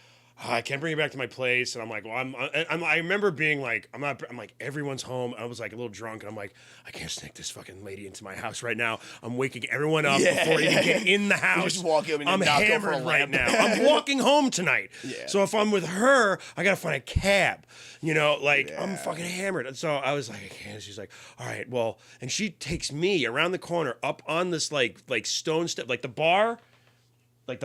Speaker 1: I can't bring you back to my place. And I'm like, well, I remember being like, I'm like, everyone's home. I was like a little drunk, and I'm like, I can't sneak this fucking lady into my house right now. I'm waking everyone up before you even get in the house.
Speaker 2: You just walk in and
Speaker 1: I'm hammered right now. I'm walking home tonight. Yeah. So if I'm with her, I gotta find a cab. You know, like I'm fucking hammered. And so I was like, I can't. She's like, all right, well, and she takes me around the corner up on this like stone step, like the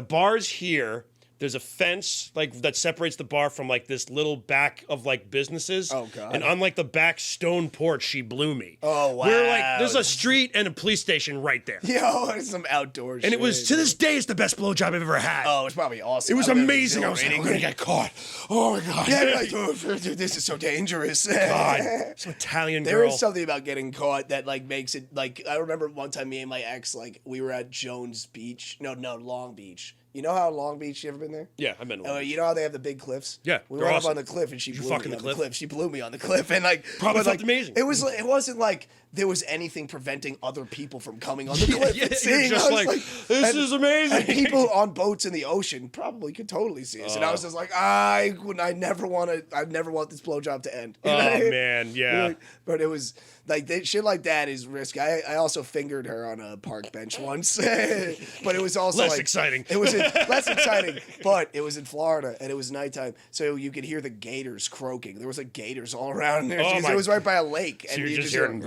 Speaker 1: bar's here. There's a fence like that separates the bar from like this little back of like businesses.
Speaker 2: Oh God!
Speaker 1: And on like the back stone porch, she blew me.
Speaker 2: Oh wow!
Speaker 1: We're like, there's a street and a police station right there.
Speaker 2: Yo, it's some outdoor shit.
Speaker 1: And it was to this day, it's the best blowjob I've ever had.
Speaker 2: Oh, it's probably awesome.
Speaker 1: It was amazing. I was like, I'm gonna get caught. Oh my God!
Speaker 2: Yeah, like, oh, this is so dangerous.
Speaker 1: God, some Italian girl.
Speaker 2: There is something about getting caught that like makes it like. I remember one time me and my ex like we were at Jones Beach. No, Long Beach. You know how Long Beach? You ever been there?
Speaker 1: Yeah, I've been to Long Beach.
Speaker 2: You know how they have the big cliffs?
Speaker 1: Yeah,
Speaker 2: we were up on the cliff and she blew me on the cliff. She blew me on the cliff and like
Speaker 1: probably felt amazing.
Speaker 2: It wasn't like there was anything preventing other people from coming on the cliff and seeing.
Speaker 1: Just like this is amazing.
Speaker 2: And people on boats in the ocean probably could totally see us. And I was just like, I never want this blowjob to end.
Speaker 1: Oh man, yeah.
Speaker 2: But it was like shit like that is risky. I also fingered her on a park bench once, but it was also
Speaker 1: less exciting.
Speaker 2: It was less exciting, but it was in Florida and it was nighttime, so you could hear the gators croaking. There was like gators all around there. It was right by a lake,
Speaker 1: so
Speaker 2: and
Speaker 1: you
Speaker 2: just
Speaker 1: hearing.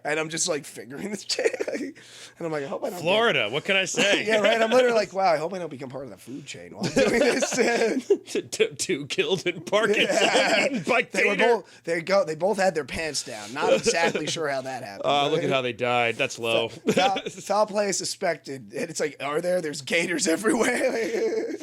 Speaker 2: And I'm just like fingering this chick, and I'm like, I hope I don't.
Speaker 1: Florida, what can I say?
Speaker 2: Yeah, right. I'm literally like, wow, I hope I don't become part of the food chain while I'm doing this.
Speaker 1: Two killed in Parkinson.
Speaker 2: They both had their pants down. Not exactly sure how that happened.
Speaker 1: Look at how they died. That's low.
Speaker 2: Foul play is suspected, and it's like, there's gators everywhere.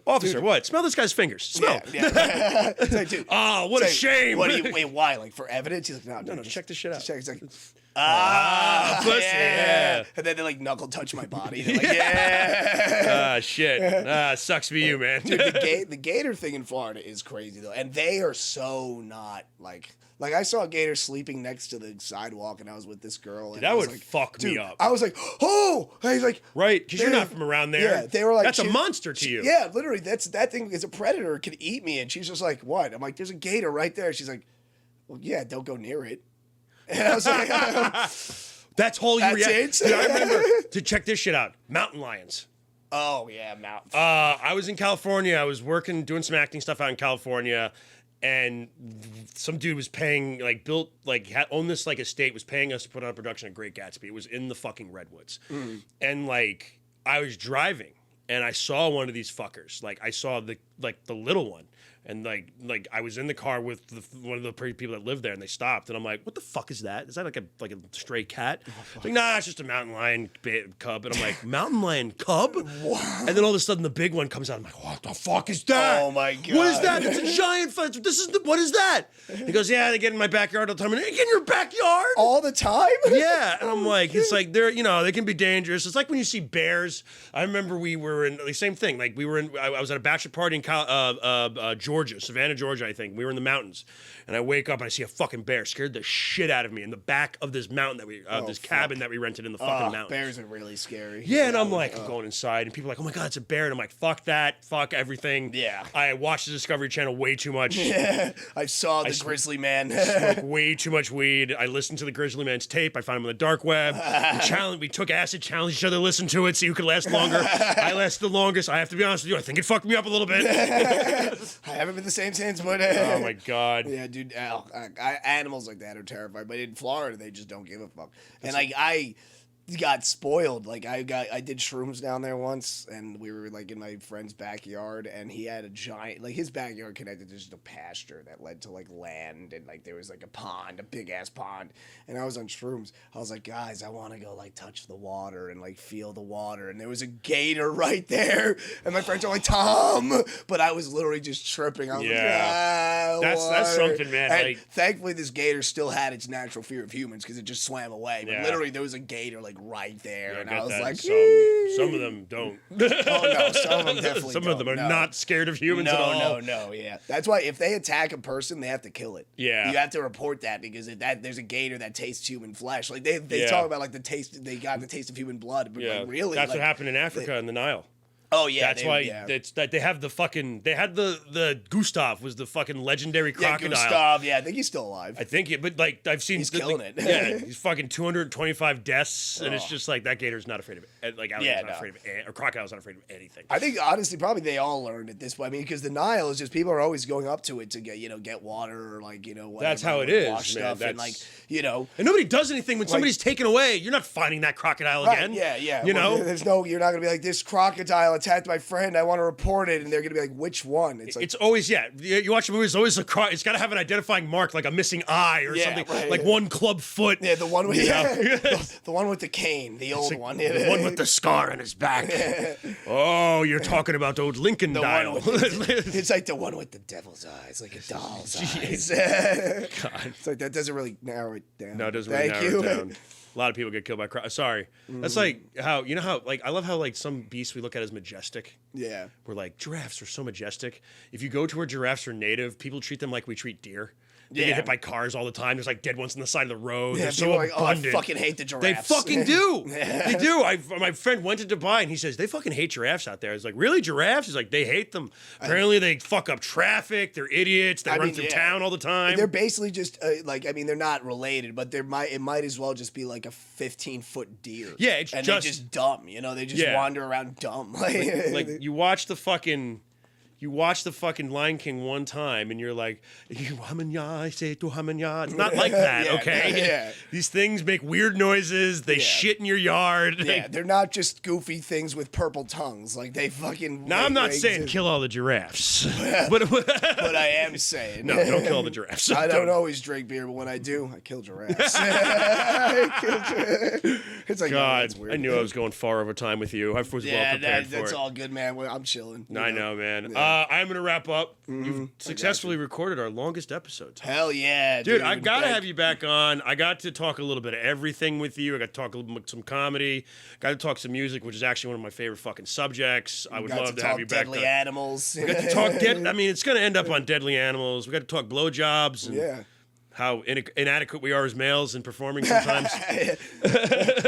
Speaker 1: Officer, dude, what? Smell this guy's fingers. Smell.
Speaker 2: Yeah. It's like, dude,
Speaker 1: what a shame.
Speaker 2: Wait, why? Like for evidence? He's like, no,
Speaker 1: check this shit out.
Speaker 2: Check. It's like,
Speaker 1: pussy. Yeah.
Speaker 2: And then they like knuckle touch my body. They're like, yeah.
Speaker 1: Shit. Sucks for you, man.
Speaker 2: Dude, the gator thing in Florida is crazy though, and they are so not like. Like, I saw a gator sleeping next to the sidewalk, and I was with this girl. And
Speaker 1: that would
Speaker 2: like,
Speaker 1: fuck me up.
Speaker 2: I was like, oh! And he's like...
Speaker 1: Right, because you're not from around there.
Speaker 2: Yeah, they were like...
Speaker 1: That's a monster to you.
Speaker 2: Yeah, literally, that thing is a predator. It could eat me. And she's just like, what? I'm like, there's a gator right there. She's like, well, yeah, don't go near it. And I was like...
Speaker 1: That's whole
Speaker 2: That's it?
Speaker 1: Yeah, I remember, to check this shit out, mountain lions.
Speaker 2: Oh, yeah, mountain.
Speaker 1: I was in California. I was doing some acting stuff out in California. And some dude was paying, owned this like estate, was paying us to put on a production of Great Gatsby. It was in the fucking redwoods. And like, I was driving and I saw one of these fuckers. Like, I saw like the little one. And like I was in the car with one of the people that lived there, and they stopped, and I'm like, "What the fuck is that? Is that like a stray cat?" Like, nah, it's just a mountain lion cub. And I'm like, "Mountain lion cub?" And then all of a sudden, the big one comes out. I'm like, "What the fuck is that?
Speaker 2: Oh my god!
Speaker 1: What is that? It's a giant. What is that?" He goes, "Yeah, they get in my backyard all the time." And they get in your backyard
Speaker 2: all the time?
Speaker 1: Yeah. And I'm like, it's like they're they can be dangerous. It's like when you see bears. I remember we were in the same thing. Like I was at a bachelor party in Georgia, Savannah, Georgia, I think. We were in the mountains, and I wake up and I see a fucking bear. Scared the shit out of me in the back of this mountain that cabin that we rented in the fucking mountains.
Speaker 2: Bears are really scary.
Speaker 1: Yeah, and I'm like, I'm going inside, and people are like, "Oh my god, it's a bear!" And I'm like, "Fuck that, fuck everything."
Speaker 2: Yeah.
Speaker 1: I watched the Discovery Channel way too much.
Speaker 2: Yeah, I saw the Grizzly Man.
Speaker 1: Smoked way too much weed. I listened to the Grizzly Man's tape. I found him on the dark web. We took acid, challenged each other, listened to it, see who could last longer. I lasted the longest. I have to be honest with you. I think it fucked me up a little bit.
Speaker 2: I haven't been the same since, but
Speaker 1: oh my god.
Speaker 2: Yeah, dude. Animals like that are terrifying, but in Florida they just don't give a fuck. And like I got spoiled. Like I did shrooms down there once, and we were like in my friend's backyard, and he had a giant, like his backyard connected to just a pasture that led to like land, and like there was like a pond, a big ass pond, and I was on shrooms. I was like, guys, I want to go like touch the water and like feel the water, and there was a gator right there, and my friends are like, Tom, but I was literally just tripping. I was
Speaker 1: that's something, man.
Speaker 2: And
Speaker 1: like,
Speaker 2: thankfully, this gator still had its natural fear of humans because it just swam away. But
Speaker 1: Yeah.
Speaker 2: literally, there was a gator like right there,
Speaker 1: I
Speaker 2: and
Speaker 1: get
Speaker 2: I was
Speaker 1: that.
Speaker 2: like,
Speaker 1: some of them don't.
Speaker 2: oh no, some of them definitely
Speaker 1: Some
Speaker 2: don't.
Speaker 1: of them are
Speaker 2: No.
Speaker 1: not scared of humans at all.
Speaker 2: No, yeah. That's why if they attack a person, they have to kill it.
Speaker 1: Yeah.
Speaker 2: You have to report that because there's a gator that tastes human flesh. Like they
Speaker 1: Yeah.
Speaker 2: talk about like the taste, they got the taste of human blood, but
Speaker 1: Yeah,
Speaker 2: like really,
Speaker 1: that's
Speaker 2: like,
Speaker 1: what happened in Africa in the Nile.
Speaker 2: Oh yeah,
Speaker 1: That's why it's that they have the fucking the Gustav was the fucking legendary crocodile.
Speaker 2: Gustav, yeah, I think he's still alive.
Speaker 1: I think but like I've seen
Speaker 2: He's killing it.
Speaker 1: Yeah, he's fucking 225 deaths, and it's just like that gator's not afraid of it. Like alligator's not afraid of it, or crocodile's not afraid of anything.
Speaker 2: I think honestly, probably they all learned at this point. I mean, because the Nile is just people are always going up to it to get water or like whatever,
Speaker 1: That's how
Speaker 2: like,
Speaker 1: it is,
Speaker 2: wash
Speaker 1: man.
Speaker 2: stuff
Speaker 1: That's...
Speaker 2: and like
Speaker 1: and nobody does anything when somebody's taken away. You're not finding that crocodile again.
Speaker 2: Yeah.
Speaker 1: You know,
Speaker 2: there's you're not gonna be like, this crocodile attacked my friend. I want to report it, and they're gonna be like, which one? It's like
Speaker 1: it's always you watch a movie. It's always it's got to have an identifying mark, like a missing eye or something, like one club foot.
Speaker 2: Yeah, the one with the one with the cane, the old one.
Speaker 1: The one with the scar on his back. Oh, you're talking about the old Lincoln dial.
Speaker 2: It's like the one with the devil's eyes, like a doll's eyes. God. It's like that doesn't really narrow it down.
Speaker 1: No, it doesn't really narrow it down. A lot of people get killed by Sorry. That's like how, like, I love how, like, some beasts we look at as majestic.
Speaker 2: Yeah.
Speaker 1: We're like, giraffes are so majestic. If you go to where giraffes are native, people treat them like we treat deer. They get hit by cars all the time. There's like dead ones on the side of the road.
Speaker 2: Yeah,
Speaker 1: They're so
Speaker 2: like,
Speaker 1: abundant.
Speaker 2: I fucking hate the giraffes.
Speaker 1: They fucking do. They do. My friend went to Dubai and he says, they fucking hate giraffes out there. I was like, really, giraffes? He's like, they hate them. Apparently they fuck up traffic. They're idiots. They run through town all the time.
Speaker 2: They're basically just they're not related, but it might as well just be like a 15-foot deer.
Speaker 1: Yeah,
Speaker 2: they're just dumb. They just wander around dumb.
Speaker 1: Like you watch the fucking Lion King one time and you're like, it's not like that, okay?
Speaker 2: Yeah.
Speaker 1: These things make weird noises. They shit in your yard.
Speaker 2: Yeah, they're not just goofy things with purple tongues. Like they fucking.
Speaker 1: Now I'm not saying kill all the giraffes,
Speaker 2: but I am saying
Speaker 1: no, don't kill all the giraffes.
Speaker 2: I don't always drink beer, but when I do, I kill giraffes. It's like,
Speaker 1: God,
Speaker 2: that's weird.
Speaker 1: I knew I was going far over time with you. I was well prepared for it.
Speaker 2: That's all good, man. I'm chilling.
Speaker 1: I know, man. I'm gonna wrap up. You've successfully recorded our longest episode.
Speaker 2: Hell yeah,
Speaker 1: dude! I gotta have you back on. I got to talk a little bit of everything with you. I got to talk a little some comedy. Got to talk some music, which is actually one of my favorite fucking subjects. I would love to have you back.
Speaker 2: Deadly animals.
Speaker 1: We got to talk I mean, it's gonna end up on deadly animals. We got to talk blowjobs. And how inadequate we are as males in performing sometimes.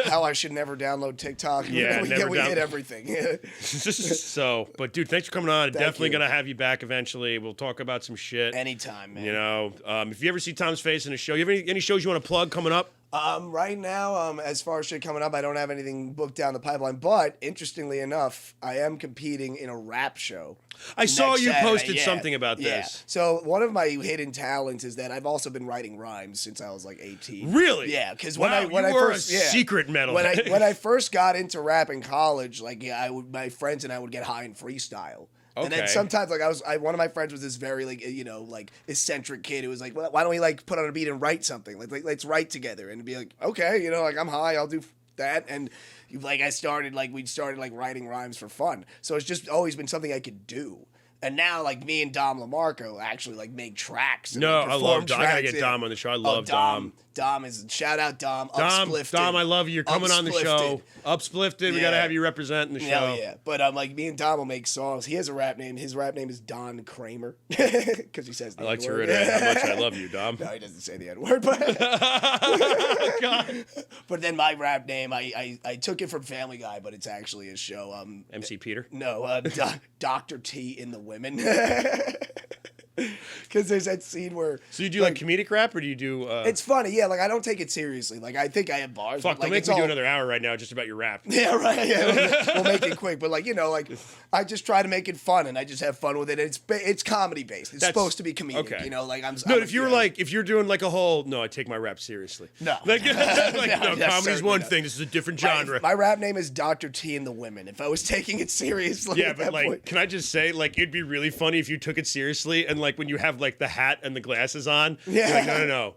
Speaker 2: How I should never download TikTok.
Speaker 1: Yeah,
Speaker 2: we hit everything.
Speaker 1: So, but dude, thanks for coming on. Definitely gonna have you back eventually. We'll talk about some shit.
Speaker 2: Anytime, man.
Speaker 1: If you ever see Tom's face in a show, you have any shows you want to plug coming up?
Speaker 2: Right now, as far as shit coming up, I don't have anything booked down the pipeline. But interestingly enough, I am competing in a rap show.
Speaker 1: I saw you
Speaker 2: Saturday.
Speaker 1: posted something about this.
Speaker 2: So one of my hidden talents is that I've also been writing rhymes since I was like 18.
Speaker 1: Really?
Speaker 2: Yeah, because
Speaker 1: when I first secret metal.
Speaker 2: When I first got into rap in college, my friends and I would get high and freestyle. And then
Speaker 1: Okay.
Speaker 2: sometimes, like, one of my friends was this very, like, you know, like, eccentric kid who was like, well, why don't we, like, put on a beat and write something? Like let's write together. And be like, okay, you know, like, I'm high, I'll do that. And, like, we'd started, like, writing rhymes for fun. So it's just always been something I could do. And now, like, me and Dom LaMarco actually, like, make tracks. And
Speaker 1: No,
Speaker 2: like,
Speaker 1: I love Dom. I gotta get Dom on the show. I love Dom.
Speaker 2: Dom is, shout out Dom.
Speaker 1: Dom,
Speaker 2: Upsplifted.
Speaker 1: Dom, I love you. You're coming on the show. Upsplifted. We got to
Speaker 2: Yeah.
Speaker 1: have you representing the show.
Speaker 2: Hell yeah. But like me and Dom will make songs. He has a rap name. His rap name is Don Kramer because he says the
Speaker 1: I like to
Speaker 2: N-word.
Speaker 1: reiterate how much I love you, Dom.
Speaker 2: No, he doesn't say the N-word, but
Speaker 1: God.
Speaker 2: but then my rap name, I took it from Family Guy, but it's actually a show.
Speaker 1: MC Peter.
Speaker 2: No, Dr. T in the Women. Because there's that scene where...
Speaker 1: So you do like comedic rap, or do you do...
Speaker 2: It's funny, yeah. Like, I don't take it seriously. Like, I think I have bars.
Speaker 1: Fuck,
Speaker 2: but, like,
Speaker 1: don't make
Speaker 2: it's
Speaker 1: me
Speaker 2: all...
Speaker 1: do another hour right now just about your rap.
Speaker 2: Yeah, right. Yeah, we'll make it quick. But, like, you know, like, I just try to make it fun, and I just have fun with it. It's comedy based. It's supposed to be comedic.
Speaker 1: Okay.
Speaker 2: You know, like
Speaker 1: No, if you were like, if you're doing like a whole... No, I take my rap seriously.
Speaker 2: No.
Speaker 1: Like, no,
Speaker 2: that's
Speaker 1: comedy's one
Speaker 2: not.
Speaker 1: thing. This is a different genre.
Speaker 2: My rap name is Dr. T and the Women. If I was taking it seriously,
Speaker 1: Yeah,
Speaker 2: at
Speaker 1: but
Speaker 2: that
Speaker 1: like,
Speaker 2: point.
Speaker 1: can I just say, like, it'd be really funny if you took it seriously and like when you have like the hat and the glasses on, you're like, no.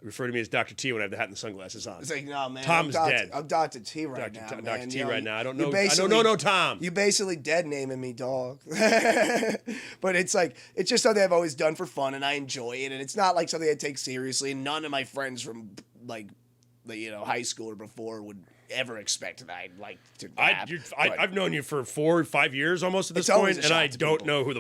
Speaker 1: Refer to me as Dr. T when I have the hat and the sunglasses on.
Speaker 2: It's like, no, man.
Speaker 1: Tom's dead.
Speaker 2: I'm Dr. T right now,
Speaker 1: Dr.
Speaker 2: man.
Speaker 1: T
Speaker 2: You know,
Speaker 1: right now. I don't
Speaker 2: you
Speaker 1: know. I
Speaker 2: basically-
Speaker 1: don't know Tom.
Speaker 2: You basically dead naming me, dog. But it's like, it's just something I've always done for fun, and I enjoy it. And it's not like something I take seriously. And none of my friends from like, you know, high school or before would ever expect that I'd like to rap.
Speaker 1: I've known you for 4 or 5 years almost at this
Speaker 2: It's always
Speaker 1: point,
Speaker 2: a
Speaker 1: and I
Speaker 2: shock to
Speaker 1: don't
Speaker 2: people.
Speaker 1: know who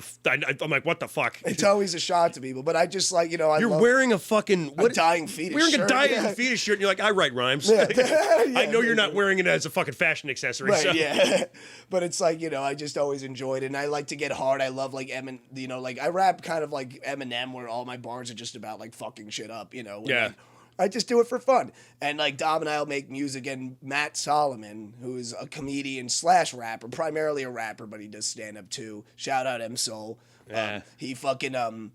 Speaker 1: I'm like, what the fuck?
Speaker 2: It's always a shock to people, but I just like, you know,
Speaker 1: You're
Speaker 2: love
Speaker 1: wearing a fucking
Speaker 2: dying fetus
Speaker 1: wearing
Speaker 2: shirt.
Speaker 1: a dying
Speaker 2: Yeah.
Speaker 1: fetus shirt, and you're like, I write rhymes.
Speaker 2: Yeah.
Speaker 1: I know you're not wearing it as a fucking fashion accessory.
Speaker 2: Right,
Speaker 1: so.
Speaker 2: yeah. But it's like, you know, I just always enjoyed it, and I like to get hard. I love, like, you know, like, I rap kind of like Eminem, where all my bars are just about, like, fucking shit up, you know? And,
Speaker 1: Yeah.
Speaker 2: like, I just do it for fun. And, like, Dom and I will make music, and Matt Solomon, who is a comedian / rapper, primarily a rapper, but he does stand-up, too. Shout out M Soul.
Speaker 1: Yeah.
Speaker 2: He fucking,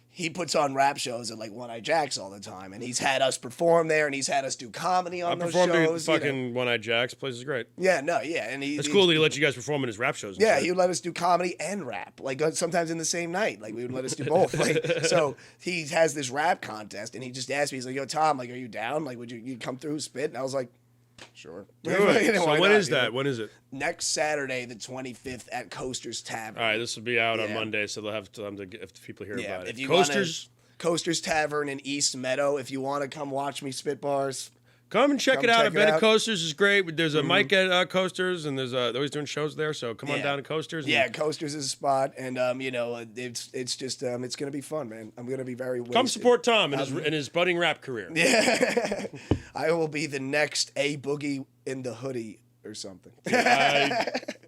Speaker 2: he puts on rap shows at, like, One Eye Jacks all the time, and he's had us perform there, and he's had us do comedy on
Speaker 1: I
Speaker 2: those
Speaker 1: performed
Speaker 2: shows.
Speaker 1: at
Speaker 2: you know.
Speaker 1: fucking One Eye Jack's. Place is great.
Speaker 2: Yeah, no, yeah. And
Speaker 1: It's cool that he let you guys perform in his rap shows. And
Speaker 2: yeah,
Speaker 1: shit.
Speaker 2: he would let us do comedy and rap, like sometimes in the same night. Like we would let us do both. Like, so he has this rap contest, and he just asked me, he's like, "Yo, Tom, like, are you down? Like, would you come through spit?" And I was like, "Sure."
Speaker 1: Do it.
Speaker 2: You know,
Speaker 1: So
Speaker 2: why
Speaker 1: when
Speaker 2: not,
Speaker 1: is
Speaker 2: you know?
Speaker 1: that? When is it?
Speaker 2: Next Saturday, the 25th at Coaster's Tavern.
Speaker 1: All right, this will be out on
Speaker 2: Yeah.
Speaker 1: Monday, so they'll have time to get, if people hear
Speaker 2: Yeah,
Speaker 1: about it.
Speaker 2: if you
Speaker 1: Coasters,
Speaker 2: Coaster's Tavern in East Meadow. If you want to come watch me spit bars,
Speaker 1: come and check
Speaker 2: Come
Speaker 1: it out.
Speaker 2: check
Speaker 1: I've been
Speaker 2: it
Speaker 1: at
Speaker 2: out.
Speaker 1: Coasters is great. There's a mic at Coasters, and there's they're always doing shows there. So come on
Speaker 2: Yeah.
Speaker 1: down to Coasters. and
Speaker 2: yeah, Coaster's is a spot, and you know, it's just it's gonna be fun, man. I'm gonna be very
Speaker 1: come
Speaker 2: wasted.
Speaker 1: support Tom in his budding rap career.
Speaker 2: Yeah, I will be the next A Boogie in the hoodie or something.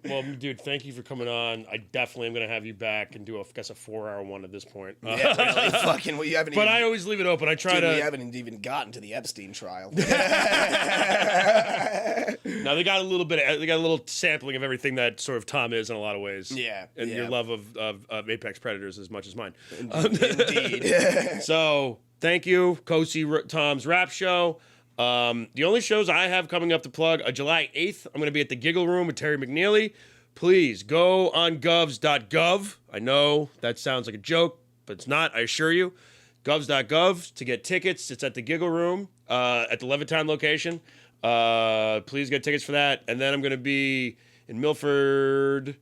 Speaker 1: Well, dude, thank you for coming on. I definitely am going to have you back and do, I guess, a 4-hour one at this point.
Speaker 2: Yeah, really, fucking. Well, you haven't.
Speaker 1: But
Speaker 2: even,
Speaker 1: I always leave it open. I try
Speaker 2: dude, we
Speaker 1: to.
Speaker 2: haven't even gotten to the Epstein trial.
Speaker 1: Now they got a little bit. They got a little sampling of everything that sort of Tom is in a lot of ways.
Speaker 2: Yeah,
Speaker 1: and
Speaker 2: yeah.
Speaker 1: your love of Apex Predators as much as mine.
Speaker 2: Indeed.
Speaker 1: So thank you, Kosi Tom's Rap Show. The only shows I have coming up to plug, July 8th, I'm going to be at the Giggle Room with Terry McNeely. Please go on govs.gov. I know that sounds like a joke, but it's not, I assure you. Govs.gov to get tickets. It's at the Giggle Room at the Levittown location. Please get tickets for that. And then I'm going to be in Milford,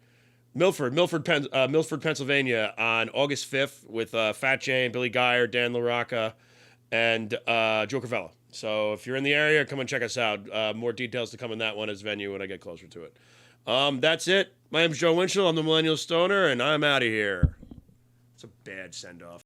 Speaker 1: Pennsylvania on August 5th with Fat Jane, Billy Geyer, Dan LaRocca, and Joe Cravella. So if you're in the area, come and check us out. More details to come in that one as venue when I get closer to it. That's it. My name's Joe Winchell. I'm the Millennial Stoner, and I'm out of here. It's a bad send-off.